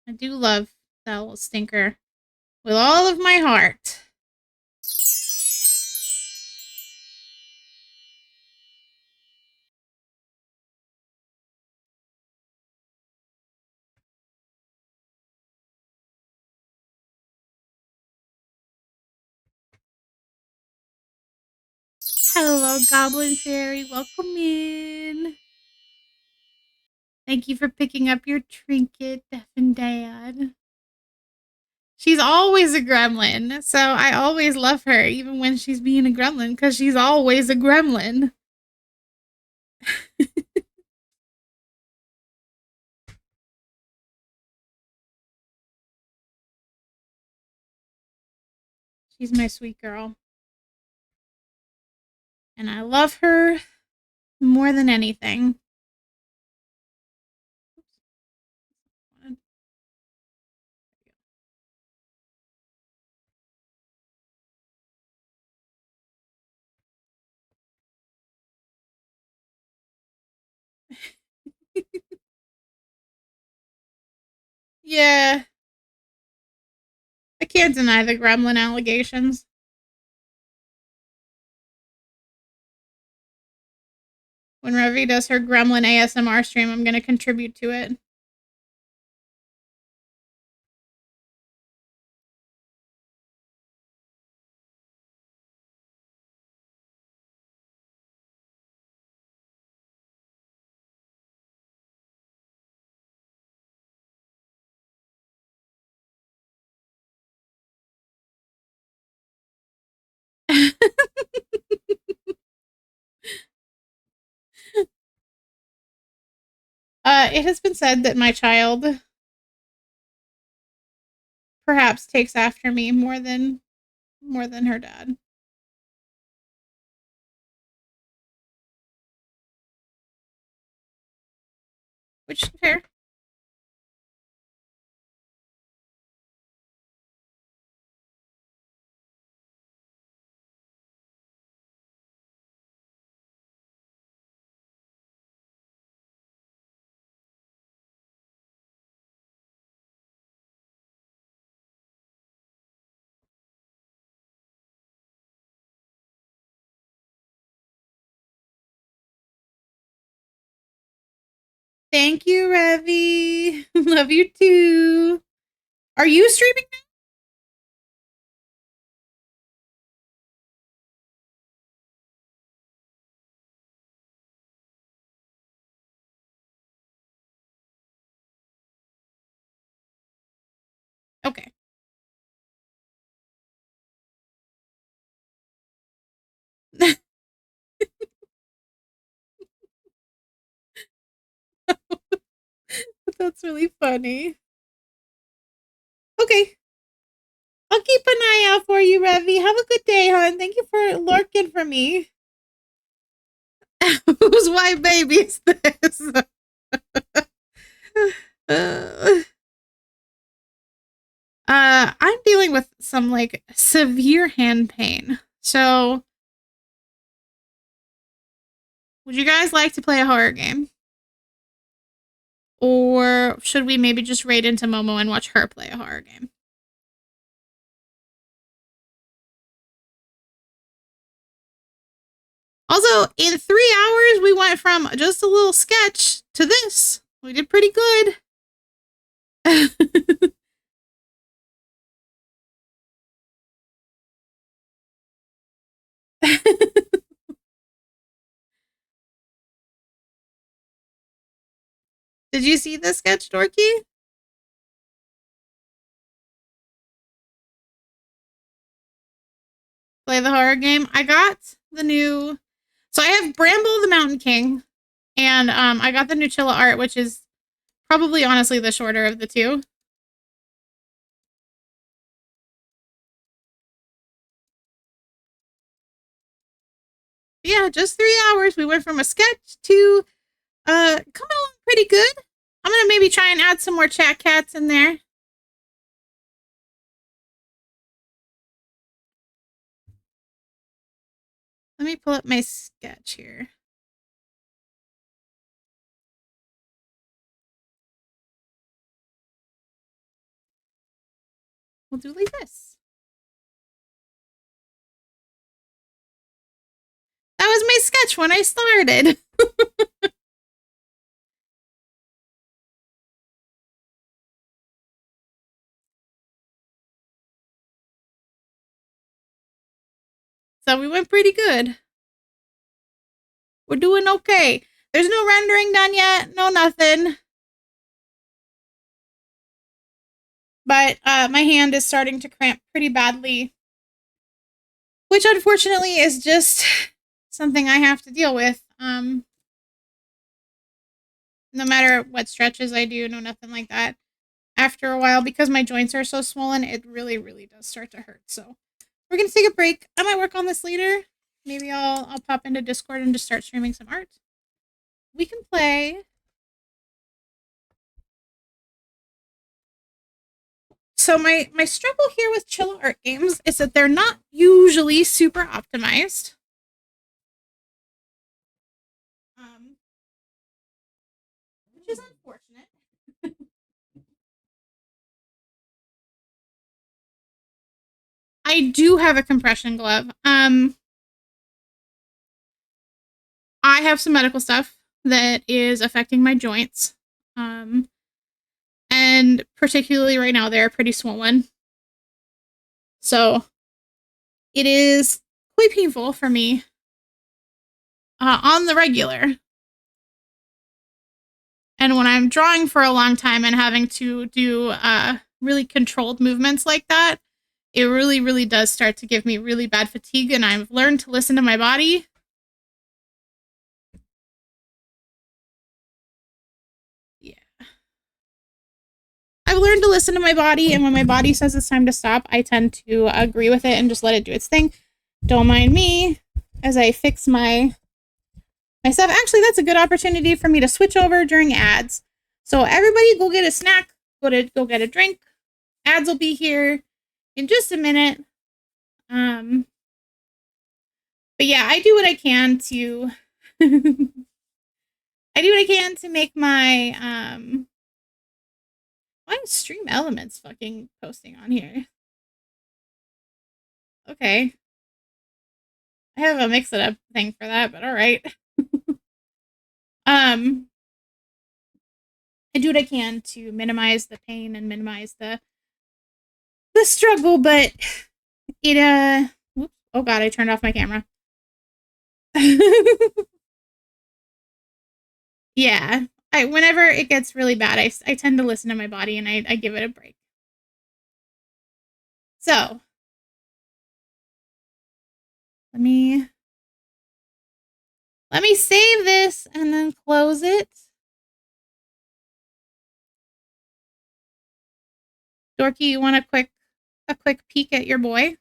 I do love that little stinker with all of my heart. Hello, Goblin Fairy. Welcome in. Thank you for picking up your trinket, Deaf and Dad. She's always a gremlin, so I always love her, even when she's being a gremlin, because she's always a gremlin. She's my sweet girl. And I love her more than anything. Yeah. I can't deny the gremlin allegations. When Revi does her gremlin ASMR stream, I'm going to contribute to it. It has been said that my child perhaps takes after me more than her dad. Which fair. Thank you, Revi. Love you too. Are you streaming now? Okay. That's really funny. Okay. I'll keep an eye out for you, Revi. Have a good day, hon. Thank you for lurking for me. Whose white baby is this? I'm dealing with some like severe hand pain. So, would you guys like to play a horror game? Or should we maybe just raid into Momo and watch her play a horror game? Also, in 3 hours, we went from just a little sketch to this. We did pretty good. Did you see the sketch, Dorky? Play the horror game. I got the new... So I have Bramble the Mountain King, and I got the new Chilla Art, which is probably, honestly, the shorter of the two. Yeah, just 3 hours. We went from a sketch to coming along pretty good. I'm gonna maybe try and add some more chat cats in there. Let me pull up my sketch here. We'll do like this. That was my sketch when I started. So we went pretty good. We're doing okay. There's no rendering done yet. No nothing. But my hand is starting to cramp pretty badly. Which unfortunately is just something I have to deal with. No matter what stretches I do, no nothing like that. After a while, because my joints are so swollen, it really, really does start to hurt. So we're gonna take a break. I might work on this later. Maybe I'll pop into Discord and just start streaming some art. We can play. So my struggle here with chill art games is that they're not usually super optimized. Which is unfortunate. I do have a compression glove. I have some medical stuff that is affecting my joints. And particularly right now, they're pretty swollen. So it is quite painful for me on the regular. And when I'm drawing for a long time and having to do really controlled movements like that, it really, really does start to give me really bad fatigue, and I've learned to listen to my body. Yeah. I've learned to listen to my body, and when my body says it's time to stop, I tend to agree with it and just let it do its thing. Don't mind me as I fix my stuff. Actually, that's a good opportunity for me to switch over during ads. So everybody go get a snack, go get a drink. Ads will be here in just a minute. But yeah, I do what I can to make my why is Stream Elements fucking posting on here? Okay. I have a mix it up thing for that, but all right. I do what I can to minimize the pain and minimize the struggle, but it whoops, oh god, I turned off my camera. Yeah, whenever it gets really bad, I tend to listen to my body and I give it a break. So let me save this and then close it. Dorky, you want a quick peek at your boy?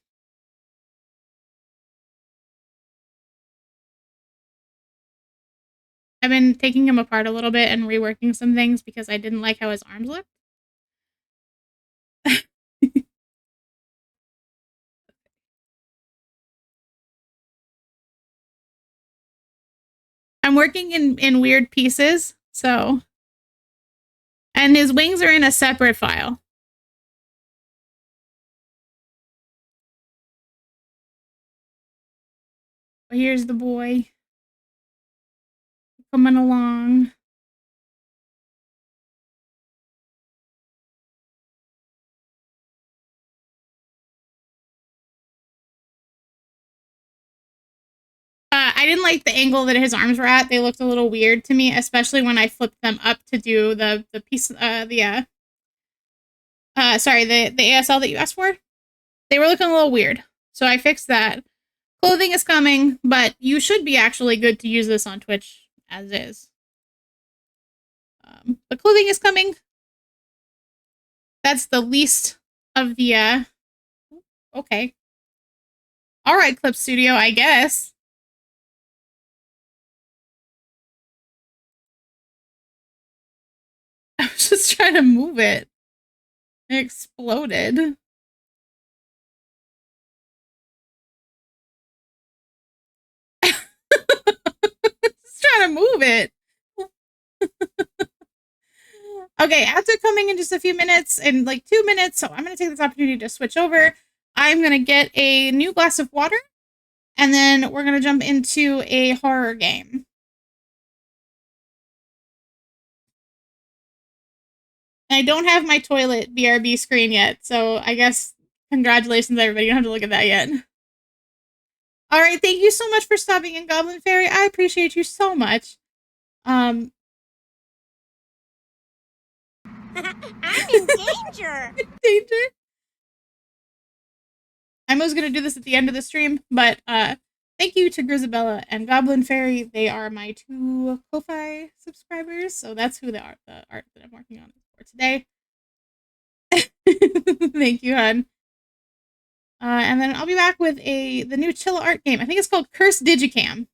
I've been taking him apart a little bit and reworking some things because I didn't like how his arms looked. I'm working in weird pieces, so. And his wings are in a separate file. But here's the boy. Coming along. I didn't like the angle that his arms were at. They looked a little weird to me, especially when I flipped them up to do the piece, sorry, the ASL that you asked for. They were looking a little weird. So I fixed that. Clothing is coming, but you should be actually good to use this on Twitch as is. But clothing is coming. That's the least of the, okay. All right, Clip Studio, I guess. I was just trying to move it. It exploded. Just trying to move it. Okay, after coming in just a few minutes, in like 2 minutes, so I'm going to take this opportunity to switch over. I'm going to get a new glass of water, and then we're going to jump into a horror game. I don't have my toilet BRB screen yet, so I guess congratulations, everybody. You don't have to look at that yet. All right, thank you so much for stopping in, Goblin Fairy. I appreciate you so much. I'm in danger. Danger. I was gonna do this at the end of the stream, but thank you to Grisabella and Goblin Fairy. They are my 2 Ko-Fi subscribers, so that's who the art that I'm working on for today. Thank you, hon. And then I'll be back with the new chill art game. I think it's called Curse Digicam.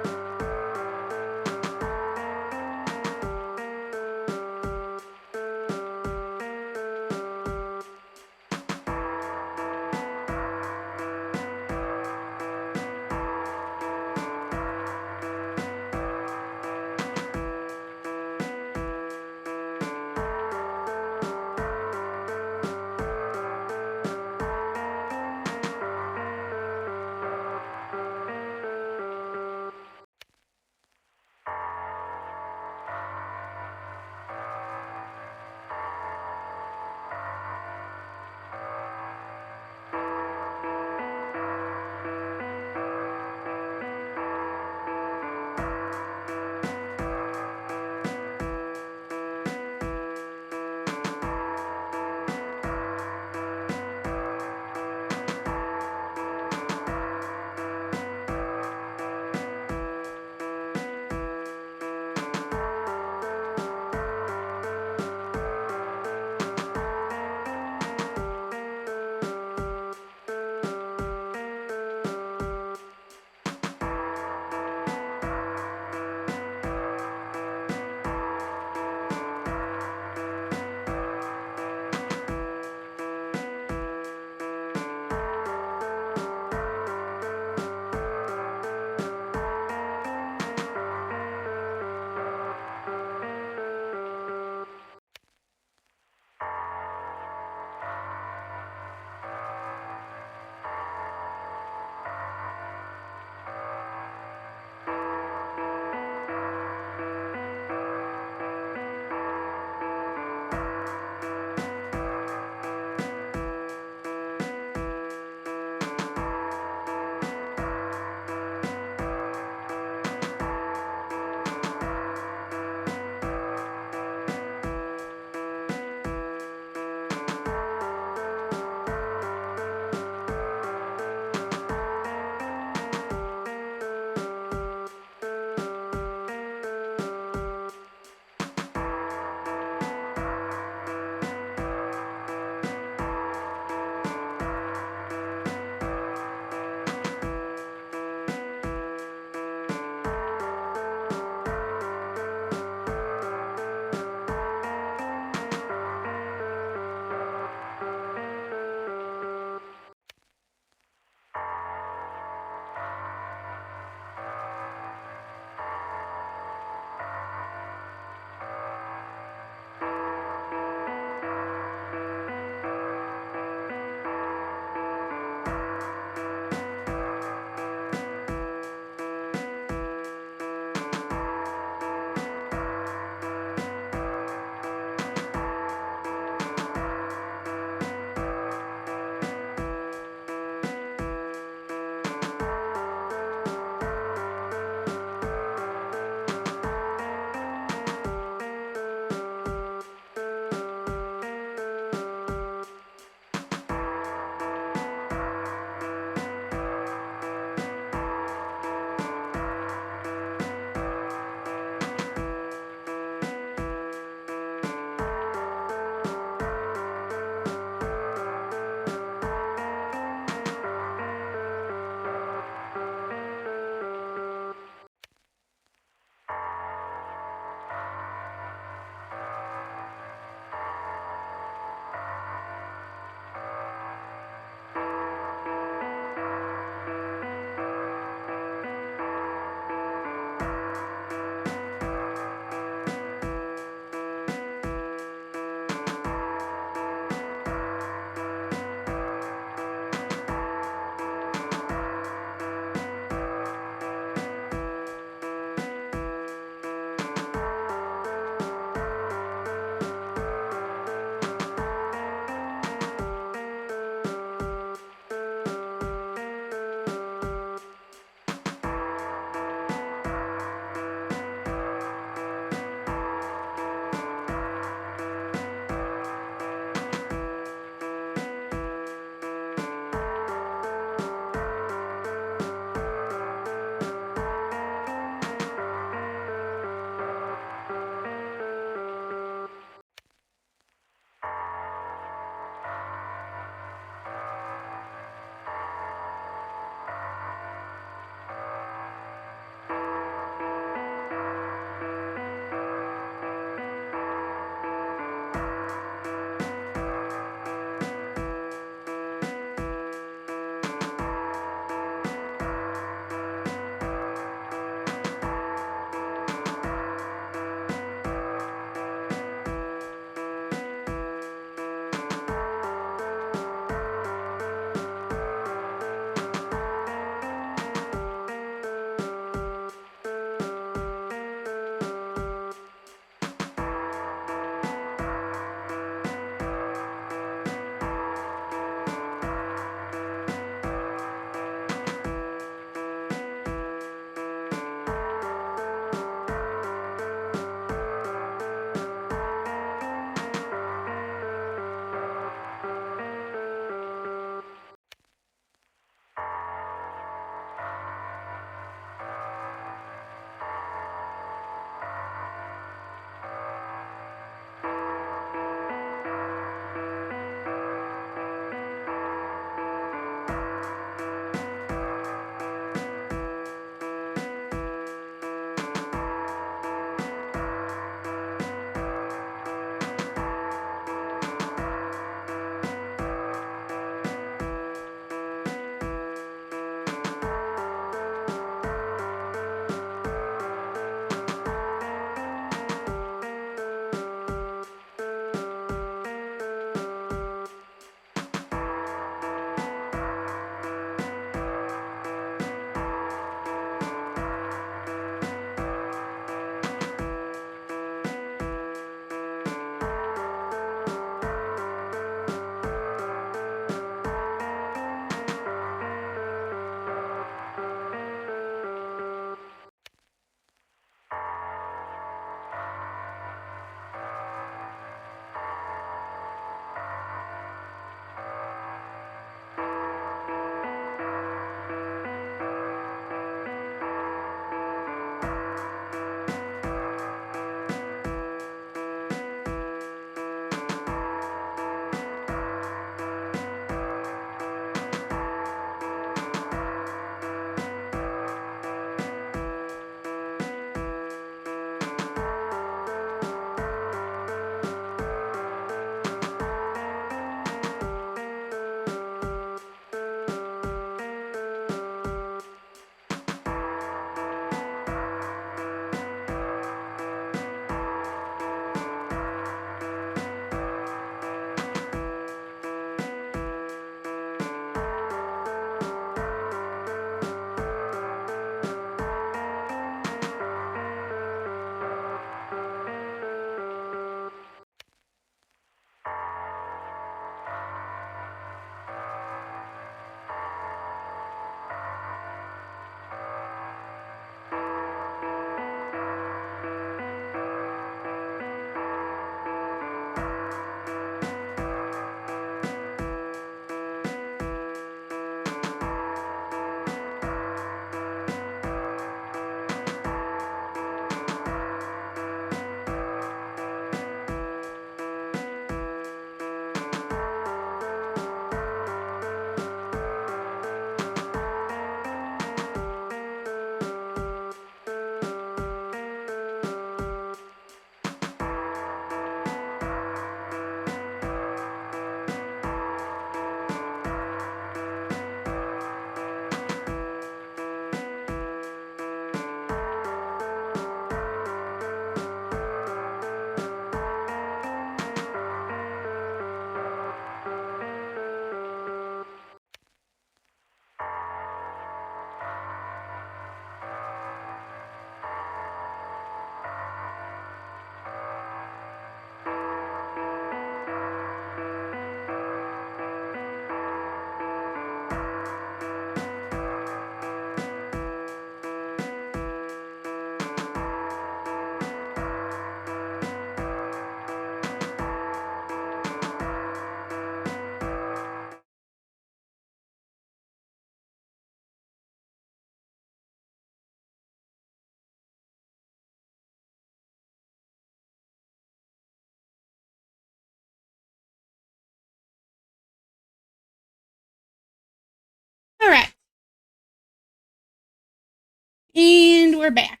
And we're back.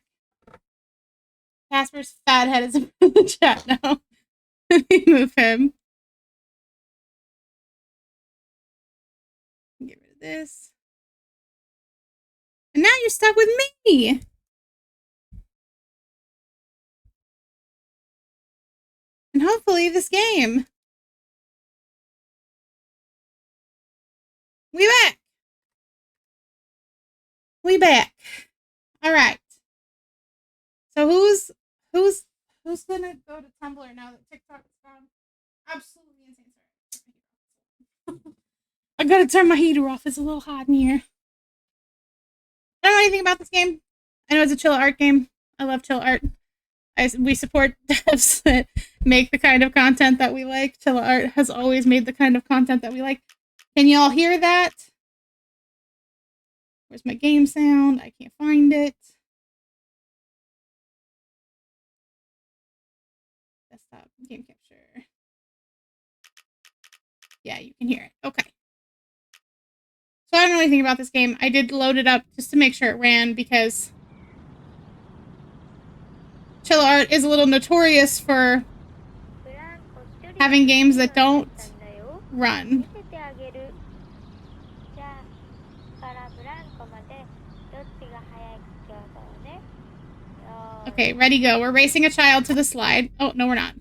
Casper's fat head is in the chat now. Let me move him. Get rid of this. And now you're stuck with me. And hopefully this game. We back. We back. All right. So who's gonna go to Tumblr now that TikTok is gone? Absolutely insane. Sorry. I gotta turn my heater off. It's a little hot in here. I don't know anything about this game. I know it's a chill art game. I love chill art. We support devs that make the kind of content that we like. Chill art has always made the kind of content that we like. Can y'all hear that? Where's my game sound? I can't find it. Desktop game capture. Yeah, you can hear it. Okay. So I don't know anything about this game. I did load it up just to make sure it ran because chill art is a little notorious for having games that don't run. Okay, ready, go. We're racing a child to the slide. Oh, no, we're not.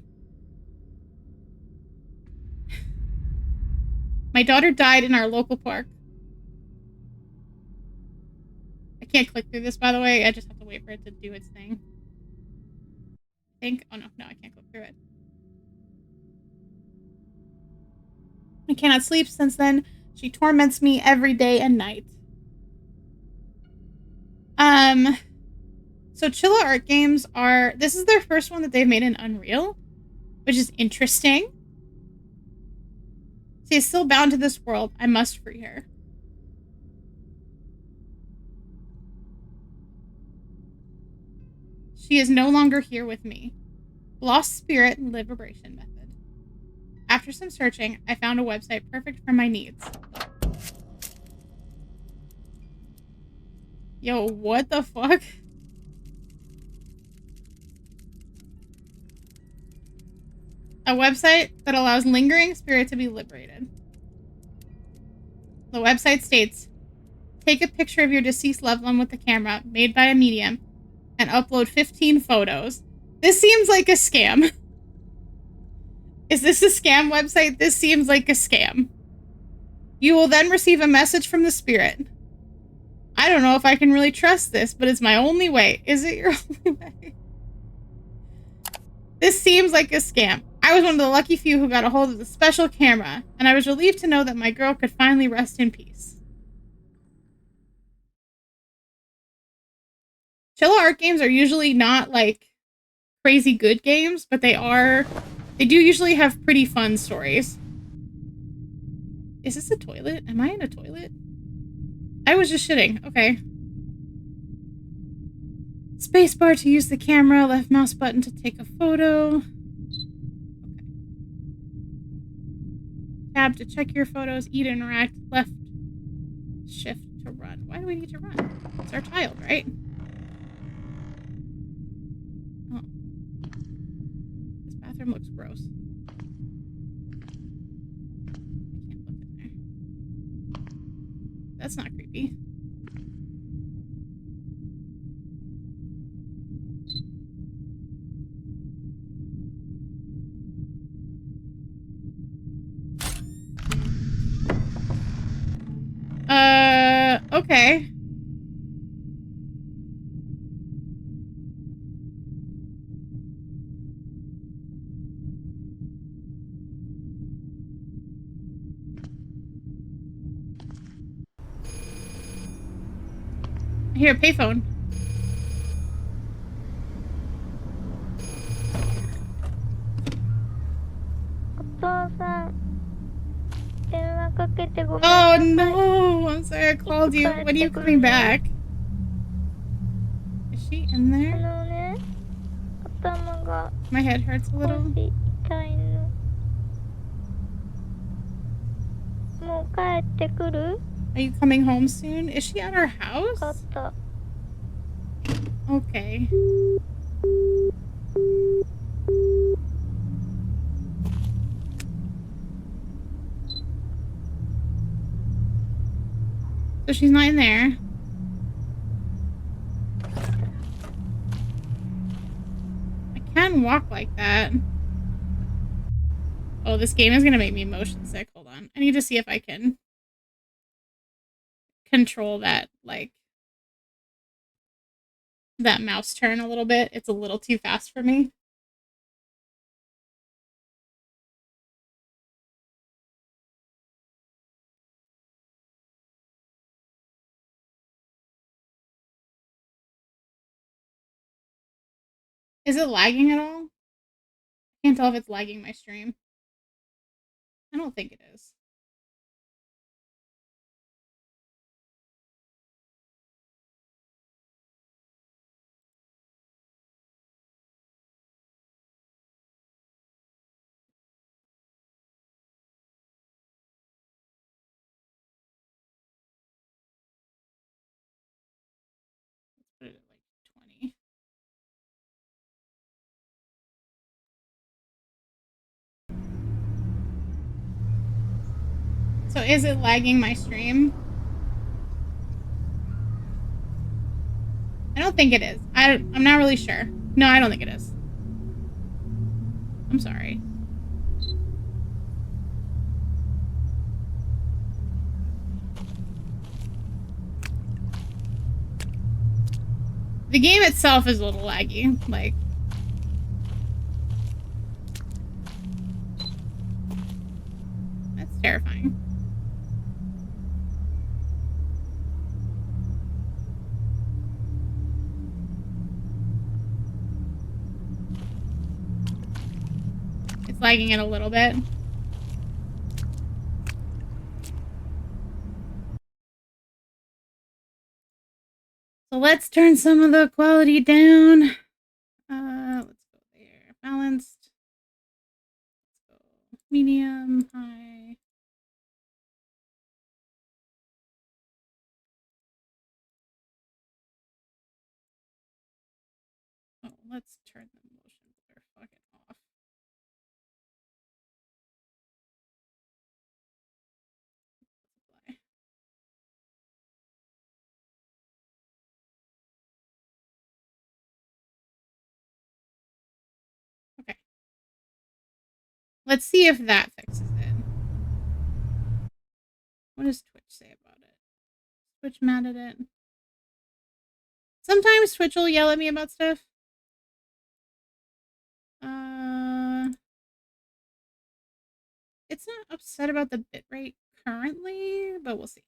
My daughter died in our local park. I can't click through this, by the way. I just have to wait for it to do its thing. I think. Oh, no, I can't click through it. I cannot sleep since then. She torments me every day and night. So Chilla Art Games are... This is their first one that they've made in Unreal, which is interesting. She is still bound to this world. I must free her. She is no longer here with me. Lost spirit liberation method. After some searching, I found a website perfect for my needs. Yo, what the fuck? A website that allows lingering spirit to be liberated. The website states, take a picture of your deceased loved one with the camera made by a medium and upload 15 photos. This seems like a scam. Is this a scam website? This seems like a scam. You will then receive a message from the spirit. I don't know if I can really trust this, but it's my only way. Is it your only way? This seems like a scam. I was one of the lucky few who got a hold of the special camera, and I was relieved to know that my girl could finally rest in peace. Chilla Art games are usually not, like, crazy good games, but they do usually have pretty fun stories. Is this a toilet? Am I in a toilet? I was just shitting. Okay. Spacebar to use the camera, left mouse button to take a photo. Tab to check your photos, E to interact, left shift to run. Why do we need to run? It's our child, right? Oh. This bathroom looks gross. I can't look in there. That's not creepy. Okay. I hear a payphone. Oh no! I'm sorry I called you. When are you coming back? Is she in there? My head hurts a little. Are you coming home soon? Is she at our house? Okay. So she's not in there. I can walk like that. Oh, this game is gonna make me motion sick. Hold on. I need to see if I can control that, like, that mouse turn a little bit. It's a little too fast for me. Is it lagging at all? I can't tell if it's lagging my stream. I don't think it is. Let's put it at like 20. So is it lagging my stream? I don't think it is. I'm not really sure. No, I don't think it is. I'm sorry. The game itself is a little laggy, like. That's terrifying. It's lagging it a little bit. So let's turn some of the quality down. Let's go there. Balanced. Let's go medium, high. Oh, let's turn the motion blur fucking off. Okay. Let's see if that fixes it. What does Twitch say about it? Twitch mad at it? Sometimes Twitch will yell at me about stuff. It's not upset about the bitrate currently, but we'll see.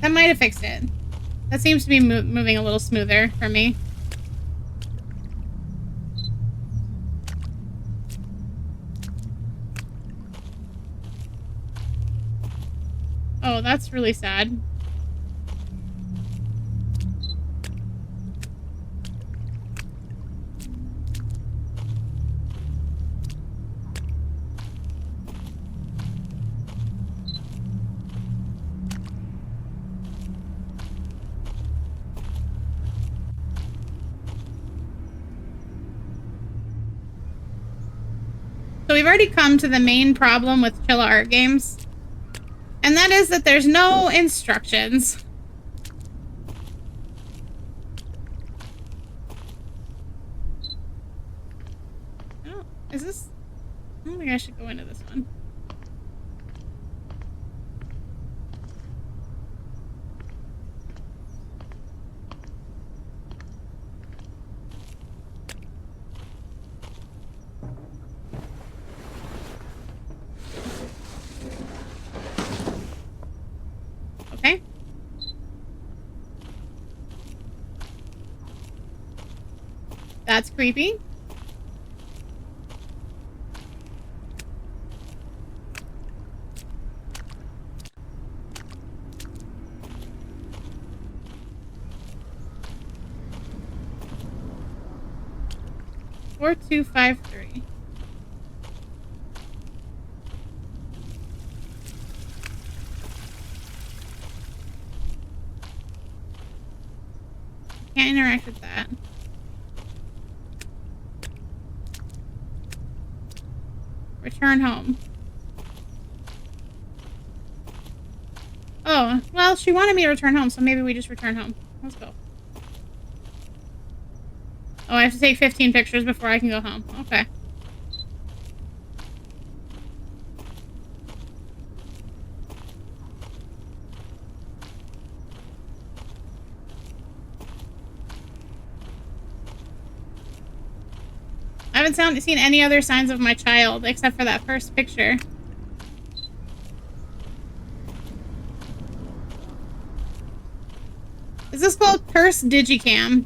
That might have fixed it. That seems to be moving a little smoother for me. Oh, that's really sad. So we've already come to the main problem with Chilla Art games. And that is that there's no instructions. Oh, is this... I don't think I should go into this one. Okay. That's creepy. Four, 2, 5, 3. can't interact with that. Return home. Oh, well, she wanted me to return home, so maybe we just return home. Let's go. Oh, I have to take 15 pictures before I can go home. Okay. I haven't seen any other signs of my child except for that first picture. Is this called Curse Digicam?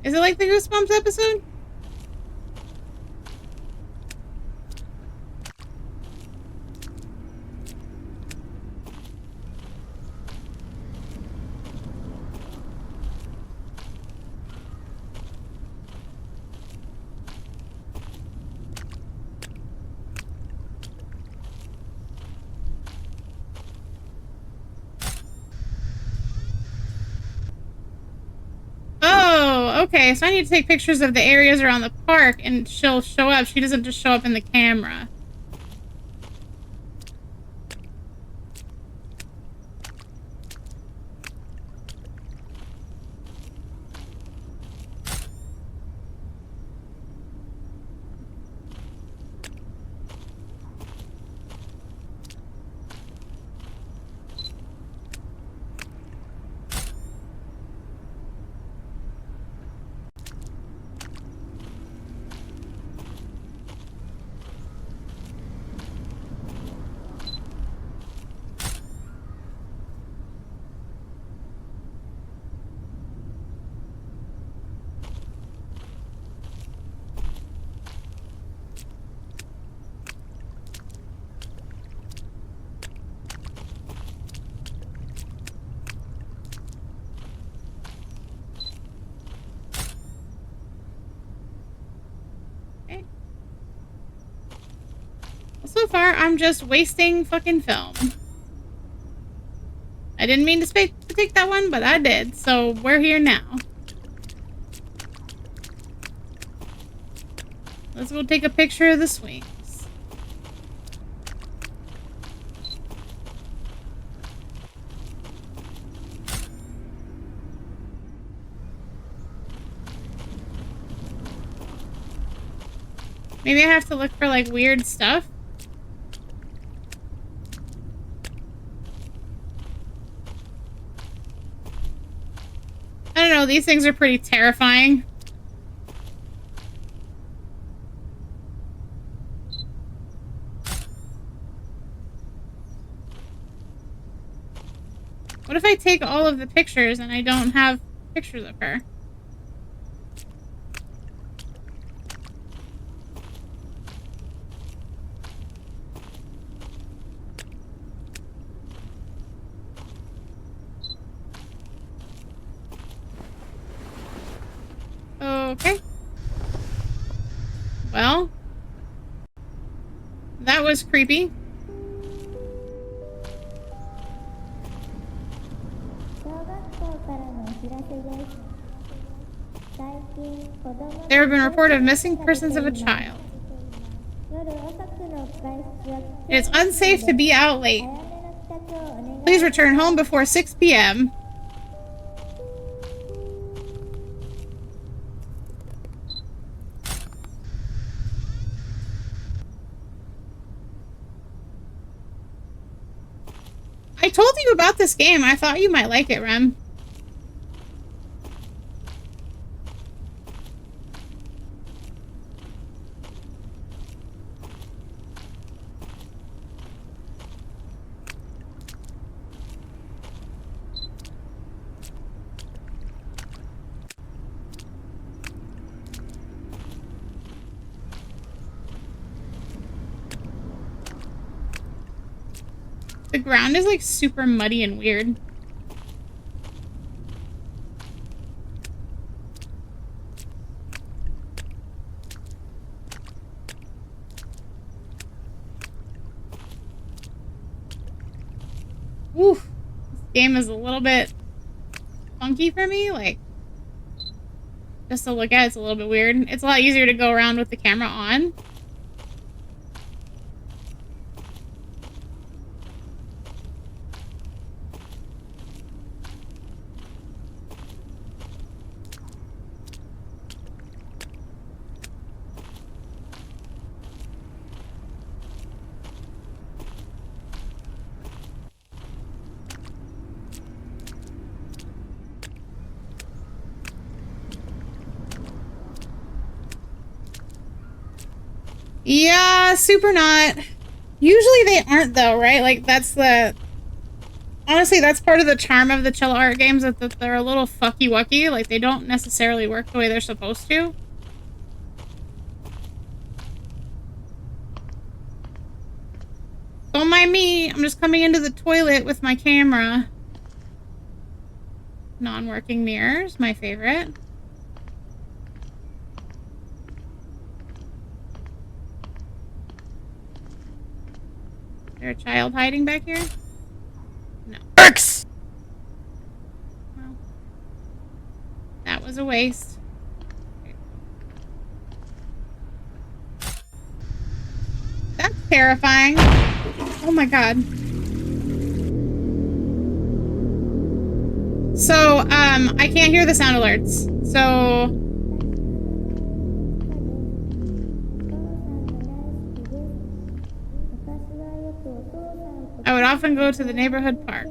Is it like the Goosebumps episode? Okay, so I need to take pictures of the areas around the park and she'll show up. She doesn't just show up in the camera. So far, I'm just wasting fucking film. I didn't mean to take that one, but I did, so we're here now. Let's go take a picture of the swings. Maybe I have to look for, like, weird stuff. I don't know, these things are pretty terrifying. What if I take all of the pictures and I don't have pictures of her? Okay. Well, that was creepy. There have been reports of missing persons of a child. It is unsafe to be out late. Please return home before 6 p.m. I told you about this game. I thought you might like it, Rem. The ground is like super muddy and weird. Oof. This game is a little bit funky for me. Like, just to look at it's a little bit weird. It's a lot easier to go around with the camera on. Yeah, super not. Usually they aren't though, right? Like that's the... Honestly, that's part of the charm of the chill art games, that they're a little fucky-wucky. Like they don't necessarily work the way they're supposed to. Don't mind me, I'm just coming into the toilet with my camera. Non-working mirrors, my favorite. Is there a child hiding back here? No. X! Well, that was a waste. That's terrifying. Oh my god. So, I can't hear the sound alerts. So... I would often go to the neighborhood park.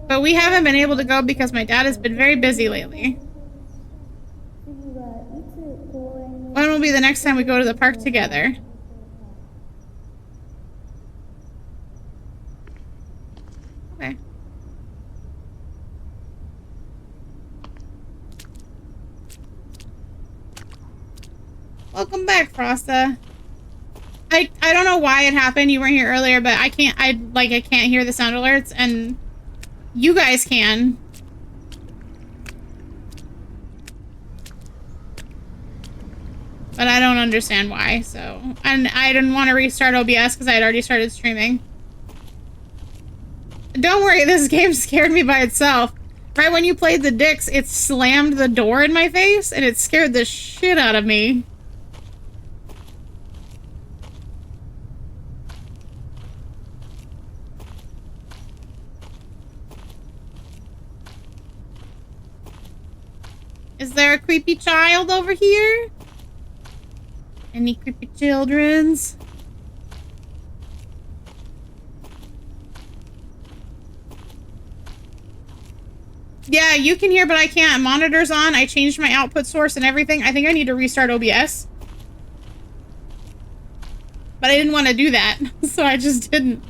But we haven't been able to go because my dad has been very busy lately. When will be the next time we go to the park together? Okay. Welcome back, Frosta. I don't know why it happened. You weren't here earlier, but I can't hear the sound alerts, and you guys can. But I don't understand why, so. And I didn't want to restart OBS because I had already started streaming. Don't worry, this game scared me by itself. Right when you played the dicks, it slammed the door in my face, and it scared the shit out of me. Is there a creepy child over here? Any creepy childrens? Yeah, you can hear, but I can't. Monitor's on. I changed my output source and everything. I think I need to restart OBS. But I didn't want to do that, so I just didn't.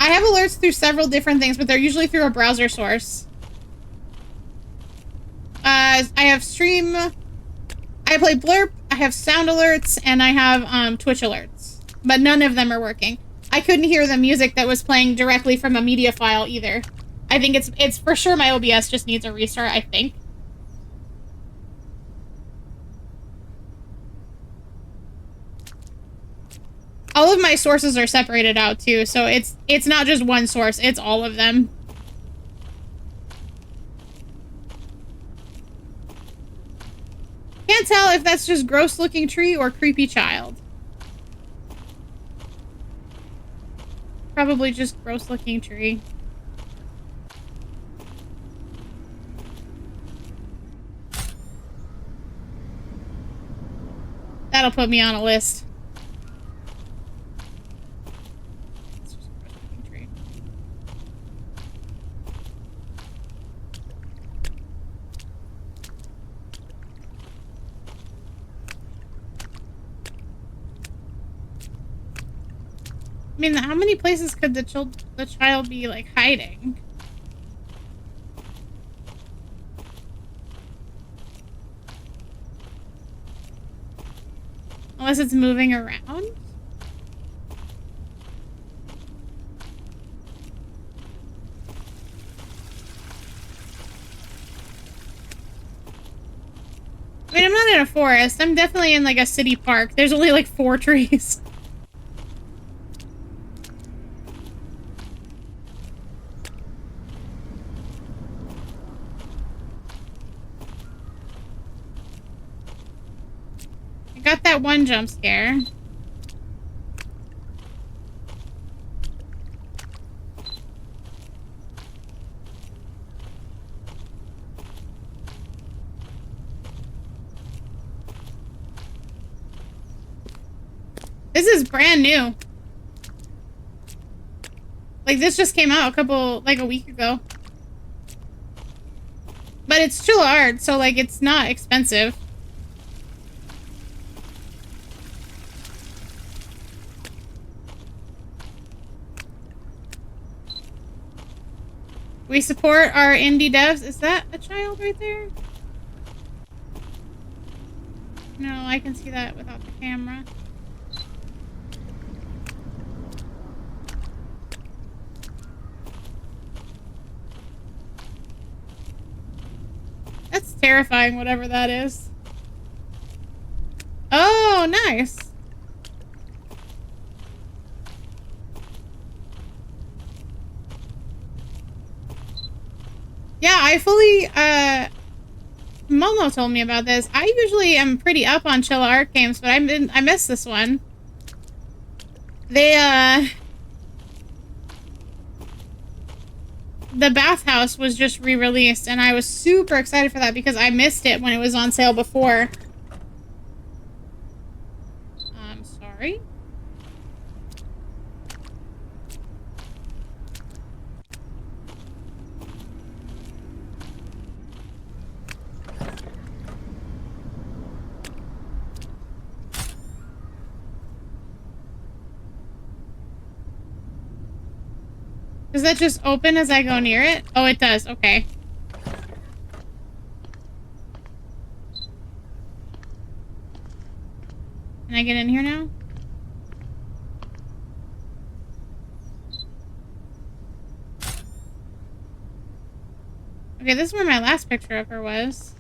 I have alerts through several different things, but they're usually through a browser source. I have stream, I play Blurp, I have sound alerts, and I have Twitch alerts. But none of them are working. I couldn't hear the music that was playing directly from a media file either. I think it's for sure my OBS just needs a restart, I think. All of my sources are separated out too, so it's not just one source, it's all of them. Can't tell if that's just gross looking tree or creepy child. Probably just gross looking tree. That'll put me on a list. I mean, how many places could the child be, like, hiding? Unless it's moving around. I mean, I'm not in a forest. I'm definitely in like a city park. There's only like 4 trees. I got that one jump scare. This is brand new. Like, this just came out a week ago. But it's Chilla Art, so, like, it's not expensive. We support our indie devs. Is that a child right there? No, I can see that without the camera. That's terrifying, whatever that is. Oh, nice. Yeah, I fully, Momo told me about this. I usually am pretty up on Chilla Art games, but I missed this one. They, the bathhouse was just re-released, and I was super excited for that because I missed it when it was on sale before. I'm sorry. Does that just open as I go near it? Oh, it does. Okay. Can I get in here now? Okay, this is where my last picture of her was.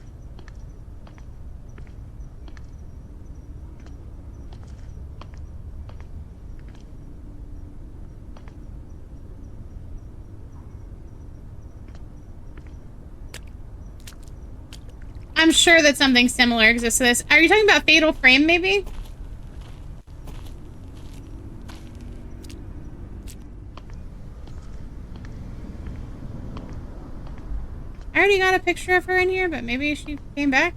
I'm sure that something similar exists to this. Are you talking about Fatal Frame, maybe? I already got a picture of her in here, but maybe she came back.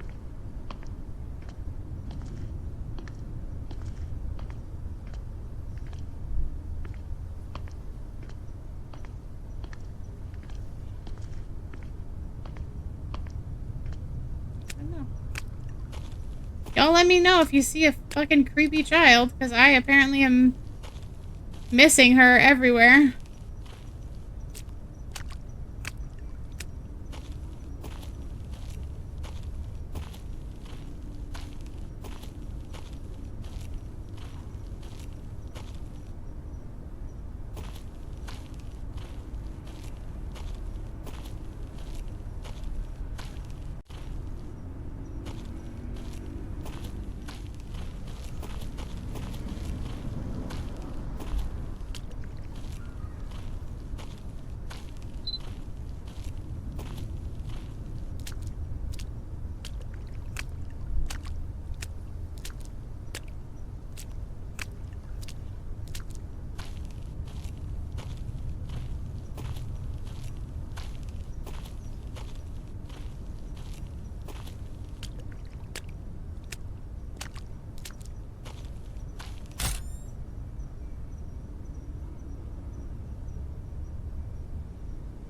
Y'all let me know if you see a fucking creepy child, because I apparently am missing her everywhere.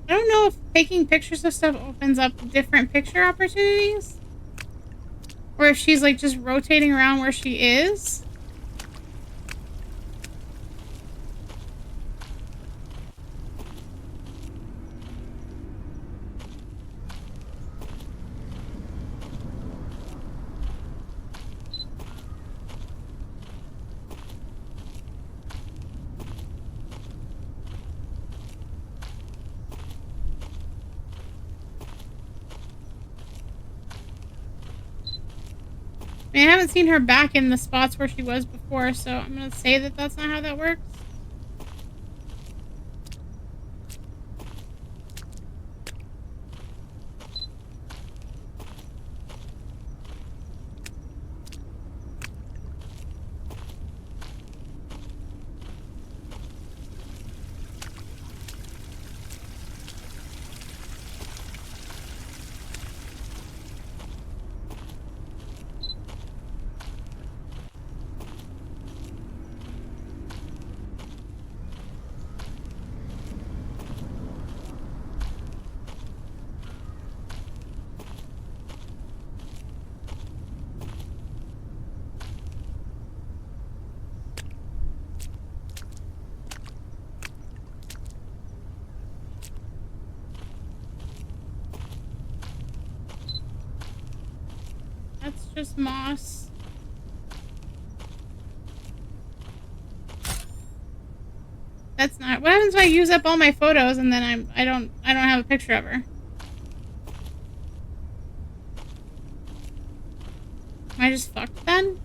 I don't know if taking pictures of stuff opens up different picture opportunities. Or if she's like just rotating around where she is. I mean, I haven't seen her back in the spots where she was before, so I'm gonna say that that's not how that works. That's just moss. That's not. What happens if I use up all my photos and then I don't have a picture of her? Am I just fucked then?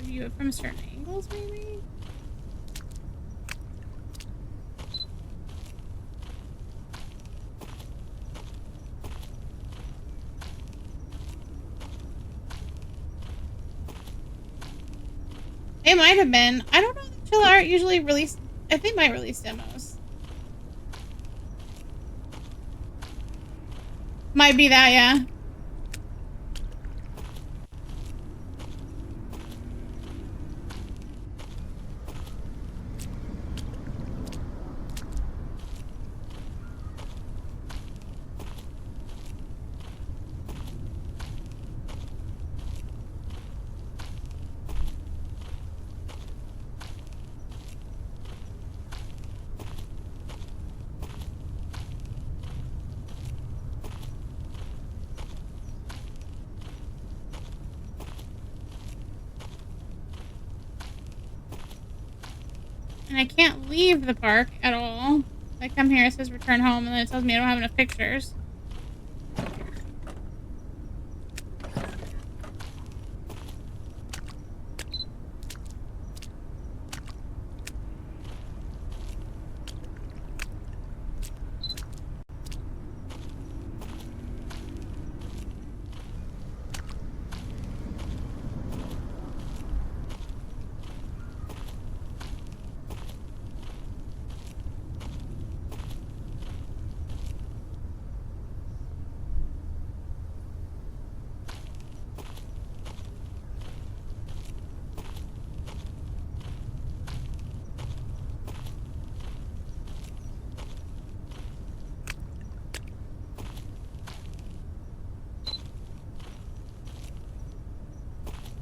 View it from certain angles, maybe? It might have been. I don't know if Chill Art usually release. I think might release demos. Might be that, yeah. And I can't leave the park at all. I come here, it says return home, and then it tells me I don't have enough pictures.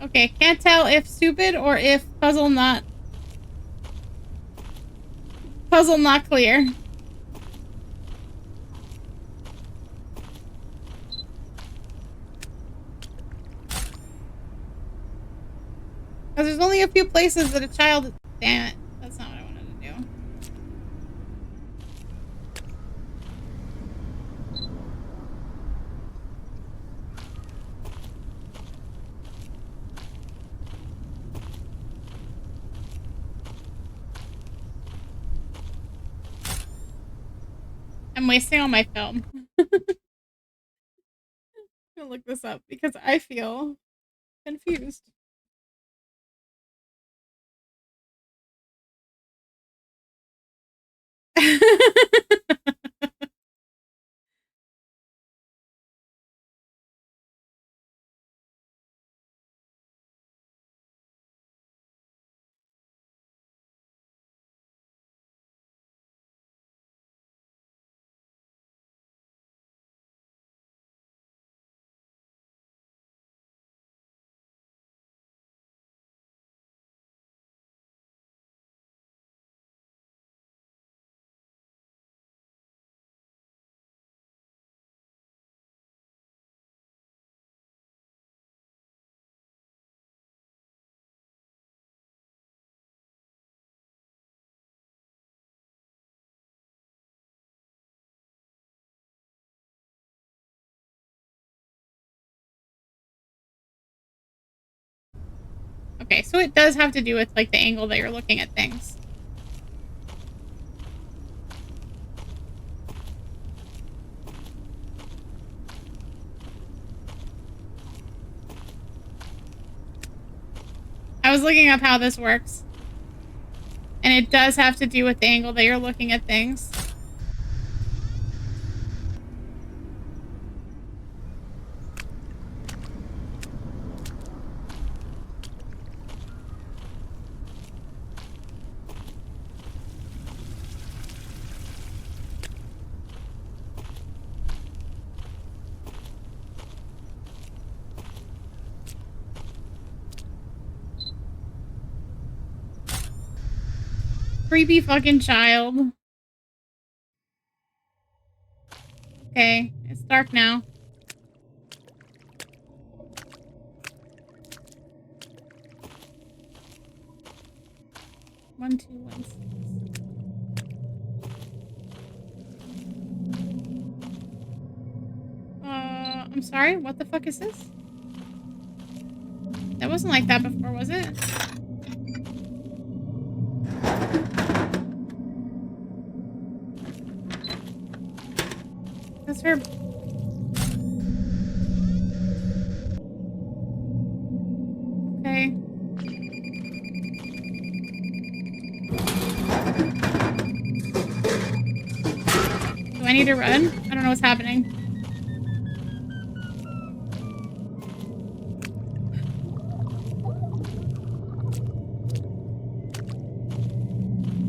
Okay, can't tell if stupid or if puzzle not clear. Because there's only a few places that a child... Damn it. That's not what I wanted to do. I'm wasting all my film. I'm gonna look this up because I feel confused. Okay, so it does have to do with like the angle that you're looking at things. I was looking up how this works. And it does have to do with the angle that you're looking at things. Creepy fucking child. Okay, it's dark now. One, two, one, six. I'm sorry, what the fuck is this? That wasn't like that before, was it? That's her. Okay. Do I need to run? I don't know what's happening.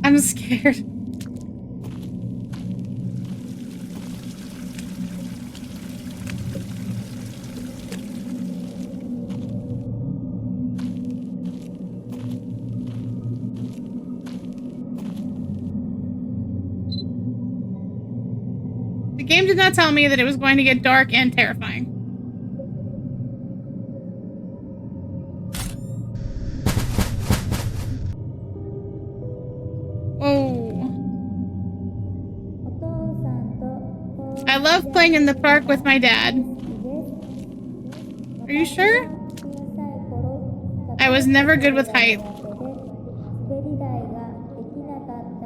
I'm scared. The game did not tell me that it was going to get dark and terrifying. Whoa. I love playing in the park with my dad. Are you sure? I was never good with height,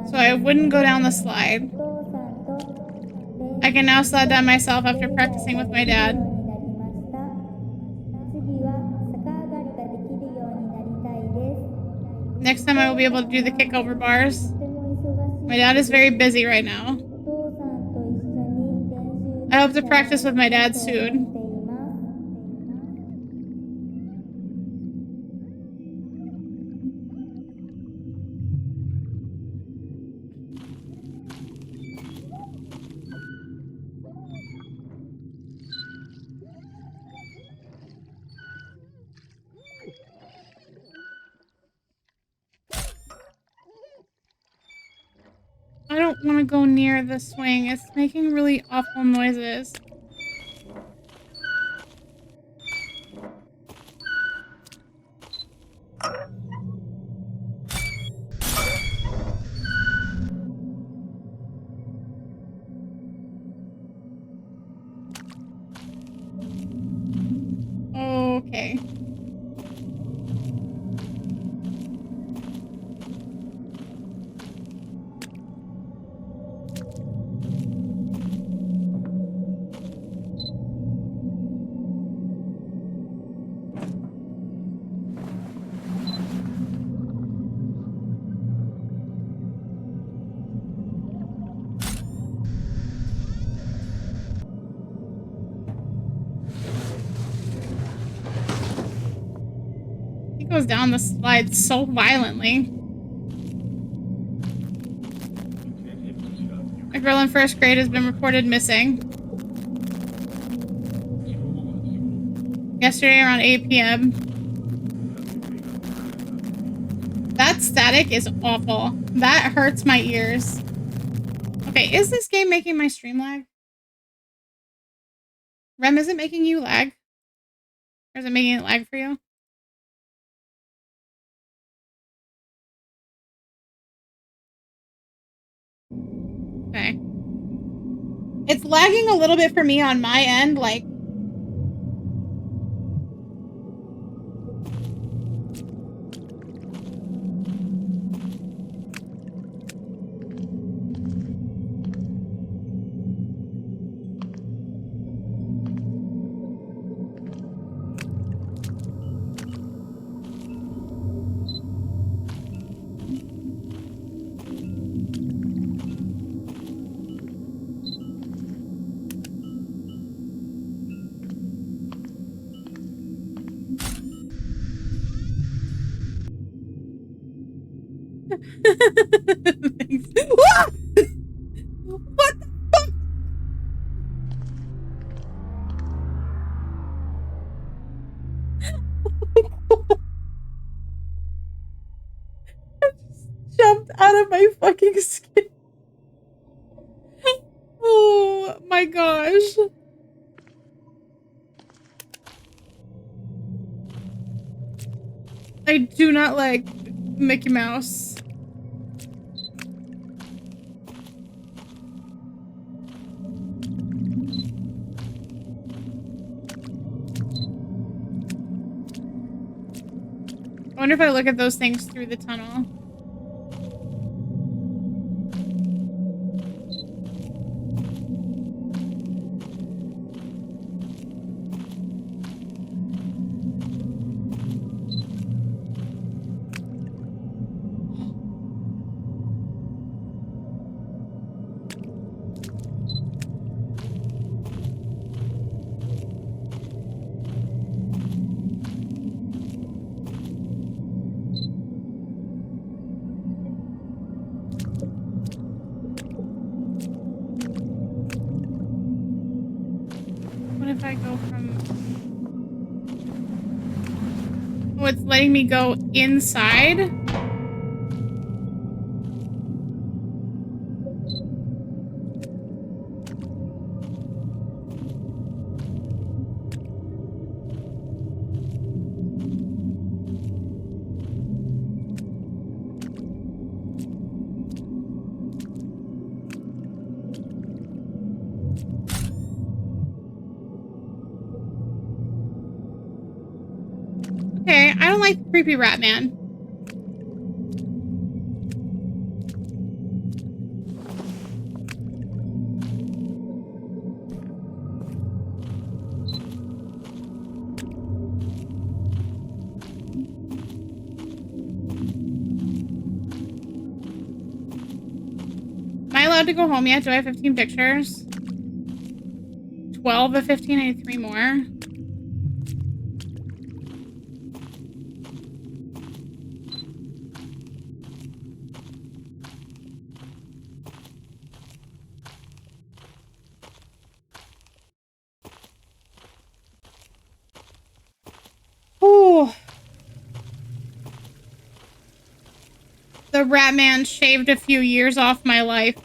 so I wouldn't go down the slide. I can now slide down myself after practicing with my dad. Next time I will be able to do the kick over bars. My dad is very busy right now. I hope to practice with my dad soon. I don't want to go near the swing. It's making really awful noises. Okay. He goes down the slide so violently. A girl in first grade has been reported missing. Yesterday around 8 p.m. That static is awful. That hurts my ears. Okay, is this game making my stream lag? Rem, is it making you lag? Or is it making it lag for you? Okay. It's lagging a little bit for me on my end, like... Thanks. Ah! What the fuck? I just jumped out of my fucking skin. Oh my gosh. I do not like Mickey Mouse. I wonder if I look at those things through the tunnel. What if I go from... Oh, it's letting me go inside? Okay, I don't like creepy rat man. Am I allowed to go home yet? Do I have 15 pictures? 12 of 15, I need 3 more. Ooh. The rat man shaved a few years off my life.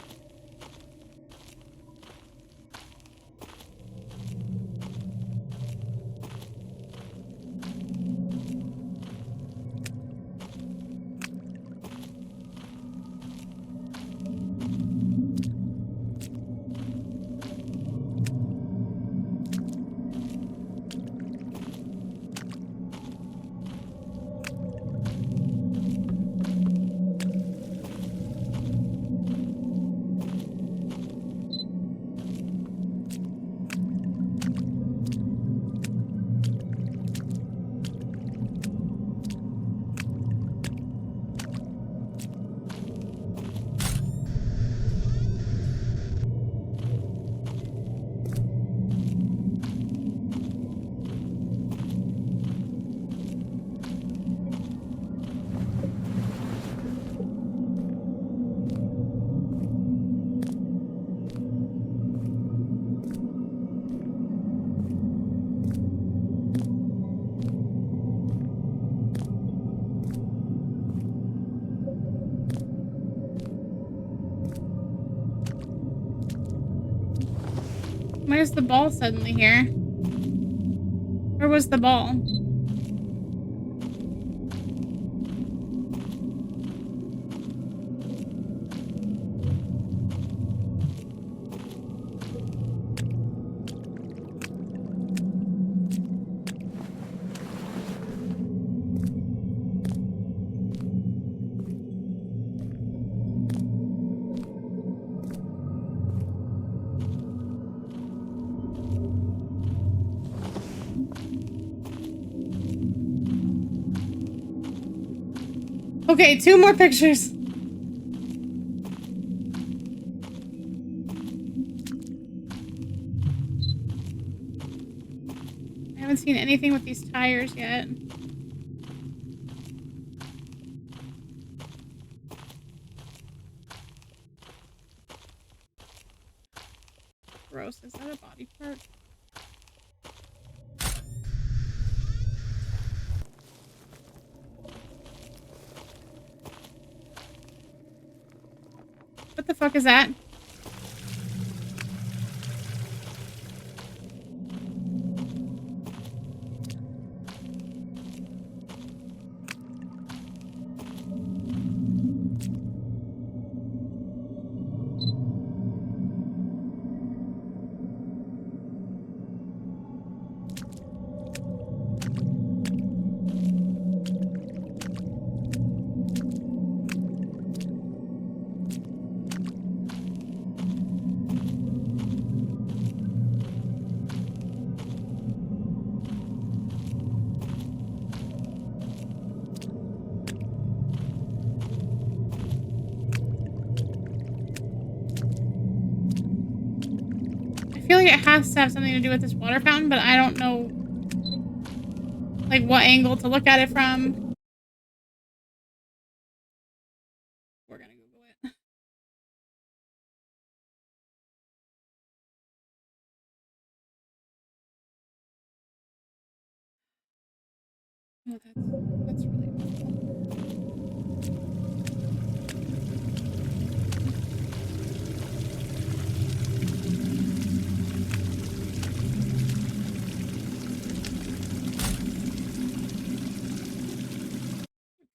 Why is the ball suddenly here? Where was the ball? Okay, 2 more pictures. I haven't seen anything with these tires yet. gross. Is that a body part? What the fuck is that? I feel like it has to have something to do with this water fountain, but I don't know like what angle to look at it from. We're gonna Google it. Oh, that's really awful.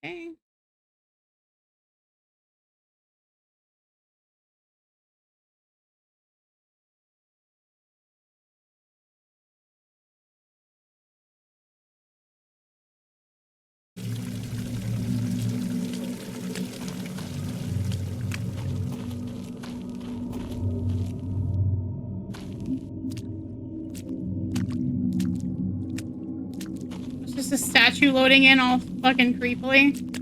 Okay. It's just a statue loading in all fucking creepily.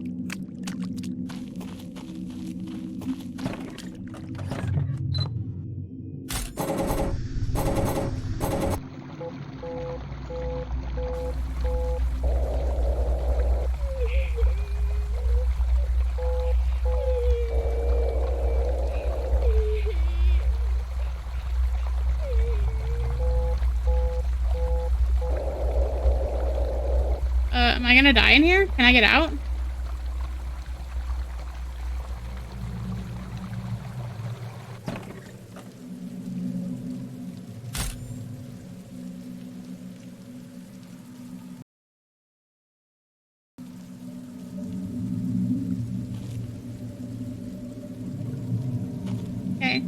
Am I gonna die in here? Can I get out? Okay.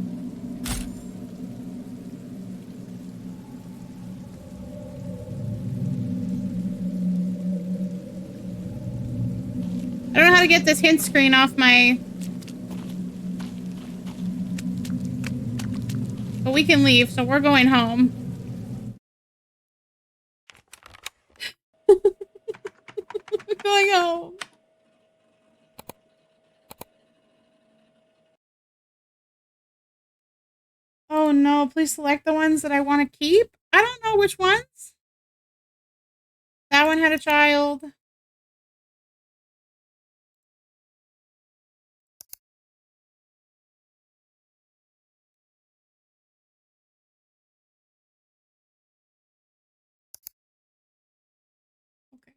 I don't know how to get this hint screen off my... But we can leave, so we're going home. We're going home. Oh no, please select the ones that I want to keep. I don't know which ones. That one had a child. Okay.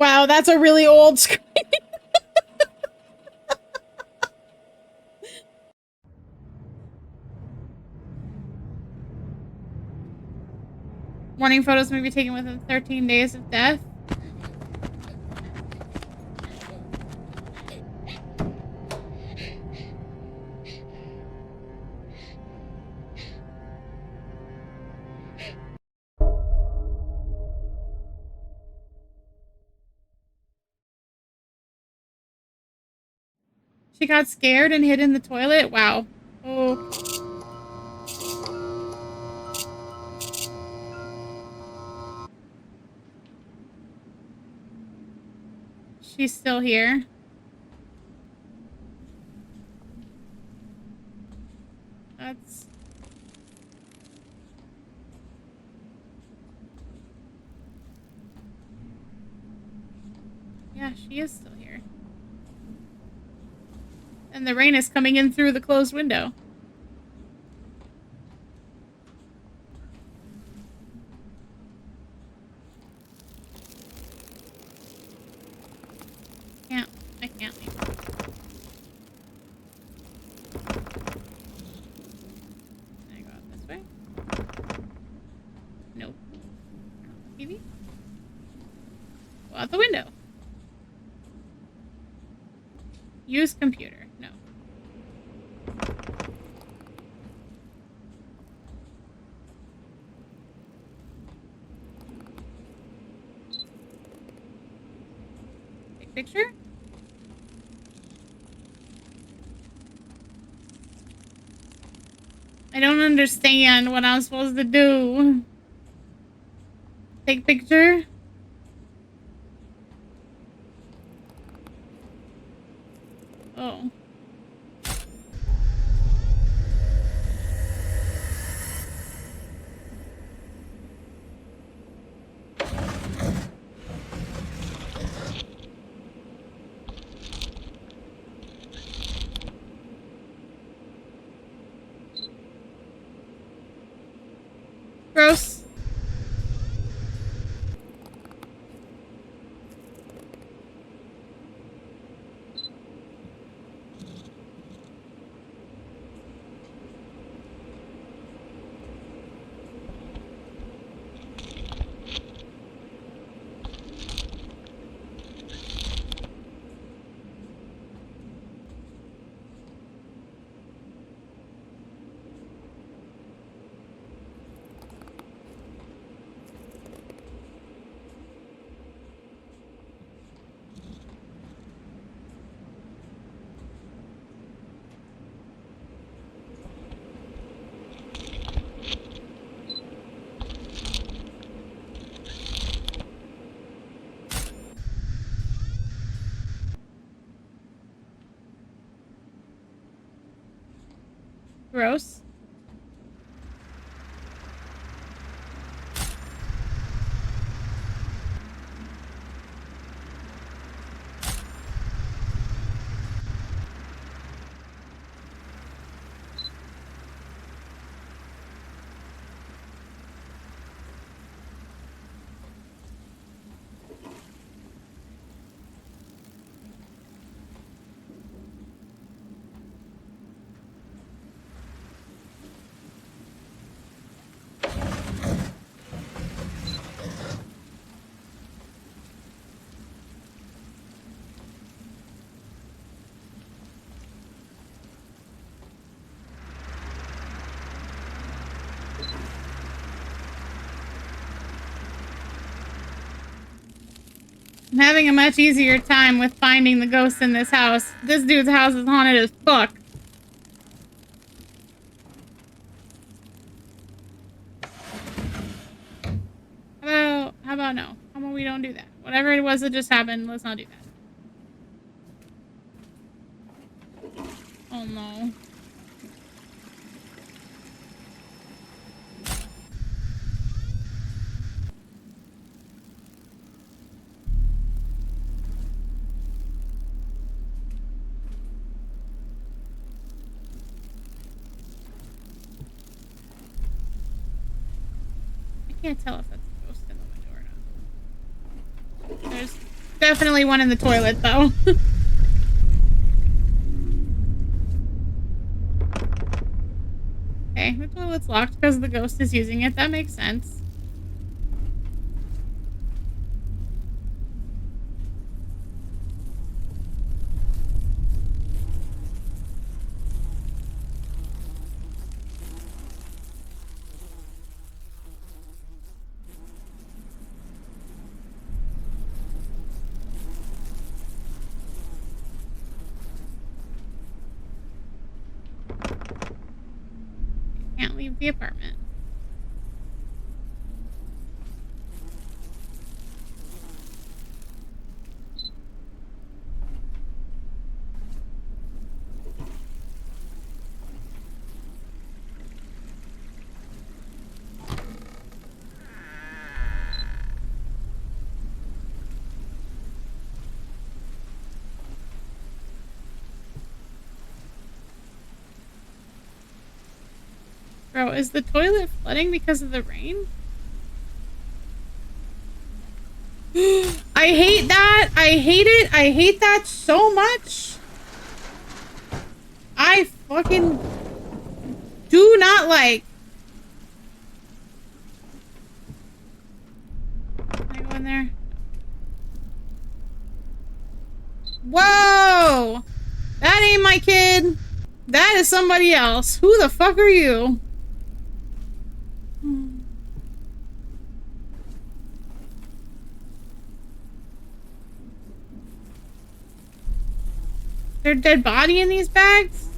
Wow, that's a really old screen. Warning, photos may be taken within 13 days of death. She got scared and hid in the toilet? Wow. Oh. She's still here. That's... Yeah, she is still here. And the rain is coming in through the closed window. I can't leave. Can I go out this way? Nope. TV? Go out the window. Use computer. No. Take picture? I don't understand what I'm supposed to do. Take picture? Oh. Gross. Gross. I'm having a much easier time with finding the ghosts in this house. This dude's house is haunted as fuck. How about no? How about we don't do that? Whatever it was that just happened, let's not do that. Oh no. I can't tell if that's a ghost in the window or not. There's definitely one in the toilet, though. Okay, the toilet's locked because the ghost is using it. That makes sense. Can't leave the apartment. Bro, is the toilet flooding because of the rain? I hate that. I hate it. I hate that so much. I fucking do not like. Can I go in there? Whoa! That ain't my kid. That is somebody else. Who the fuck are you? There's a dead body in these bags?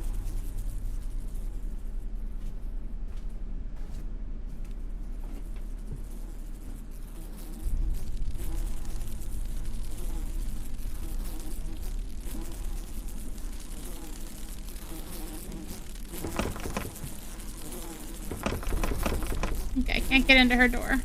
Okay, can't get into her door.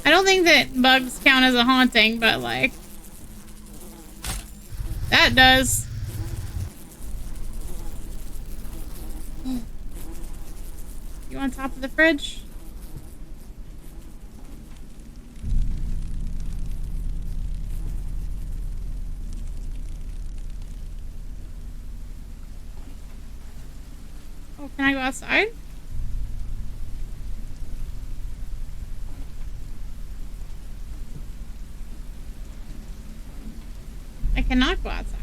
I don't think that bugs count as a haunting, but like that does. You on top of the fridge? Oh, can I go outside? I cannot go outside.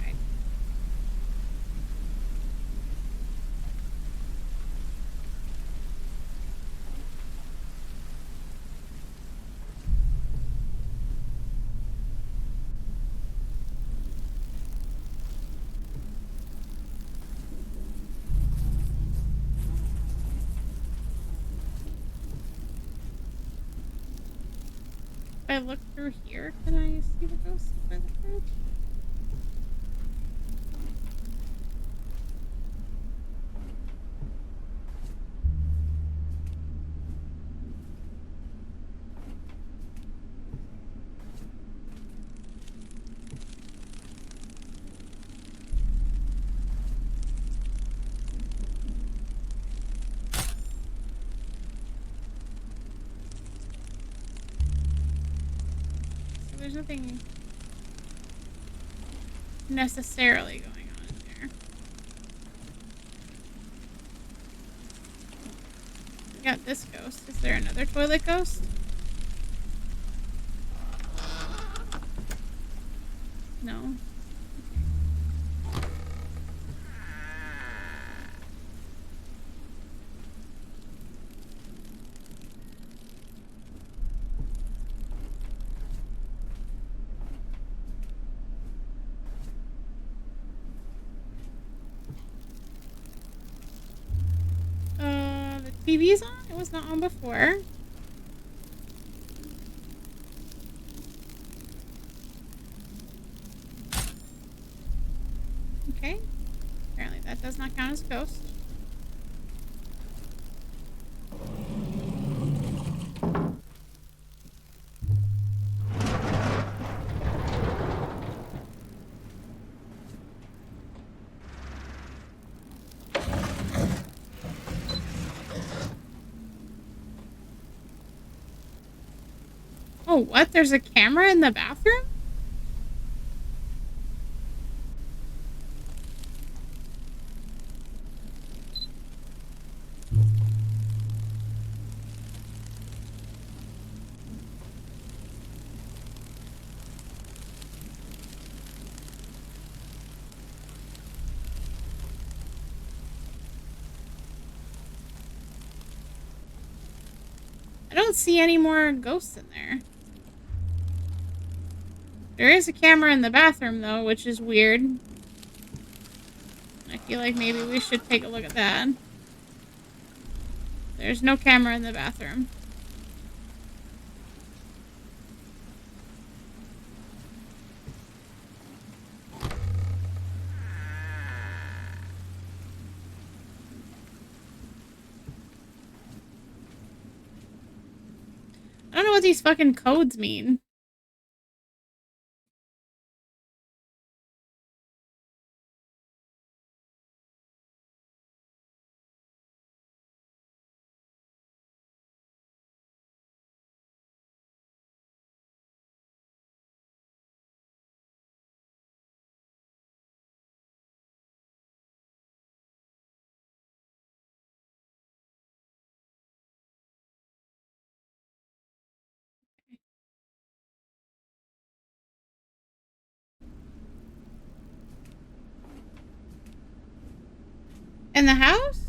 If I look through here, can I see the ghost by the fridge? There's nothing necessarily going on in there. We got this ghost. Is there another toilet ghost? No. TV's on? It was not on before. Okay. Apparently that does not count as ghost. Oh, what? There's a camera in the bathroom? I don't see any more ghosts in there. There is a camera in the bathroom, though, which is weird. feel like maybe we should take a look at that. There's no camera in the bathroom. I don't know what these fucking codes mean. In the house?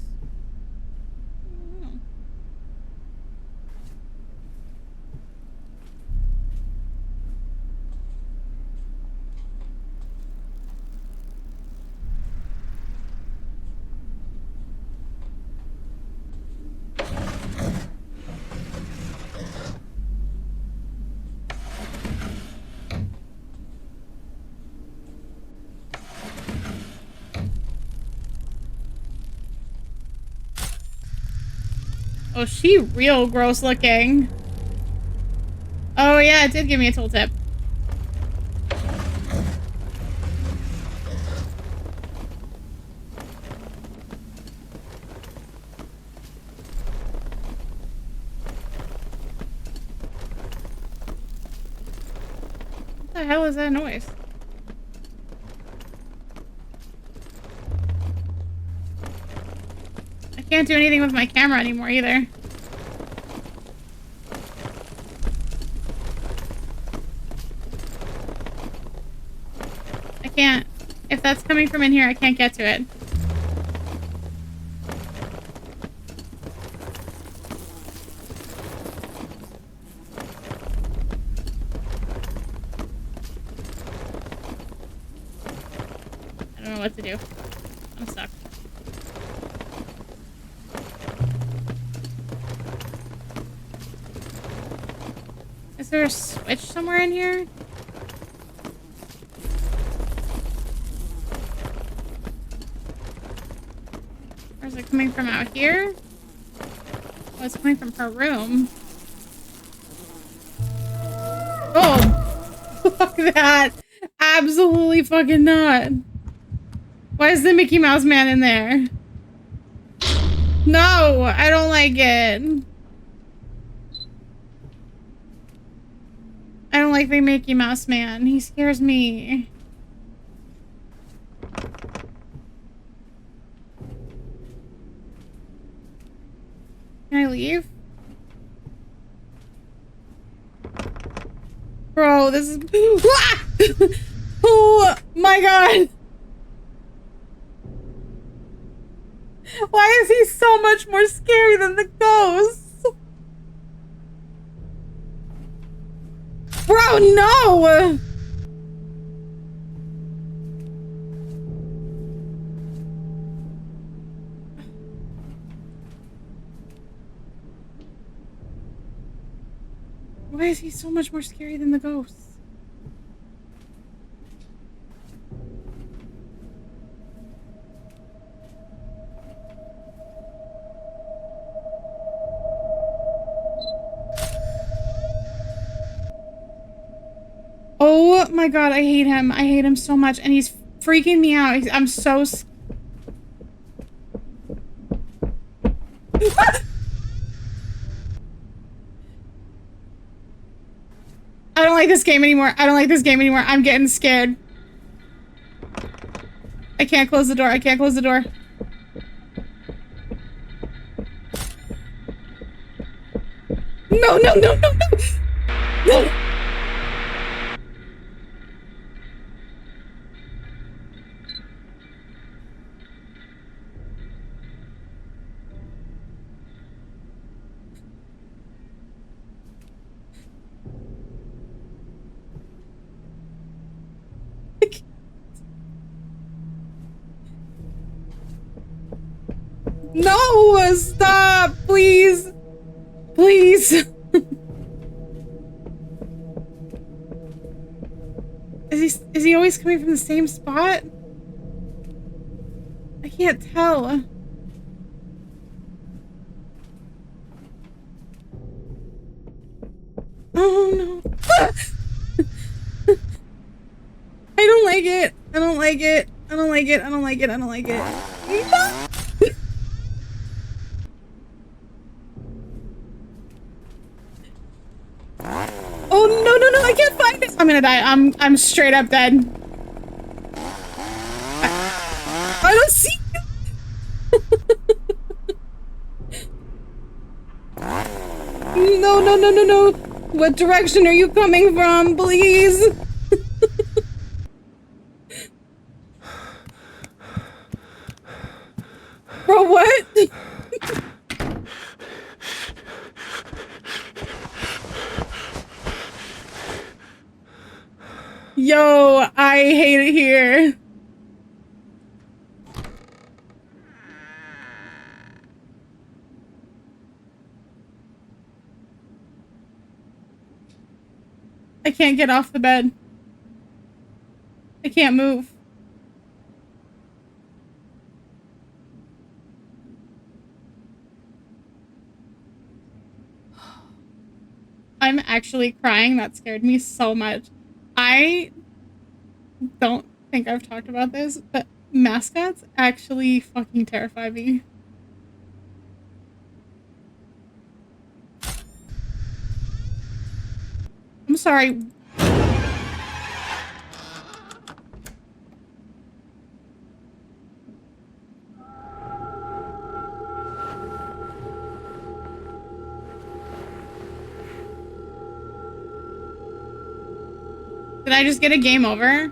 Oh, she real gross looking. Oh yeah, it did give me a tooltip. What the hell is that noise? I can't do anything with my camera anymore either. I can't. If that's coming from in here, I can't get to it. I don't know what to do. I'm stuck. Is there a switch somewhere in here? Or is it coming from out here? Oh, it's coming from her room. Oh! Fuck that! Absolutely fucking not! Why is the Mickey Mouse man in there? No! I don't like it. I don't like the Mickey Mouse man. He scares me. Can I leave? Bro, this is... Oh my god! Why is he so much more scary than the ghost? Bro, no! Why is he so much more scary than the ghost? Oh my god, I hate him. I hate him so much, and he's freaking me out. I'm so I don't like this game anymore. I don't like this game anymore. I'm getting scared. I can't close the door. I can't close the door. No, no, no, no, no! No! No! Stop! Please! Please! Is he always coming from the same spot? I can't tell. Oh no. I don't like it. I don't like it. I don't like it. I don't like it. I don't like it. Oh no no no! I can't find it. I'm gonna die. I'm straight up dead. I don't see you. No no no no no! What direction are you coming from, please? Bro, what? Yo, I hate it here. I can't get off the bed. I can't move. I'm actually crying. That scared me so much. I don't think I've talked about this, but mascots actually fucking terrify me. I'm sorry. Did I just get a game over?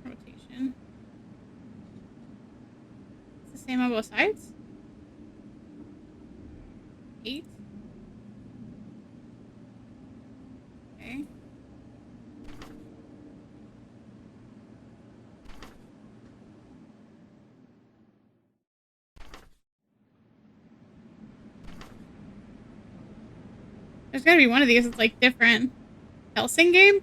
Rotation. It's the same on both sides? 8? Okay. There's gotta be one of these that's like different. Helsing game?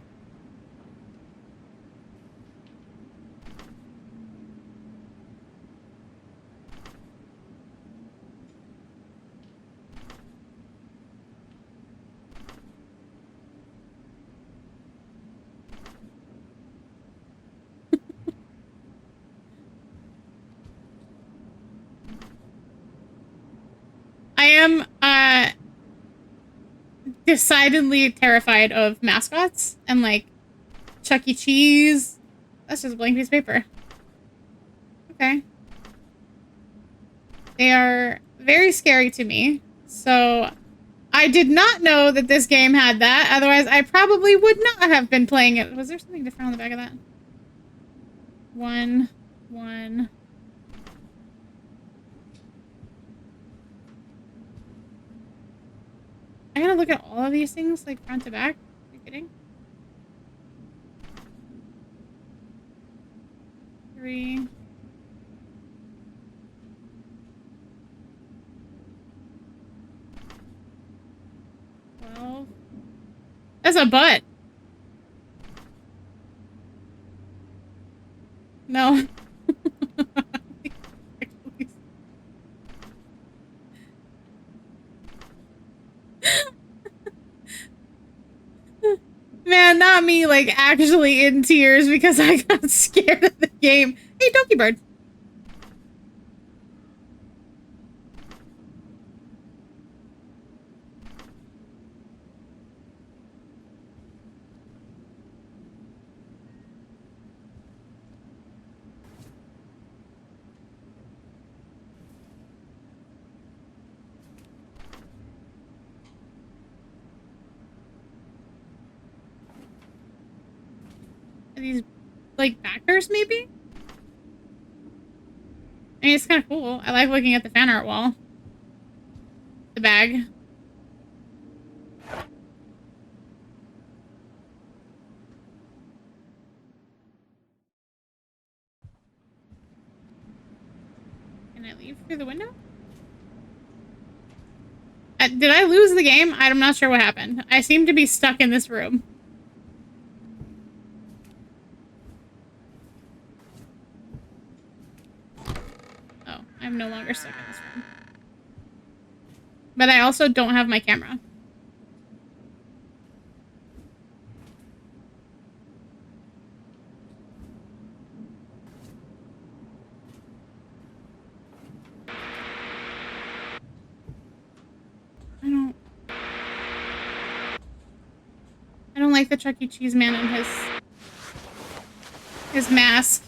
I am decidedly terrified of mascots and like Chuck E. Cheese. That's just a blank piece of paper. Okay. They are very scary to me. So I did not know that this game had that. Otherwise, I probably would not have been playing it. Was there something different on the back of that? 1, 1. I gotta look at all of these things, like front to back. Are you kidding? 3. 12. That's a butt. No. Man, not me, like, actually in tears because I got scared of the game. Hey, Donkey Bird. Are these, like, backers, maybe? I mean, it's kind of cool. I like looking at the fan art wall. The bag. Can I leave through the window? Did I lose the game? I'm not sure what happened. I seem to be stuck in this room. Oh, I'm no longer stuck in this room. But I also don't have my camera. I don't like the Chuck E. Cheese man and his mask.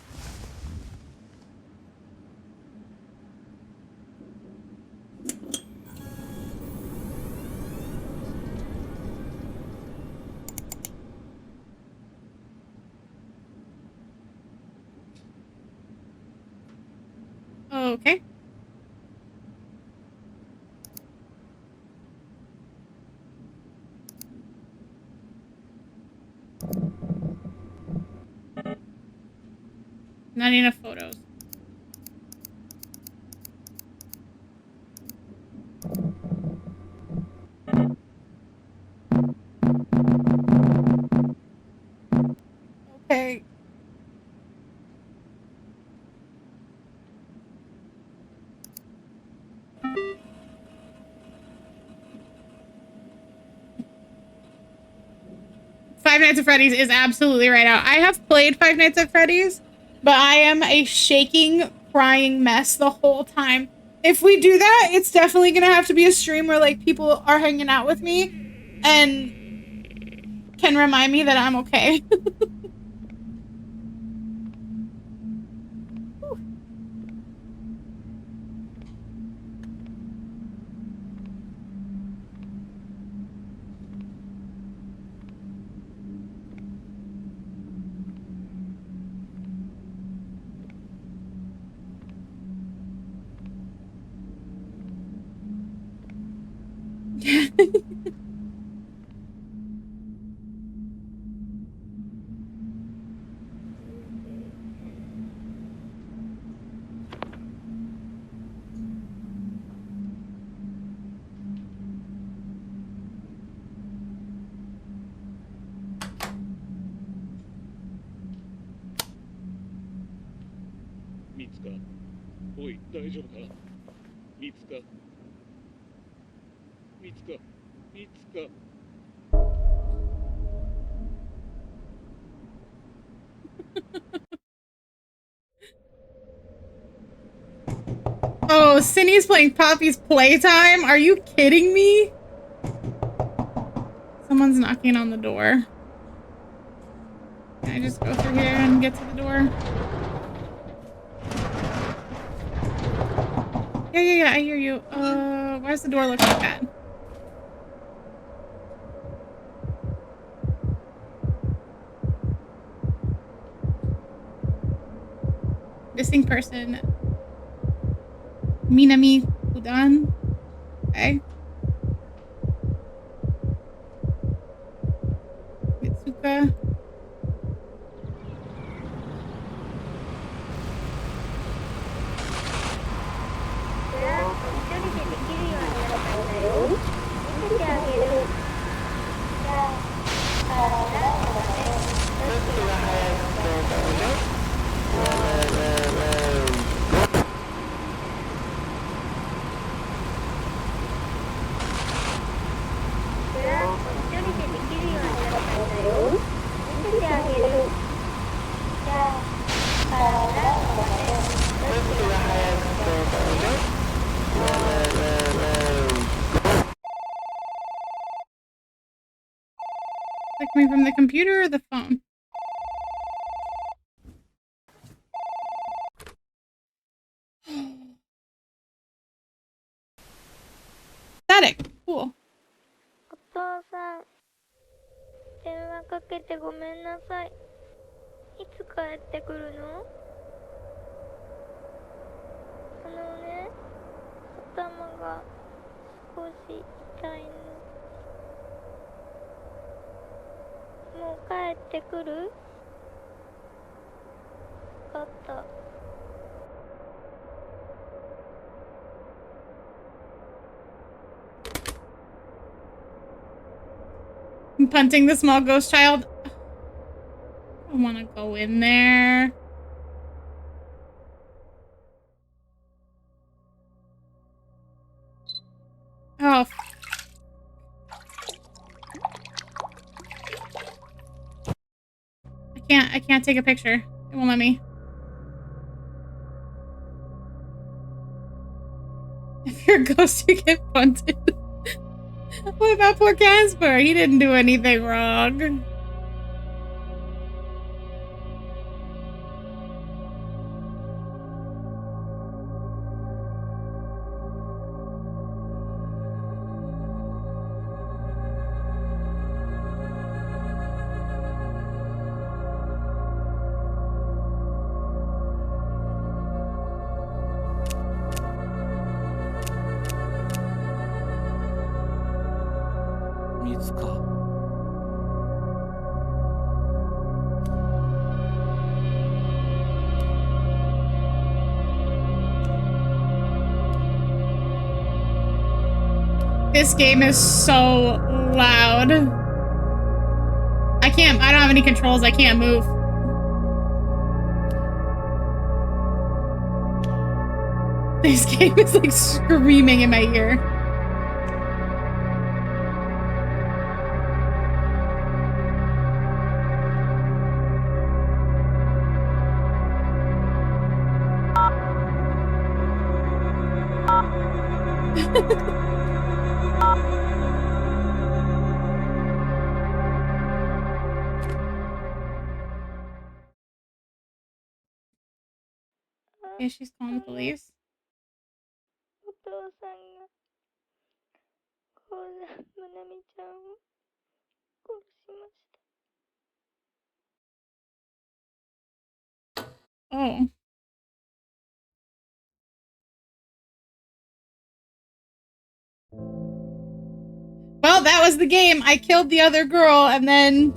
Okay. Not enough photos. Okay. Five Nights at Freddy's is absolutely right out. I have played Five Nights at Freddy's, but I am a shaking, crying mess the whole time. If we do that, it's definitely gonna have to be a stream where like people are hanging out with me and can remind me that I'm okay. Oh, Cindy's playing Poppy's Playtime? Are you kidding me? Someone's knocking on the door. Can I just go through here and get to the door? Yeah, I hear you. Why does the door look like that? Missing person. Minami Udan. Okay. Mitsuka. Like me from the computer or the phone? Static. Cool. お父さん、電話かけてごめんなさい。いつ帰ってくるの？ね、頭が少し痛いの。もう帰ってくる？分かった。I'm punting the small ghost child. I want to go in there. Oh. I can't take a picture. It won't let me. If you're a ghost, you get punted. What about poor Casper? He didn't do anything wrong. This game is so loud. I don't have any controls. I can't move. This game is like screaming in my ear. Okay, she's calling the police. お父さんがまなみちゃんを殺しました。Oh. Well, that was the game. I killed the other girl, and then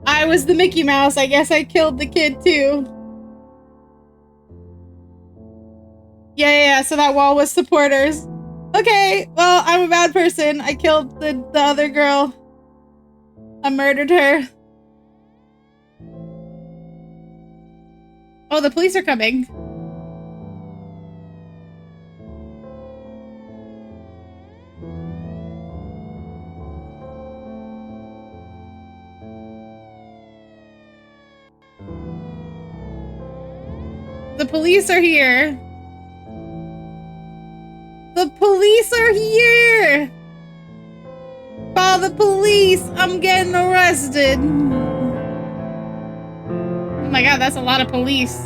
I was the Mickey Mouse. I guess I killed the kid, too. Yeah, so that wall was supporters. Okay, well, I'm a bad person. I killed the other girl. I murdered her. Oh, the police are coming. The police are here. The police are here! Call the police! I'm getting arrested! Oh my god, that's a lot of police.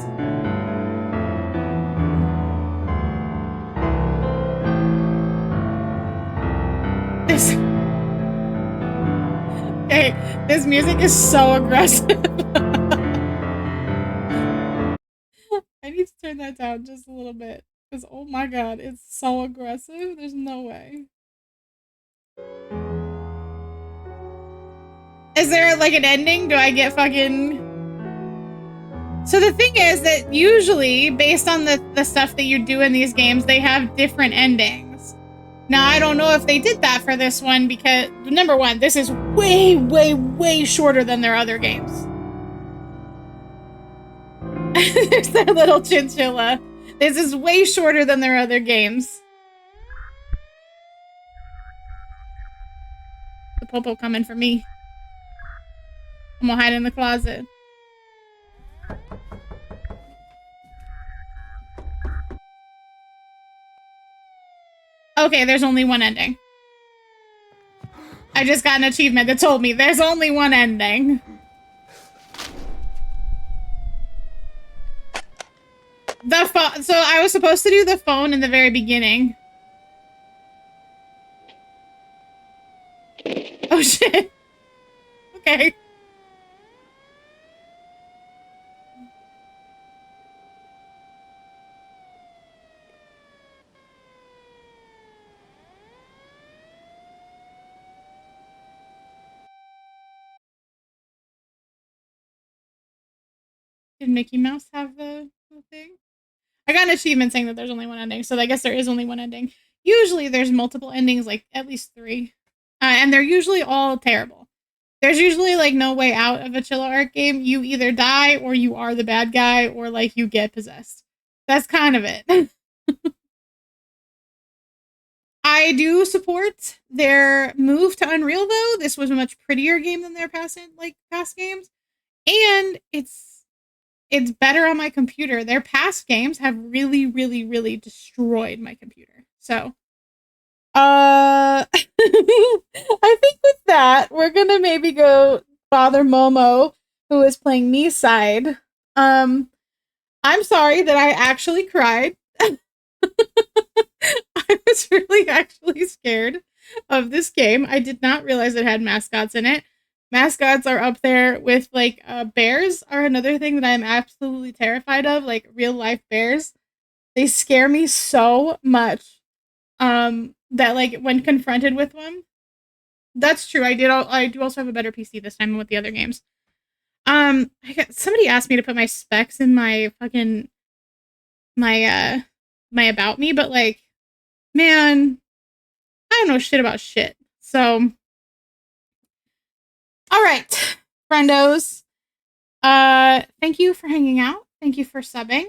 This music is so aggressive. I need to turn that down just a little bit. Because, oh my god, it's so aggressive. There's no way. Is there, like, an ending? Do I get fucking... So the thing is that usually, based on the stuff that you do in these games, they have different endings. Now, I don't know if they did that for this one because, number one, this is way, way, way shorter than their other games. There's their little chinchilla. This is way shorter than their other games. The popo coming for me. I'm gonna hide in the closet. Okay, there's only one ending. I just got an achievement that told me there's only one ending. The phone. So I was supposed to do the phone in the very beginning. Oh shit. Okay. Did Mickey Mouse have the thing? I got an achievement saying that there's only one ending, so I guess there is only one ending. Usually there's multiple endings, like at least 3. And they're usually all terrible. There's usually like no way out of a Chilla Art game. You either die or you are the bad guy or like you get possessed. That's kind of it. I do support their move to Unreal though. This was a much prettier game than their past games. And it's better on my computer. Their past games have really, really, really destroyed my computer. So I think with that, we're gonna maybe go Father Momo, who is playing me side. I'm sorry that I actually cried. I was really actually scared of this game. I did not realize it had mascots in it. Mascots are up there with like bears are another thing that I'm absolutely terrified of, like real life bears. They scare me so much. That like when confronted with one. That's true. I do also have a better PC this time than with the other games. Somebody asked me to put my specs in my fucking my about me, but like, man, I don't know shit about shit. So all right, friendos. Thank you for hanging out. Thank you for subbing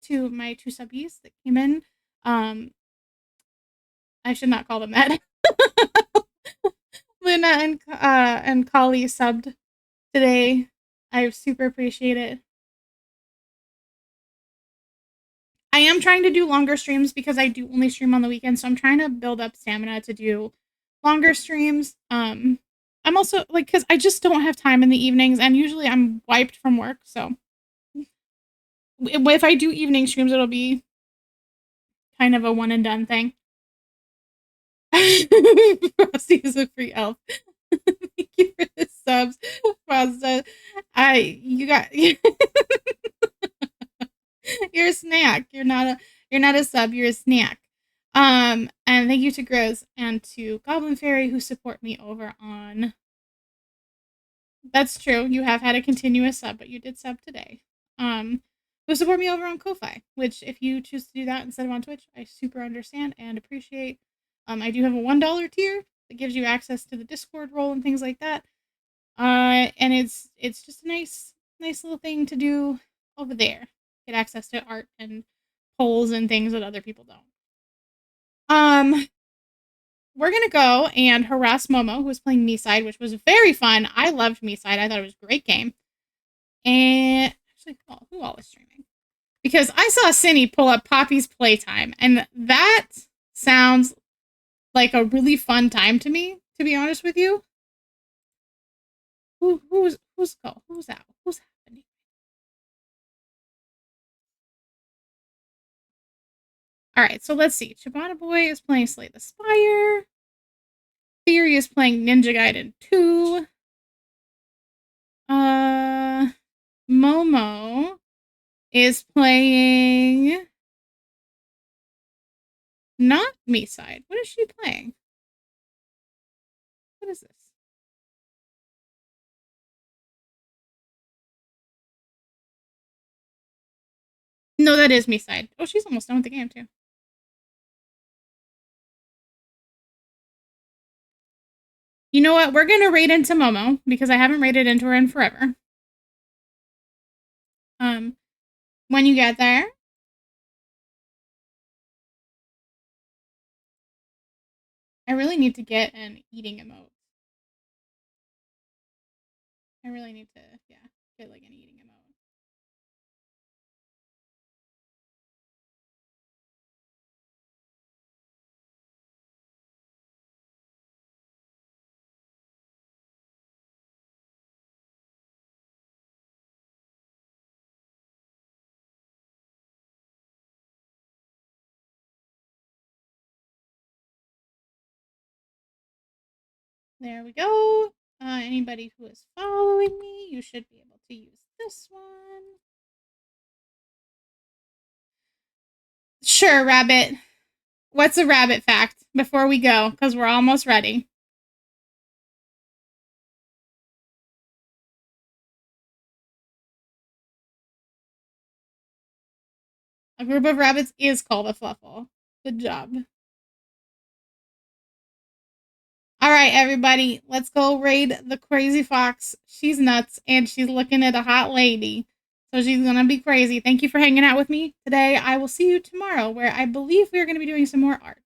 to my 2 subbies that came in. I should not call them that. Luna and Kali subbed today. I super appreciate it. I am trying to do longer streams because I do only stream on the weekends, so I'm trying to build up stamina to do longer streams. I'm also like, because I just don't have time in the evenings, and usually I'm wiped from work, so if I do evening streams, it'll be kind of a one and done thing. Frosty is a free elf. Thank you for the subs, Frosty. You got you're a snack. You're not a sub. You're a snack. And thank you to Gross and to Goblin Fairy who support me over on. That's true. You have had a continuous sub, but you did sub today. Who support me over on Ko-Fi, which if you choose to do that instead of on Twitch, I super understand and appreciate. I do have a $1 tier that gives you access to the Discord role and things like that. And it's just a nice little thing to do over there. Get access to art and polls and things that other people don't. We're gonna go and harass Momo, who was playing Me Side, which was very fun. I loved Me Side. I thought it was a great game. And actually, who all is streaming? Because I saw Cindy pull up Poppy's Playtime, and that sounds like a really fun time to me, to be honest with you. Who's out? Who's happening? All right, so let's see. Ciabatta Boy is playing Slay the Spire. Theory is playing Ninja Gaiden 2. Momo is playing not Me Side. What is she playing? What is this? No, that is Me Side. Oh, she's almost done with the game too. You know what? We're gonna raid into Momo because I haven't raided into her in forever. When you get there, I really need to get an eating emote. I really need to, yeah, get like an eating emote. There we go. Anybody who is following me, you should be able to use this one. Sure, Rabbit. What's a rabbit fact before we go? Because we're almost ready. A group of rabbits is called a fluffle. Good job. All right, everybody, let's go raid the crazy fox. She's nuts, and she's looking at a hot lady. So she's going to be crazy. Thank you for hanging out with me today. I will see you tomorrow, where I believe we're going to be doing some more art.